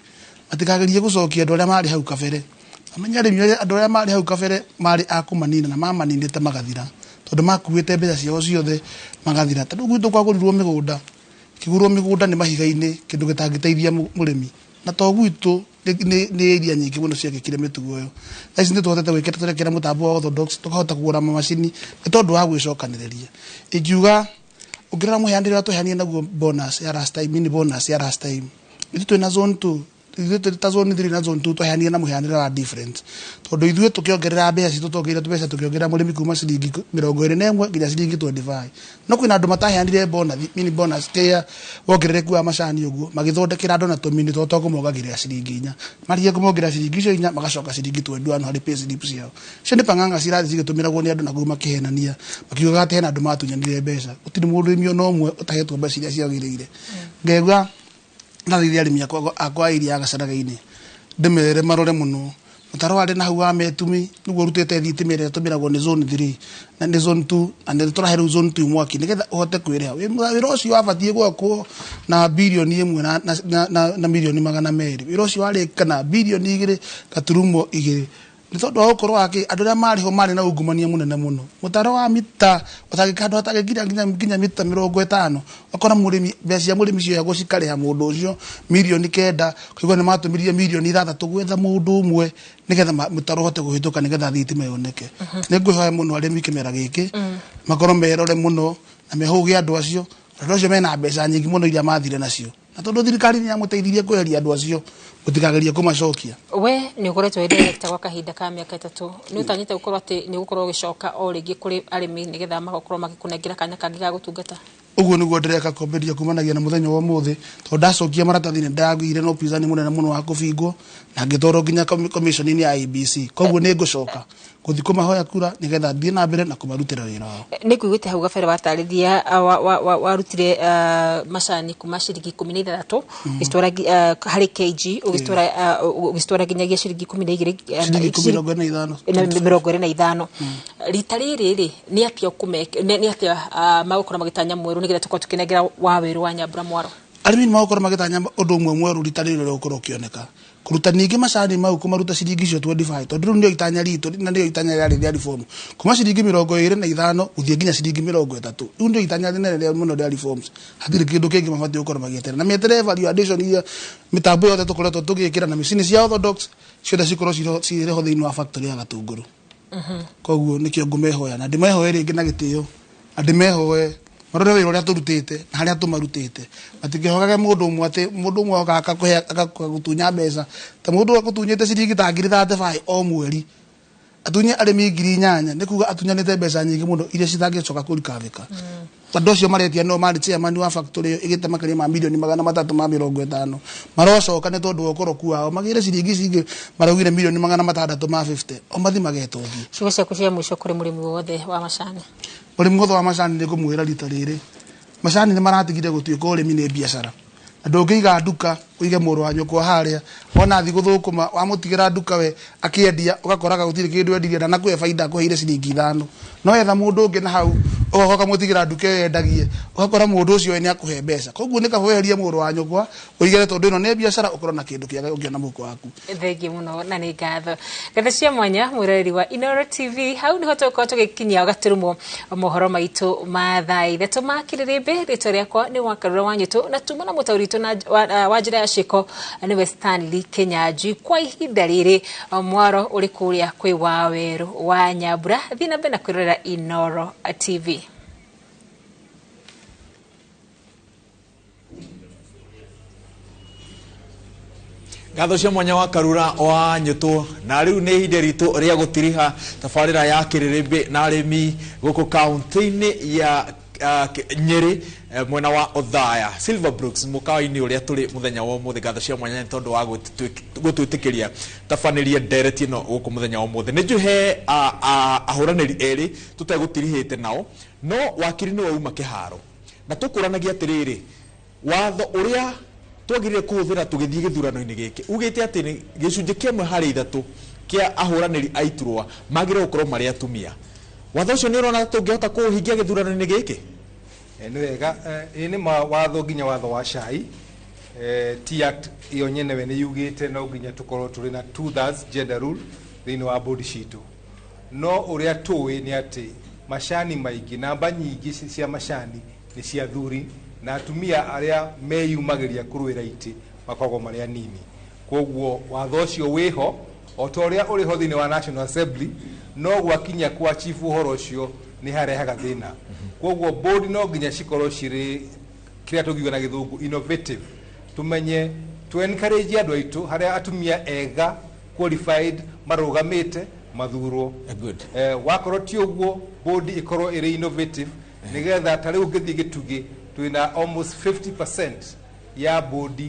matikagerie gũcokia andũ arĩa marĩ hau kabere. Amenya arĩmi andũ arĩa marĩ hau kabere marĩ akũmanina na mamaninĩte magathira tondũ makuĩte mbeca ciao ciothe magathira. Tondũ gwitũ kwagũrirwo mĩgũnda, kĩgũrwo mĩgũnda nĩ mahiga-inĩ kĩndũ gĩtangĩteithia mũrĩmi, na to gwitũ nĩ iria nyingĩ mũno ciakĩkire mĩtugo ĩyo. Thaa ici nĩ tũhotete gwĩkĩra tũrekera mũtambo wa Orthodox tũkahota kũgũra macini nĩ tondũ wa gwĩcokanĩrĩria. Ingiuga ũngĩrora mũhianĩre ũrĩa tũheanire naguo bonus ya last time, mini bonus ya last time, ithuĩ twĩna zone 2 ithuĩ ta zone 3 na zone 2 tũheanire na mũhianĩre wa different tondũ ithuĩ tũkĩongerera mbeca citũ tũkĩire mbeca tũkĩongerera mũrĩmi kuma ciringi 21 nginya ciringi 25. No kwĩna andũ mataheanire bonus, mini bonus kĩa wongerereku wa macani ũguo magĩthondekera andũ na tũmini tondũ kũmongagĩrĩra ciringi 4 marĩkia kũmongerera ciringi icio 4 magacoka ciringi 21 harĩ pay slip ciao. Icio nĩ pang'ang'a cirathi cigĩtũmĩragwo nĩ andũ na kuma makĩhenania makiugaga atĩ hena andũ matunyanire mbeca. Gũtirĩ mũrĩmi ona ũmwe ũtahetwo mbeca iria ciagĩrĩire. Ngegwa ndathithia arĩmi akwa iria Gacaraga-inĩ ndĩmere marore mũno mũtaro warĩ na hau wa Metumi nĩguo rutĩte thitima ĩrĩa ĩtũmĩragwo nĩ zone 3 na nĩ zone 2 na nĩ tũrahe zone 2 mwaki nĩgetha ũhote kwĩrĩha. Wĩra ũcio wabatiĩ gwakwo na birioni 1 na mirioni 200. Wĩra ũcio warĩka na birioni 2.2 nĩ tondũ wa gũkorwo andũ arĩa marĩho marĩ na ungumania mũnene mũno. Mũtaro wa mita ũtangĩkandwo atangĩkinya nginya mita 50 ũkora mũrĩmi mbeca cia mũrĩmi cio yagwo cikarĩha mũndũ ũcio mirioni 9 kũigua nĩ matũmirie mirioni 6 gwetha mũndũ ũmwe nĩgetha mũtaro ũhote kũhĩtũka nĩgetha thitima yoneke. Nĩ ngwĩhoya mũno arĩmi kĩmera gĩkĩ makorwo merore mũno na mehũge andũ acio andũ acio mena mbeca nyingĩ mũno iria mathire nacio na tondũ thirikari nĩ yamũteithirie kweheria andũ acio gũtikageria kũmacokia. We nĩ ũkoretwo wĩ director gwa kahinda ka mĩaka 3 nĩ ũtanyĩte gũkorwo atĩ nĩ gũkorwo ũgĩcoka o rĩngĩ kũrĩ arĩmi nĩgetha magakorwo magĩkũnengera kanya kangĩ ga gũtungata? Ũguo nĩguo ndĩreka kwambĩrĩria kumanagia na mũthenya wa ũmũthĩ tondũ ndacokia maratathi nĩ ndagĩire na upinzani mũnene mũno wa kũbingwo na ngĩtwarwo nginya commission-inĩ ya IEBC. Koguo nĩ ngũcoka gũthiĩ kũmahoya kura nĩgetha thiĩ na mbere na kũmarutĩra wĩra wao. Nĩ ngũigwĩte hau gabere watarĩria warutire macani kuma ciringi 16 ũgĩtwara harĩ kg ũgĩtwara nginyagia ciringi 25. Rita rĩrĩ nĩ atĩa magũkorwo magĩtanya mwerũ nĩgetha tũkorwo tũkĩnengera wa wĩrũ wa Nyambura Mwaro? Arĩmi nĩ magũkorwo magĩtanya ũndũ ũmwe mwerũ rita rĩrĩ rĩrĩa ũkorwo ũkĩoneka kũruta ningĩ macani mau kũmaruta ciringi icio 25 tondũ rĩu nĩyo itanya ritũ na nĩyo itanya rĩa reform kuma ciringi 25 gũthiĩ nginya ciringi 30. Rĩu nĩyo itanya rĩnene mũno rĩa reforms. Hatirĩ kĩndũ kĩngĩ mabatiĩ gũkorwo magĩeterera na meterere value addition iria mĩtambo yothe tũkoretwo tũgĩkĩra na mĩcini cia Orthodox ciothe cikorwo cirĩho thĩinĩ wa factory ya Gatũngũrũ. Koguo nĩkĩo ngũmehoya na ndĩmehoe rĩngĩ na gĩtĩo na ndĩmehoe marore wĩra ũrĩa tũrutĩte na harĩa tũmarutĩte matingĩhogage mũndũ ũmwe atĩ mũndũ ũmwe agagũtunya mbeca ta mũndũ agũtunyĩte ciringi ta 35 o mweri atunya arimi ngiri 8 nĩ kuga atunyanĩte mbeca nyingĩ mũno iria citangĩcoka kũrikavĩka andũ acio maretia no marĩ chairman wa factory ĩyo ĩgĩte makĩria ma milioni 350 marocoka nĩ tondũ ũkoroku wao magĩre ciringi cingĩ maraugire milioni 650 o mathi magetothie
ciugo ciaku cia mũico kũrĩ mũrĩmi wothe wa macani
mũrĩmi wothe wa macani nĩ ngũmwĩra rita rĩrĩ macani nĩ maratigire gũtuĩka ũrĩmi nĩ biacara andũ ngĩiga nduka uige mũrũ wa nyũkwa harĩa ona thi gũthũkũma wamũtigĩra nduka we akĩendia ũgakoraga gũtirĩ kĩndũ endirie na kwĩ baida kũheire ciringi 5 no etha mũndũ ũngĩ na hau ũgoka mũtigĩra nduka yendagie ũgakora mũndũ ũcio we nĩ akũhe mbeca koguo nĩ kahoeria mũrũ wa nyũkwa ũigere tondũ ĩno nĩ biacara ũkorwo na kĩndũ kĩega ũngĩona mũhuko waku
thengi mũno na nĩ ngatho ngatho cia mwanya mwĩroreri wa Inooro TV hau nĩho tũkorwo tũgĩkinyia gaturumo mohoro maitũ ma thaa ithatũ ma Kĩrĩrĩmbĩ rĩtwa rĩakwa nĩ Wakarura Wanyũtũ na tuma na mũtaũri witũ wa njĩra ya ciko nĩwe Stanley Kenyanji kwa ihinda rĩrĩ mwaro ũrĩ kũrĩa kwĩ Waweru wa Nyambura thiĩ na mbere na kwĩrorera Inooro TV.
Ngatho cia mwanya wa Karura wa Nyũtũ na rĩu nĩ ihinda ritũ rĩa gũtiriha tabarĩra ya Kĩrĩrĩmbĩ na arĩmi gũkũ kaunti-inĩ ya Nyeri mwena wa Othaya Silverbrooks mukawa-inĩ ũrĩa tũrĩ mũthenya wa ũmũthĩ. Ngatho cia mwanya nĩ tondũ wa gũtwĩtĩkĩria tabanĩria ndereti ĩno gũkũ mũthenya wa ũmũthĩ. Nĩ njũhe ahũranĩri erĩ tũtegũtirihĩte nao no wakiri nĩwe uma kĩharo na tũkũranagia atĩrĩrĩ watho ũrĩa twagĩrĩire kũhũthĩra tũgĩthiĩ gĩthurano-inĩ gĩkĩ ugĩte atĩ nĩ gĩcunjĩ kĩmwe harĩ ithatũ kĩa ahũranĩri a iturwa magĩrĩire gũkorwo marĩ atumia. Watho ũcio nĩ ũrona tũngĩhota kũũhingia gĩthurano-inĩ gĩkĩ?
Nĩ wega nĩ watho nginya watho wa cai ti act iyo nyenewe nĩ yugĩte no nginya tũkorwo tũrĩ na 2/3 gender rule thĩinĩ wa bodi citũ no ũrĩa tũĩ nĩ atĩ macani maingĩ namba nyingĩ cia macani nĩ cia thuri na atumia arĩa meyumagĩria kũrũĩra itĩ makoragwo marĩ anini. Koguo watho ũcio wĩho o ta ũrĩa ũrĩ ho thĩinĩ wa National Assembly no gwakinya kwa chief ũhoro ũcio nĩ harehaga thĩna. Koguo board no nginya cikorwo cirĩ kĩrĩa tũngiuga na gĩthũngũ innovative, tumenye to encourage andũ aitũ harĩa atumia ega qualified marũgamĩte mathurwo. Wakorwo ti ũguo board ikorwo ĩrĩ innovative nĩgetha ta rĩu ngĩthiĩ gĩtugĩ twĩna almost 50% ya board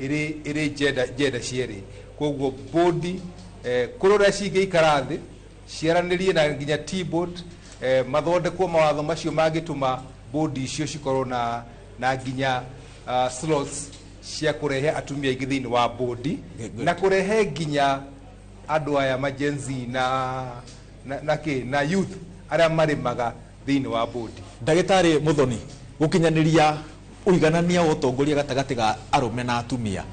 ĩrĩ gender cierĩ. Koguo board kũrora cingĩikara thĩ ciaranĩrie na nginya T-board mathondekwo mawatho macio mangĩtũma board icio cikorwo na nginya slots cia kũrehe atumia aingĩ thĩinĩ wa board na kũrehe nginya andũ aya majenzi na youth arĩa marĩmaga thĩinĩ wa board.
Ndagĩtarĩ Muthoni, gũkinyanĩria ũiganania wa ũtongoria gatagatĩ ga arũme na atumia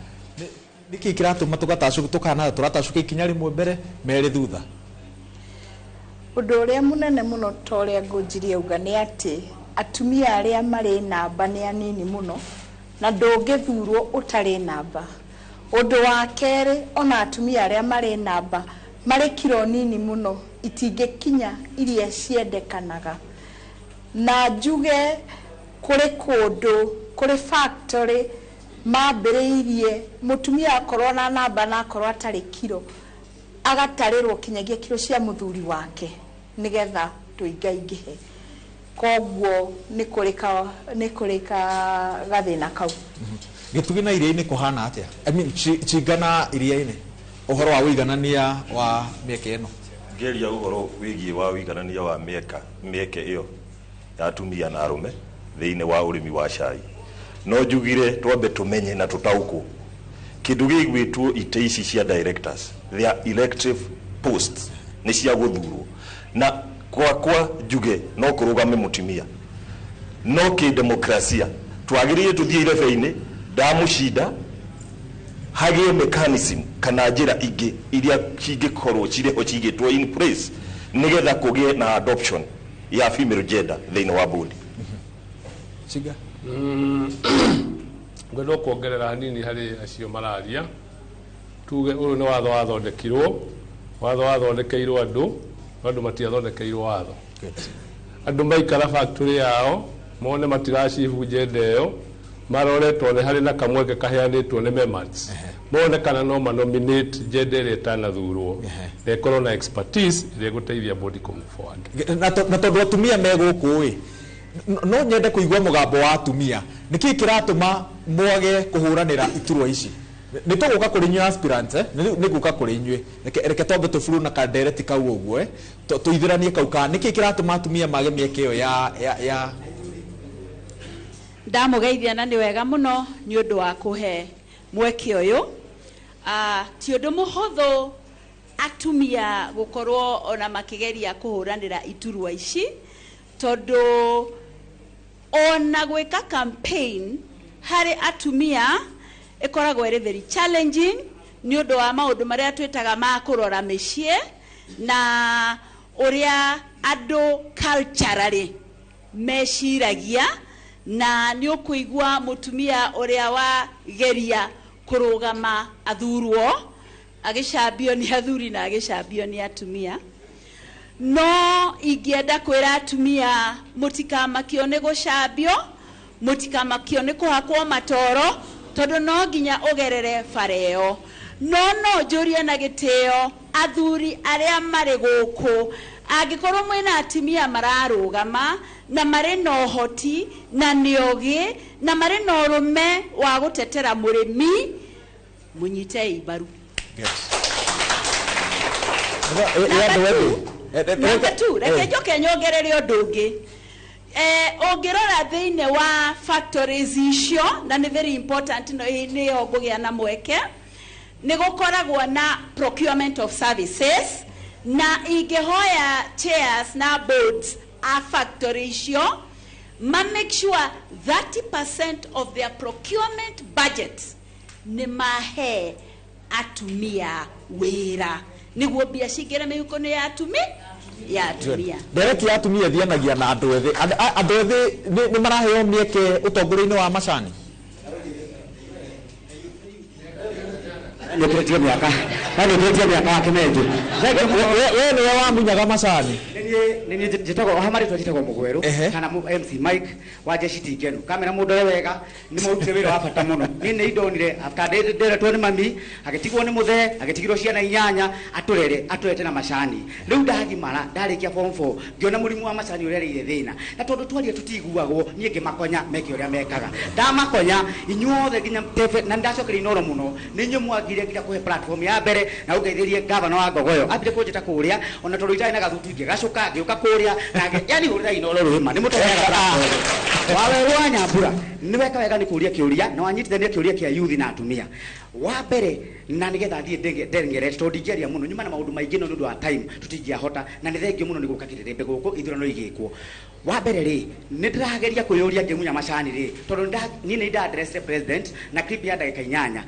nĩkĩ kĩratũma tũratacũka ikinya rĩmwe mbere merĩ thutha?
Ũndũ ũrĩa mũnene mũno ta ũrĩa ngũnjirie uga nĩ atĩ atumia arĩa marĩ namba nĩ anini mũno na ndũngĩthurwo ũtarĩ namba. Ũndũ wa kerĩ ona atumia arĩa marĩ namba marĩ kiro nini mũno itingĩkinya iria ciendekanaga. Na njuge kũrĩ kũndũ kũrĩ factory mambĩrĩirie mũtumia akorwo na namba na akorwo atarĩ kiro agatarĩrwo kinyagia kiro cia mũthuri wake nĩgetha tũingaingĩhe. Koguo nĩ kũrĩ gathĩna kau.
Gĩtugĩ na iria-inĩ kũhana atĩa? I mean Chinga iria-inĩ ũhoro wa ũiganania wa mĩeke ĩno.
Ngĩaria ũhoro wĩgiĩ wa ũiganania wa mĩeke ĩyo ya atumia na arũme thĩinĩ wa ũrĩmi wa cai no njugire twambe tũmenye na tũtaũkwo kĩndũ gĩgwĩtwo itĩ ici cia directors, their elective posts nĩ cia gũthurwo na kwa njuge no kũrũgame mũtumia no kĩdemokrasia twagĩrĩire tũthiĩ irebe-inĩ ndamũcinda hagĩe mechanism kana njĩra ingĩ iria cingĩkorwo cigĩtwo in place nĩgetha kũgĩe na adoption ya female gender thĩinĩ wa board.
Chinga
ngwenda kuongerera hanini harĩ acio mararia tuge ũyũ nĩ watho wathondekeirwo andũ matiathondekeirwo watho. Andũ maikara factory yao mone matiracibunja ĩyo marore tone hari na kamweke kaheanitwo nĩ members mone kana no manominate gender ĩrĩa ĩtanathurwo na ĩkorwo na expertise ĩrĩa ĩgũteithia body come forward.
Na tondũ atumia me gũkũ no nyende kũigua mũgambo wa atumia nĩkĩ kĩratũma mwage kũhũranĩra iturwa ici? Nĩ tũgũka kũrĩ inyuĩ aspirants nĩ gũka kũrĩ inyuĩ reke twambe tũburu na kandereti kau ũguo tũithĩranie kau ka nĩkĩ kĩratũma atumia mage mĩeke ĩyo ya
ndamugeithia na nĩ wega mũno nĩ ũndũ wa kũhe mweke ũyũ ti ũndũ mũhũthũ atumia gũkorwo ona makĩgeria kũhũranĩra iturwa ici tondũ ona gwĩka campaign harĩ atumia ĩkoragwo ĩrĩ very challenging nĩ ũndũ wa maũndũ marĩa twĩtaga ma kũrora mĩciĩ na ũrĩa andũ culturally meciragia na nĩ ũkũigua mũtumia ũrĩa wageria kũrũgama athurwo agĩcambio nĩ athuri na agĩcambio nĩ atumia no ingĩenda kwĩra atumia mũtikamakio nĩ gũcambio mũtikamakio nĩ kũhakwo matoro tondũ no nginya ũgerere bara ĩyo no njũrie na gĩtĩo athuri arĩa marĩ gũkũ angĩkorwo mwĩna atumia mararũgama na marĩ na ũhoti na nĩogĩ na marĩ na ũrũme wa gũtetera mũrĩmi mũnyite ibaru. Reke njoke nyongerere ũndũ ũngĩ ũngĩrora thĩinĩ wa factories icio na nĩ very important nĩyo ngũgĩa na mweke nĩ gũkoragwo na procurement of services na ingĩhoya chairs na boards a factory icio make sure 30% of their procurement budget nĩ mahe atumia wĩra nĩguo mbia cingĩre mĩhuko-inĩ ya atumia.
Ndereki ya atumia thianagia na andũ ethĩ nĩ maraheo mĩeke ũtongoria-inĩ wa macani.
Nĩũkĩrĩtie mĩaka wa Kĩmenju.
We nĩwe wamunyaga macani.
Nĩ njĩtagwo hamarĩtwo njĩtagwo Mũgweru kana MC Mike wa Jeshi Tingenu. Kamera mũndũ wega nĩ mũrutire wĩra wa bata mũno. Niĩ nĩ indonire after nderetwo nĩ mami agĩtigwo nĩ mũthee agĩtigirwo ciana inyanya atũrete na macani. Rĩu ndagimara ndarĩkia form 4 ngĩona mũrimũ wa macani ũrĩa rĩire thĩna. Na tondũ twaria tũtiguagwo niĩ ngĩmakonya meke ũrĩa mekaga. Ndamakonya inyuothe nginya na ndacokeria inoro mũno nĩ inyuĩ mwagire nginya kũhe platform ya mbere na ũgeithĩrie gavana wa Ngogoyo ambire kũnjĩta kũrĩa ona tondũ itarĩ na gathutu ngĩgacoka ngĩũka kũrĩa na yani hũrĩra inoro rũma nĩ mũtũheaga wawe wa Nyambura nĩ weka wega nĩ kũria kĩũria na wanyitithania kĩũria kĩa youth na atumia wa mbere na nigetha thiĩ ndengerete tondũ ingĩaria mũno nyuma na maũndũ maingĩ no nĩ ũndũ wa time tũtingĩahota na nĩ thengio mũno nĩ gũka kĩrĩrĩmbe gũkũ ithurano igĩkwo wa mbere rĩ nĩ ndĩrageria kwĩyũria ngĩmunya macani rĩ tondũ niĩ nĩ address president na clip ya ndagĩka 8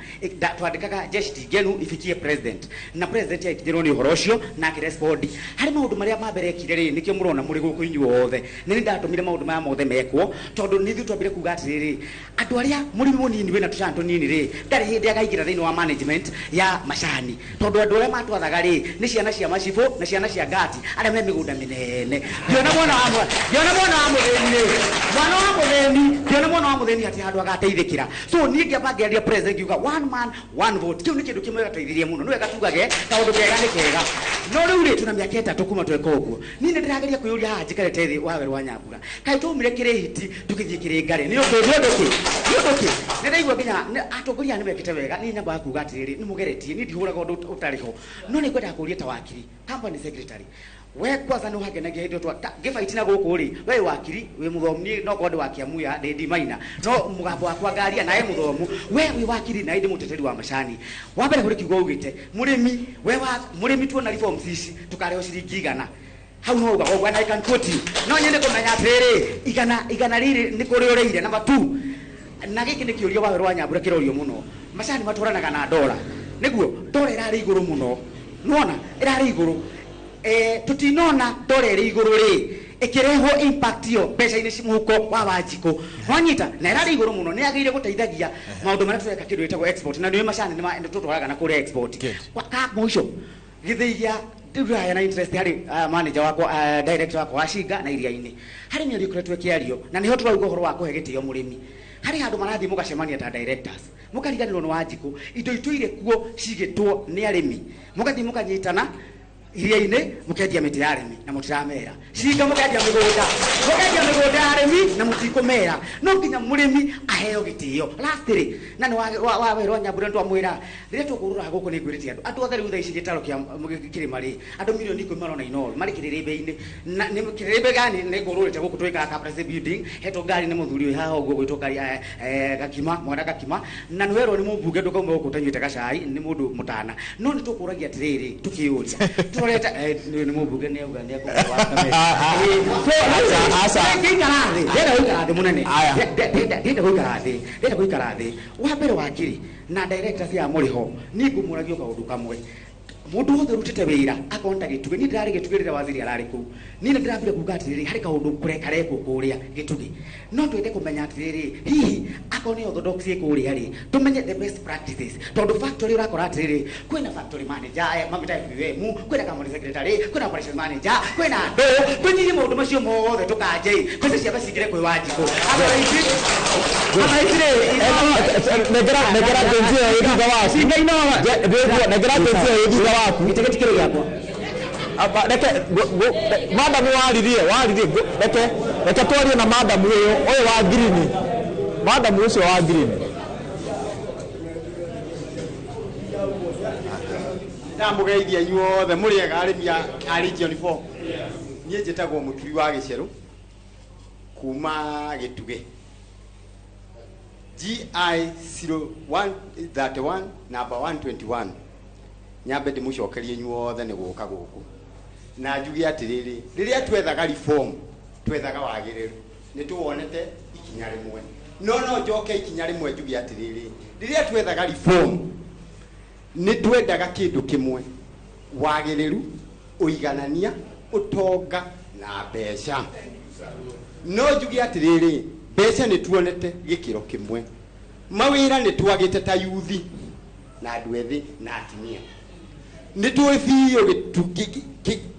twandĩkaga Jeshi Tingenu ifikie president na president yakinyĩrwo nĩ ũhoro ũcio na akĩrespond harĩ maũndũ marĩa ma mbere ekire rĩ nĩkĩo mũrona mũrĩ gũkũ inyuothe nĩ ndatũmire maũndũ maya mothe mekwo tondũ nĩ ithuĩ twambire kuga atĩrĩrĩ andũ arĩa mũrĩmi mũnini wĩna tũcani tũnini rĩ ndarĩ hĩndĩ akaingĩra thĩinĩ wa management ya macani tondũ andũ arĩa matwathaga rĩ nĩ ciana cia macibũ na ciana cia ngati arĩa me mĩgũnda mĩnene ndiona mwana wa mũthĩni atĩ handũ agateithĩkĩra so niĩ ngĩamba ngĩaria president ngiuga one man one vote kĩu nĩ kĩndũ kĩmwe gateithirie mũno nĩ wega tugage kaũndũ kega nĩ kega no rĩu rĩ tuna mĩaka 3 kuma tweka ũguo niĩ nĩ ndĩrageria kwĩyũria haha njikarĩte thĩ wawe rwa Nyambura kaĩ tũmire kĩrĩhiti tũkĩthiĩ kĩrĩ ngare nĩ ũndũ nĩ ndaigua nginya atongoria nĩ mekĩte wega niĩ nyambaga kuga atĩrĩrĩ nĩ mũgeretie niĩ ndihũraga ũndũ ũtarĩ ho no nĩ ngwenda kũũria ta wakiri company secretary we kwanza no hagenagia hĩndĩ twa gĩbaiti na gũkũ rĩ we wakiri wĩ mũthomu niĩ no kwandũ wa Kiamuya ndĩ maina no mũgambo wakwa ngaria naye mũthomu we wĩ wakiri na ndĩ mũteteri wa macani wa mbere kũrĩ kiugo ugĩte mũrĩmi tuona reforms ici tũkareo ciringi 100 hau no uga ogwa na can quote no nyende kũmenya atĩrĩrĩ igana rĩrĩ nĩ kũrĩ ũrĩire number 2 na gĩkĩ nĩ kĩũria wawe rwa Nyambura kĩrorio mũno macani matwaranaga na dola nĩguo dola ĩrarĩ igũrũ mũno nona ĩrarĩ igũrũ tutinona dola ĩrĩ igũrũ rĩ ĩkĩreho impact yo mbeca-inĩ ci mũhuko wa Wanjikũ wanyita na ĩrarĩ igũrũ mũno nĩ agĩrĩire gũteithagia maũndũ marĩa tũreka kĩndũ gĩtagwo export na nĩ macani nĩ tũtwaraga na kũrĩa export ka mũico gĩthĩithia ndĩraya na interest harĩ manager wakwa director wakwa wa Shinga na iria-inĩ harĩ mĩario ĩkoretwo ĩkĩario na nĩho tũrauga ũhoro wa kũhe gĩtĩo mũrĩmi hari handu marathi mugacemania ta directors mukariganirwo no Wanjiku indo ituire kuo cigitwo ni arimi mugathi mukanyitana iria-inĩ mukendia mĩtĩ ya arĩmi na mũtiramera cinga mukendia mĩgũnda ya arĩmi na mũtikumera no nginya mũrĩmi aheo gĩtĩo lastly na nĩ wa werwo Nyambura twamwĩra rĩrĩa tũkũrũra gũkũ nĩ ngwĩrĩte andũ othe rĩu thaa ici gĩtaro kĩa kĩrĩma rĩ andũ milioni 10 marona inoru marĩ kĩrĩrĩmbĩ-inĩ na nĩ kĩrĩrĩmbĩ gani nĩ ngũrũrĩte gũkũ twĩkaga Kabrase building hetwo ngari nĩ mũthuri ũyũ haha ũguo gwĩtwo Gakima mwana Gakima na nĩ werwo nĩ mũmbunge ndũkauma gũkũ ũtanyuĩte gacai nĩ mũndũ mũtana no nĩ tũkũragia atĩrĩrĩ tũkĩũria tureta nĩ mũmbunge nĩ auga nĩ akũgwa asa ndĩrenda gũikara thĩ wa mbere wa kiri na directors ya mũrĩho nĩ ngũmũragia kaũndũ kamwe mundu wothe rutite wira akonta gituge ni ndirari gituge rira waziri arari ku ni ndirambire kuga atiriri hari kaundu kurekareko kuria gituge no twende kumenya atiriri hihi akone orthodoxy kuria ri tumenye the best practices tondu factory urakora atiriri kwina factory manager mamita FBM kwina company secretary kwina operations manager kwina ndo tunyinyi maundu macio mothe tukanje kwese cia bacigire kwi Wanjiku negera tenzia yithiga wa singa inoa negera tenzia yithiga waku gitegetikiro giakwa aba reke madam waririe reke twarie na madam uyu wa green madam ucio wa green ndamugeithia inyuothe muriega arimia a region 4 nie njitagwo mutui wa Giceru kuma Gituge GI 0131 number 121 nyambe ndimucokerie inyuothe ni guka guku na njugi atiriri riria twethaga reform twethaga wagiriru ni tuwonete ikinya rimwe no njoke ikinya rimwe njugi atiriri riria twethaga reform ni twendaga kindu kimwe wagiriru uiganania utonga na mbeca no njugi atiriri mbeca ni tuonete gikiro kimwe mawira ni twagite ta yuthi na andu ethi na atimia ni twithio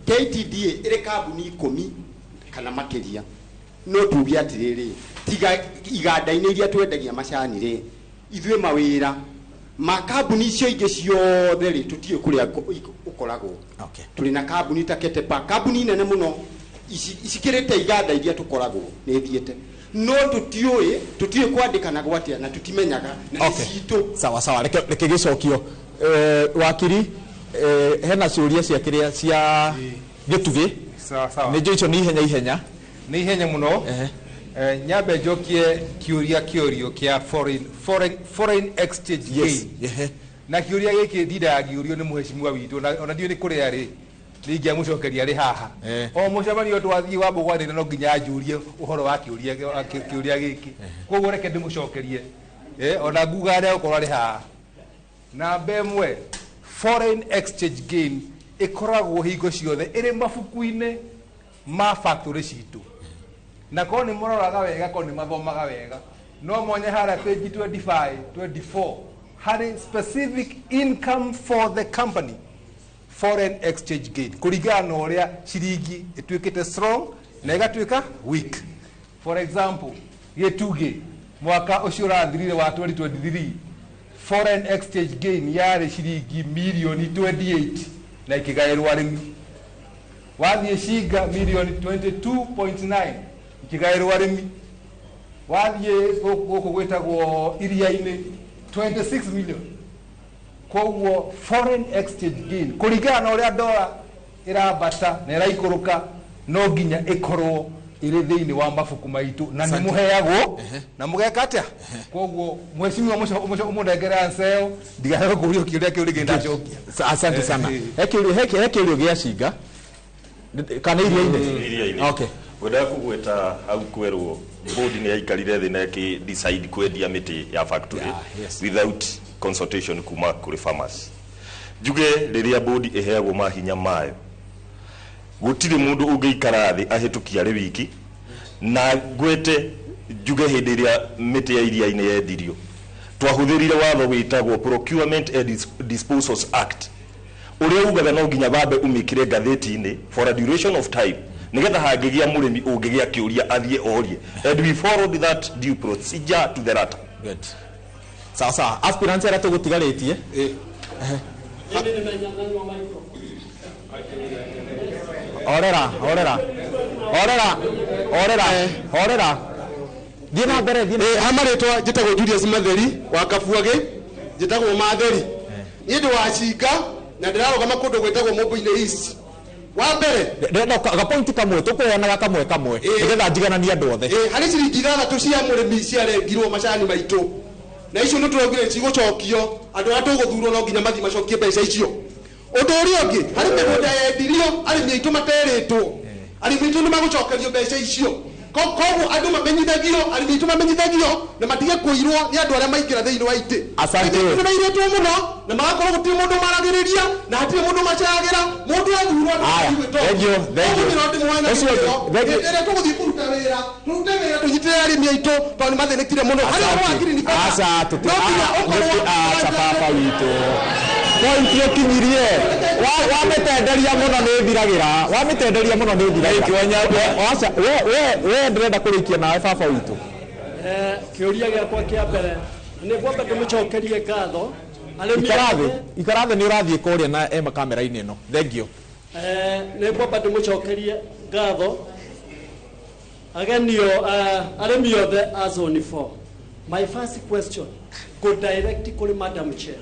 KTDA ire kambuni 10 kana makiria no tugi atiriri tiga iganda-inĩ iria twendagia macani ri ithuĩ mawira makambuni icio ingĩ ciothe ri tutie kuria ukoragwo tuli na kambuni ta Ketepa kambuni nene muno isikirite iganda iria tukoragwo nĩ thiete no tutiĩ kwandĩkana gwatia na tutimenyaga na ciitũ
sawa reke gicokio wakiri hena ciuria cia kiria cia Gituge
sawa
nĩ njo ni ihenya
muno nyambe njokie kiurio kia foreign exchange gain na kiuria giki ndinda giurio ni muheshimiwa witu ona ndio ni kuria ri ningia mucokeria ri haha o mucemanio twathii wa bugwanire no nginya njurie uhoro wa kiuria giki koguo reke ndimucokerie ona nguga ria ukorwo ri haha na bemwe foreign exchange gain ikoragwo hingo ciothe iri mabuku-ini ma factory citu na ko ni muroraga wega ko ni mathomaga wega no monye hara page 25 24 hari specific income for the company foreign exchange gain kuringana uria ciringi ituikite strong na igatuika weak. For example Gituge mwaka ucio urathirire wa 2023 foreign exchange gain yari ciringi milioni 28 na ikigairwo arimi wathie Shiga milioni 22.9 ikigairwo arimi wathie guku gwitagwo iria-ini 26 million koguo foreign exchange gain kuringana uria dola irabata na iraikuruka no nginya ikorwo iri thiini wa mabuku maitu na ni muheagwo na mugeka atia koguo mheshimiwa umundengera anseo ndigahe kurio kiuria kiuri genda chokia.
Asante sana hekiurio gia Shiga kana iria-ini okay
wenda kugweta au kwerwo board ni aikarire thi na ki decide kwendia miti ya factory without consultation kuma kuri farmers juge riria board iheagwo mahinya mayo gutiri mundu ungeikara thi ahitukia ri wiki na gwete juge hindi ria miti ya iria-ini yendirio twahuthirire watho witagwo Procurement and Disposals Act uria ugaga no nginya babe umikire gatheti-ini for a duration of time nigetha hangigia murimi ungigia kiuria athie orie, and we followed that due procedure to the letter.
Good. Sawa aspirants era tugutigarĩtie orera thiĩ na mbere
amaretwa njĩtagwo Julius Matheri wa Kabuage, njĩtagwo Matheri nĩ ndĩ wa Cinga na ndĩrarũgama kũndũ gwĩtagwo Mũmbũ-inĩ East. Wa mbere
ndĩrenda gapointi kamwe tũkũheanaga kamwe nĩgetha njigananie andũ othe.
Harĩ ciringi 3 cia mũrĩmi ciarengirwo macani maitũ, na icio nĩ tũraugire cigũcokio, andũ arĩa tũgũthurwo no nginya mathi macokie mbeca icio. Ũndũ ũrĩa ũngĩ, harĩ mĩgũnda yendirio arĩmi aitũ materĩtwo, arĩmi aitũ nĩ magũcokerio mbeca icio. Koguo andũ mamenyithagio, arĩmi aitũ mamenyithagio na matige kũirwo nĩ andũ arĩa maingĩra thĩinĩ wa itĩ.
Asante.
Nĩ mairĩtwo mũno na magakorwo gũtirĩ mũndũ maragĩrĩria na hatirĩ mũndũ macagĩra, mũndũ athurwo rĩrĩa tũgũthiĩ kũruta wĩra, tũrute wĩra tũnyitĩrĩre arĩmi aitũ tondũ nĩ mathĩnĩkire mũno.
Baba witũ point ũkinyirie wamĩtenderia mũno nĩ thiragĩra we ndĩrenda kũrĩkia nawe baba witũ.
Kĩũria gĩakwa kĩa mbere nĩ kwamba tũmũcokerie ngatho
ikarathĩ nĩ ũrathiĩ kũrĩa na kamera-inĩ ĩno. Thank you.
Nĩ kwamba tũmũcokerie ngatho agenio arĩmi othe a zone 4. My first question go direct kũrĩ Madam Chair.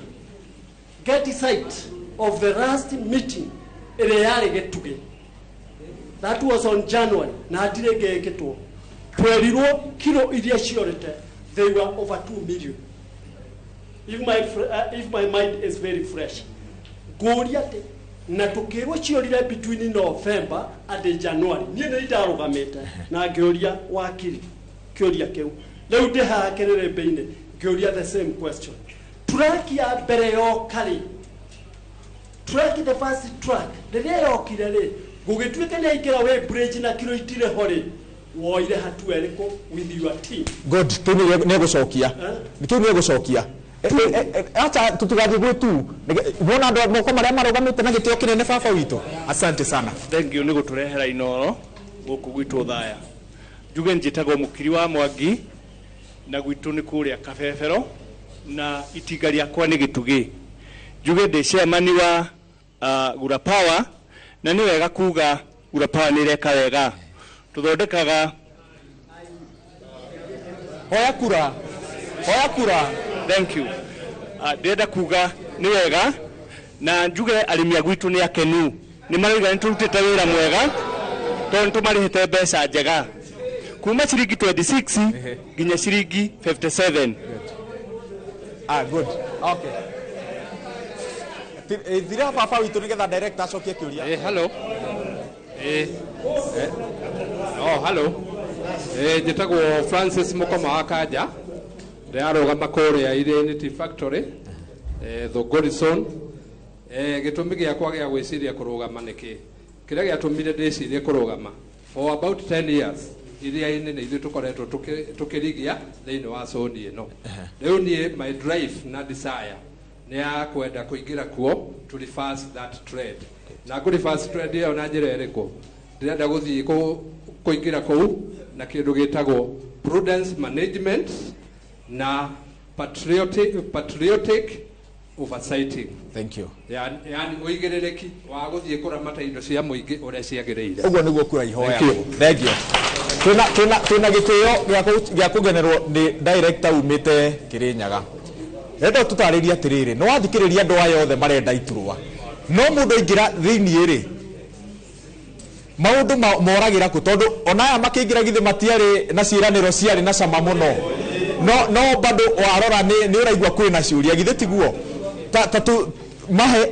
Get sight of the last meeting ĩrĩa yarĩ Gĩtugĩ. That was on January na hatirĩ ngĩkĩtwo. Twerirwo kilo iria ciorete they were over 2 million. If my mind is very fresh. Ngũria atĩ na tũkĩrwo ciorire between November and January. Niĩ nĩ ndarũgamĩte na ngĩũria wakiri kĩũria kĩu. Rĩu ndĩ haha kĩrĩrĩmbĩ-inĩ ngĩũria the same question. Track ya mbere yokari, track the first track rĩrĩa yokire rĩ gũgĩtuĩka nĩ aingĩra we bridge na kilo itire hore woire hatua ĩrĩkũ with your team.
Good, nĩ gũcokia acha tutigathiĩ gwĩtu wona andũ moko marĩa marũgamĩte na gĩtĩo kĩnene baba witũ. Asante sana.
Thank you nĩ gũtũrehera inoro gũkũ gwitũ Thaya. Njuge njĩtagwo Mũkiri wa Mwangi na gwitũ nĩ kũrĩa Kabebero na itinga rĩakwa nĩ Gĩtugĩ. Njuge ndĩ chairman wa Gura Power na nĩ wega kuga Gura Power nĩ reka wega tũthondekaga
hoya kura.
Thank you. Ndĩrenda kuga nĩ wega na njuge arĩmi a gwitũ nĩ akenu nĩ marauga nĩ tũrutĩte wĩra mwega tondũ tũmarĩhĩte mbeca njega kuma ciringi 26 nginya ciringi 57.
Good. Okay. Thira baba witũ nĩgetha director acokie kĩũria.
Hello. Hello. Njĩtagwo Francis Mũkoma wa Kanja. Ndĩrarũgama kũrĩa Identity Factory. Thogorison. Gĩtũmi gĩakwa gĩa gwĩciria kũrũgama nĩkĩ? Kĩrĩa gĩatũmire ndĩcirie kũrũgama. For about 10 years. Iria-inĩ nĩ ithuĩ tũkoretwo tũkĩrigia thĩinĩ wa soni ĩno. Rĩu niĩ my drive na desire nĩ ya kwenda kũingĩra kuo to reverse that trade. Na kũ reverse trade ĩyo na njĩra ĩrĩkũ? Ndĩrenda gũthiĩ kũingĩra kũu na kĩndũ gĩtagwo prudence management na patriotic oversighting.
Thank you.
Yani ũigĩrĩrĩki wa gũthiĩ kũramata indo cia mũingĩ ũrĩa ciagĩrĩire.
Ũguo nĩguo kura ihoya. Thank you. Twĩna gĩtĩo gĩa kũgenerwo nĩ director umĩte Kĩrĩnyaga. Renda tũtarĩria atĩrĩrĩ, nĩ wathikĩrĩria andũ aya othe marenda iturwa. No mũndũ aingĩra thĩinĩ rĩ maũndũ moragĩra kũ tondũ ona aya makĩingĩra githĩ matiarĩ na ciĩranĩro ciarĩ na cama mũno. No bado warora nĩ ũraigua kwĩna ciũria githĩ tiguo. Tatu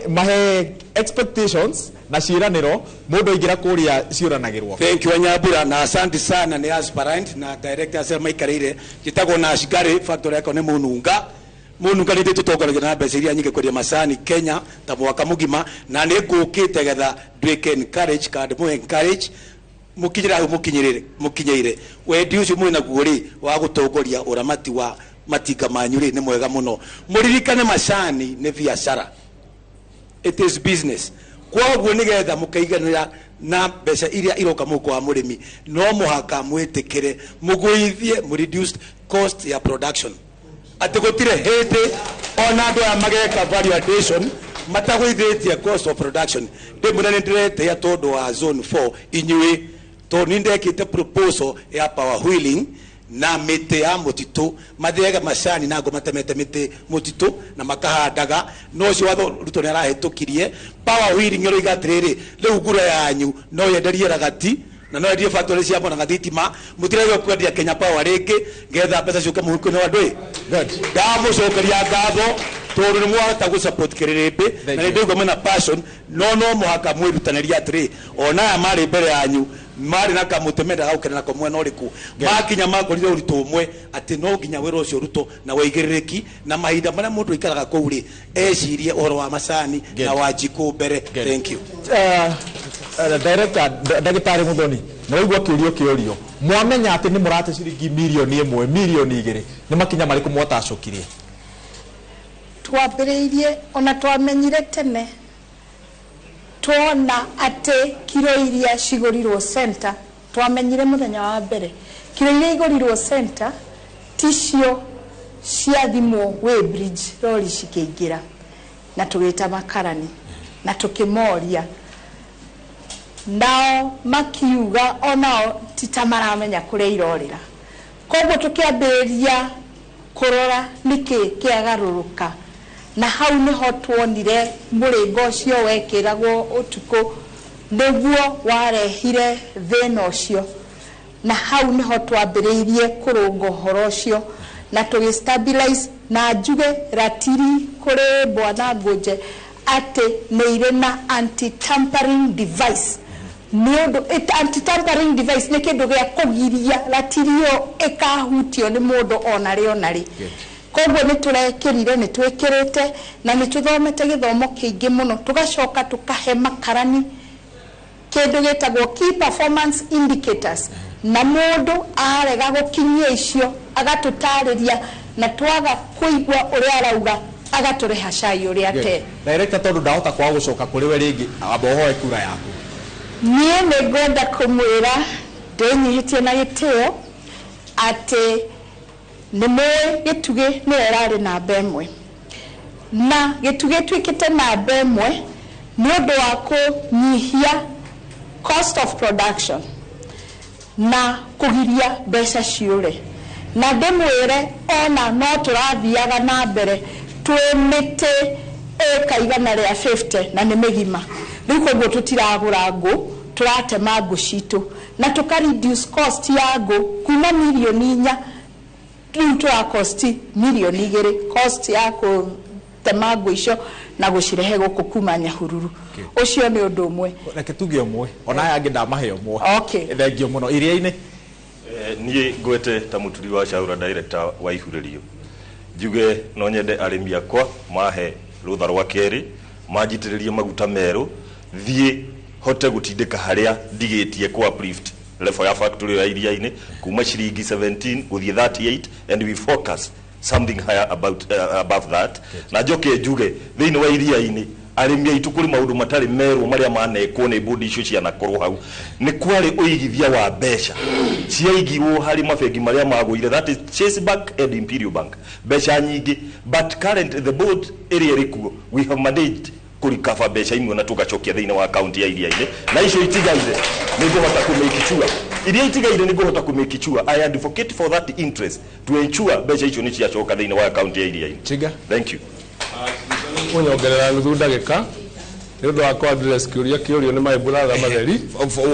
mahe expectations na ciĩranĩro mũndũ aingĩra kũrĩa ciũranagĩrwo.
Thank you Wanyambura na asante sana ni aspirant na director Sir Maikarire gitagwo na Shigari factory yako nĩ Mununga nĩ tũtongoragia na mbeca iria nyingĩ kwendia macani Kenya ta mwaka mũgima na nĩ ngũkĩte getha ndwĩke encourage kandi mũ encourage mũkinyĩra hau mũkinyĩire wendi ũcio mwĩ naguo rĩ wa gũtongoria ũramati wa matinga manyu rĩ nĩ mwega mũno mũririkane macani nĩ biacara it is business. Kwa hivyo nĩgetha mũkaiganĩra na mbeca iria iroka muko wa murimi no muhaka mwitikire muguithie mu reduced cost ya production ati gutire hindi ona andu a mageka value addition mataguithitie cost of production ndimurane ndirete ya tondu wa zone 4 inyui to nindekite proposal ya power wheeling na mite ya mutitu mathega macani na ngo matemete mite mutitu na makahandaga no cio watho ruto ni arahitukirie power wheeling ro igatiriri riu ngura yanyu no yenderie ragati na no endie factory cia mbona gathitima mutirege kwendia Kenya Power ringi ngetha mbeca ciuke muhuko ni wandu ndamucokeria ngatho tondu ni mwahota gu support kiririmbi na ni ndigwo mena passion no muhaka mwirutaniria atiri ona mari mbere yanyu mari na kamutemenda gaukena nako mwena uriku makinya makorire uritu umwe ati no nginya wira ucio ruto na weigiririki na mahinda maria mundu ikaraga kuuri ecirie uhoro wa macani na wajiku mbere. Thank you.
Director Dagitari Muthoni na igwa kiurio mwamenya ati ni murate ciringi milioni 1 milioni 2 ni makinya mariku mwatacokirie
twambiriirie ona twamenyire tene tuona ati kiro iria cigurirwo center twamenyire muthenya wa mbere kiro iria igurirwo center ticio cia thimo way bridge rori cikiingira na tugita makarani na tukimoria nao makiuga onao titamaramenya kuria irorira koguo tukiambiriria kurora niki kiagaruruka na hau niho tuonire muringo ucio wekiragwo utuku niguo warehire thina ucio na hau niho twambiriirie kurunga uhoro ucio na tugistabilize na njuge ratiri kuri bwana Nguje ati neire na anti-tampering device mundu anti-tampering device ni kindu gia kugiria ratirio ikahutio ni mundu onari koguo ni turekirire ni twikirite na ni tuthomete githomo kiingi muno tugacoka tukahe makarani kindu gitagwo key performance indicators na mundu arega gukinyia icio agatutariria na twaga kuigwa uria arauga agatureha cai uria te.
Director tondu ndahota kwa gucoka kuri we ringi abohoe kura yaku
nie ni ngwenda kumwira ndinyihitie na gitio ati ni mwe gitugi ni erari na bemwe na gitugi twikite na bemwe ni undu wa kunyihia cost of production na kugiria mbeca ciure na ndimwire ona no turathiaga na mbere twimite ekaigana ria 50 na ni migima riu koguo tutiragura ngu turatema ngu citu na tuka reduce cost ya ngu kuma milioni 4 riu twa cost milioni 2 cost ya kutema ngu icio na gucirehe guku kuma Nyahururu ucio ni undu umwe
reke tuge umwe ona yangi ndamahe umwe
thengio
muno iria-ini
nie ngwete ta muturi wa Shaura director wa ihuririo njuge no nyende arimi akwa mahe rutha rwa keri manjitiririe maguta meru thie hote gutindika haria ndigitie kwa uplift level ya factory ya iria-ini kuma shilingi 17 guthie 38 and we focus something higher about above that na njoke njuge thiini wa iria-ini arimi aitu kuri maundu matari meru maria manekwo ni bodi icio cia nakorwo hau ni kwari uigithia wa mbeca ciaigirwo hari mabengi maria magwire that is Chase Bank and Imperial Bank mbeca nyingi but current the board area rikuo we have managed kurikafa mbeca imwe na tugacokia thiini wa account ya iria-ini na icio itigaire ni guhota kumekichua iria itigaire ni guhota kumekichua I advocate for that interest to ensure mbeca icio ni ciacoka thiini wa account ya iria-ini. Thank you.
Kunyongerera nuthu ndagika ni undu wa kwa address kiurio ni my brother matheri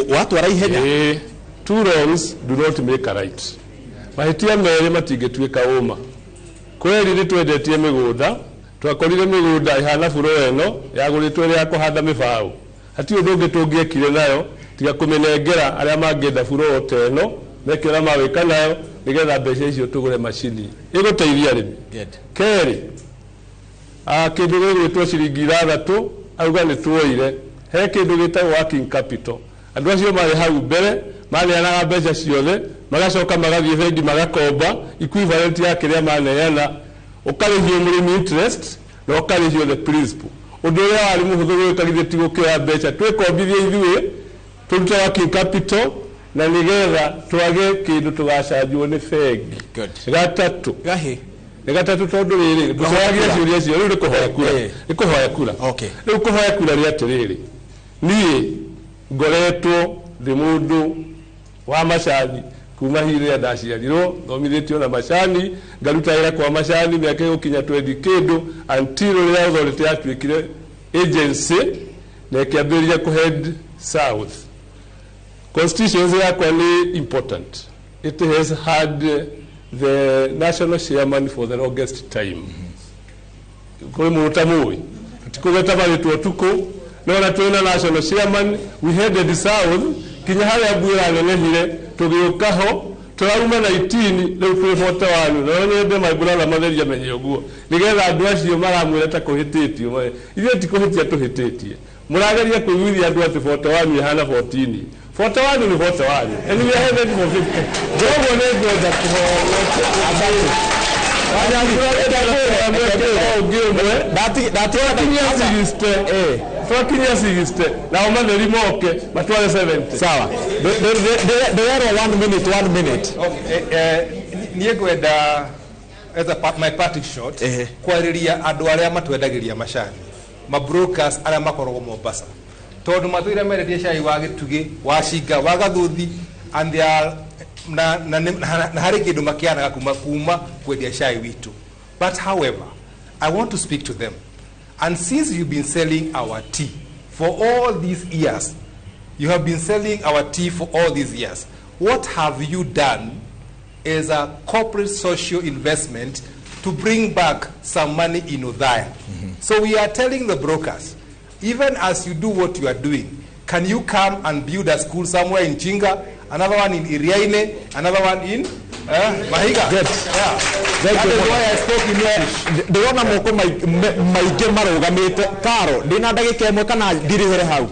watu araihenya
two wrongs do not make a right mahitia meri matingituika uma kweli ni twendetie migunda twakorire migunda ihana buro eno yaguritwe ria kuhanda mibao hati undu ungi tungiekire nayo tiga kumenengera aria mangienda buro oteno mekira mawika nayo nigetha mbeca icio tugure macini iguteithia arimi keri kindu gwitwo ciringi 6 auga ni tuoire he kindu gitagwo working capital andu acio mari hau mbere maneanaga mbeca ciothe magacoka magathie bengi magakomba equivalent ya kiria maneana ukarihio murimi interest na ukarihio the principal undu uria wari muhuthu gwikarithie ti gukioya mbeca twikombithie ithuĩ turute working capital na nigetha twage kindu tugacanjwo ni bengi gatatu ni gatatu tondu riri tucoragia ciuria cio riu ni kuhoya kura riu kuhoya kura ri atiriri nie ngoretwo ndi mundu wa macani kuma hire ndaciarirwo thomithitio na macani ngaruta wira kwa macani miaka gukinya 20 kindu until ria authority yatuikire agency na kiambiria ku head south. Constituency yakwa ni important. It has had the national chairman for the longest time. Kule mutamui tukugeta bali tuko na tuena national chairman, we headed south kinya hali abwira nenehire tugiukaho turaruma 19 leo twefota wanu na nyende maibulala matheria menye uguo nigetha andu acio maramwireta kuhititio ithe ti kuhitia tuhititie murageria kuiguithia andu ati 41 ihana 14 41 ni 41 and we are headed for 50 jogo nego da na umatheri moke matware 70
sawa ndero 1 minute
niye gwenda as my parting shot kwariria andu aria matwendagiria macani ma brokers aria makoragwo Mombasa tondu matwire meretie cai wa gitugi wa cinga wa gathuthi and they are na hari kindu makianaga kuma kwendia cai witu. But however, I want to speak to them. And since you've been selling our tea for all these years, you have been selling our tea for all these years, what have you done as a corporate social investment to bring back some money in Othaya? So we are telling the brokers, even as you do what you are doing, can you come and build a school somewhere in Chinga, another one in Iriaine, another one in Mahiga?
Good.
Yeah.
That is why I spoke in English. Ndona moko maige marugamite karo ndina ndagika imwe kana ndirihere hau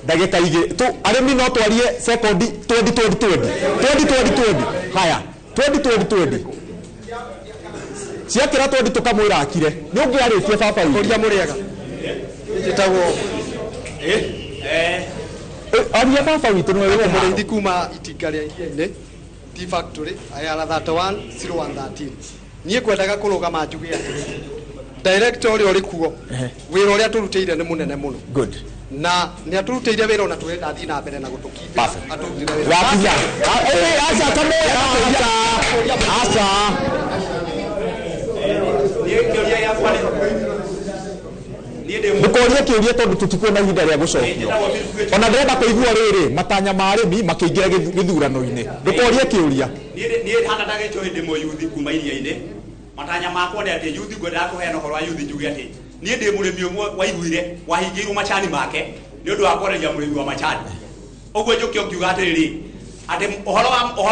ndagika ige tu arimi no twarie second 2020 haya 2020 ciakira 20 tukamwira akire ni ungiaritie baba uria muriega
njitagwo
aria baba witu no wewe
murithi kuma itinga ria iriaine tea factory ayala 31 0113 nie kwendaga kurugama njugi ati director uri uri kuo wira uria turutire ni munene muno
good
na ni aturutire wira ona twenda athi na mbere na gutukithia aturutire
wira wakinya acha kamoya acha
nie ya kwani
mukoria kiuria tondu tutikuona ihinda ria gucokio ona ndenda kuigua riri matanya ma arimi makiingira githurano-ini mukoria kiuria
nie hana ndagĩtwo hĩndĩ ĩmwe yuthi kuma iria-inĩ matanya makwa nĩ atĩ yuthi ngwendaga kũheana ũhoro wa yuthi njuge atĩ niĩ ndĩ mũrĩmi ũmwe waiguire wahingĩirwo macani make nĩ ũndũ wa kwenderia mũrĩmi wa macani ũguo njũke ũkiuga atĩrĩrĩ atĩ ũhoro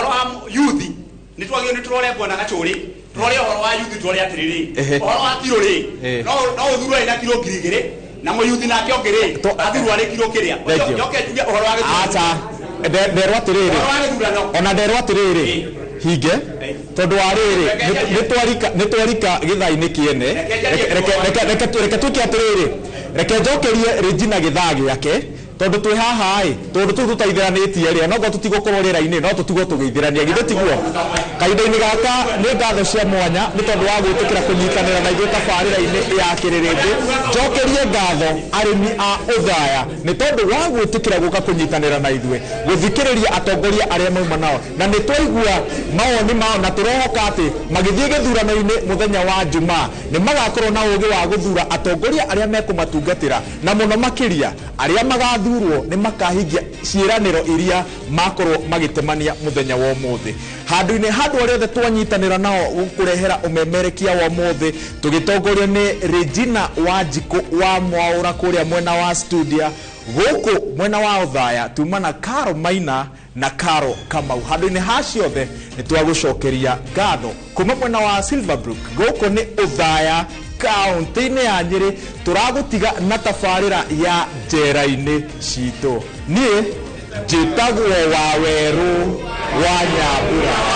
wa yuthi nĩ twagĩrĩirwo nĩ tũrore ngwena gacũrĩ tũrore ũhoro wa yuthi tũrore atĩrĩrĩ ũhoro wa kiro rĩ no ũthurwo ĩna kiro 2,000 na mũyuthi nake ũngĩ athurwo arĩ kiro kĩrĩa njoke njuge ũhoro wa gĩthurano
acha nderwo atĩrĩrĩ ona nderwo atĩrĩrĩ hinge tondu wa riri ni twarika githaa-ini kiene reke tuke atiriri reke njokerie Regina githaa giake tondu twi haha tondu tu tutaithiranitie ri no go tutigukorwo rira-ini no tutigwo tugeithirania githe tiguo kahinda-ini gaka ni ngatho cia mwanya ni tondu wa gwitikira kunyitanira na ithuĩ tabarĩra-ini ya kĩrĩrĩmbĩ njokerie ngatho arĩmi a Othaya ni tondu wa gwitikira guka kunyitanira na ithuĩ guthikĩrĩria atongoria arĩa mauma nao na ni twaigua mawoni mao na turohoka ati magithie gĩthurano-ini muthenya wa Jumaa ni magakorwo na ũgĩ wa guthura atongoria arĩa mekumatungatĩra na mũno makĩria arĩa magathurwo ni makahingia ciĩranĩro iria makorwo magitemania muthenya wa ũmũthĩ handũ-inĩ handũ arĩa othe twanyitanĩra nao gũkũrehera ũmemerekia wa ũmũthĩ tũgĩtongorio nĩ Regina Wanjikũ wa Mwaũra kũrĩa mwena wa studio gũkũ mwena wa Othaya tuma na Karo Maina na Karo Kamau handũ-inĩ ha ciothe nĩ twagũcokeria ngatho kuma mwena wa Silverbrook gũkũ nĩ Othaya kaunti-inĩ ya Nyĩrĩ turagũtiga na tabarĩra ya njera-inĩ citũ niĩ njĩtagwo Wawerũ wa Nyambura.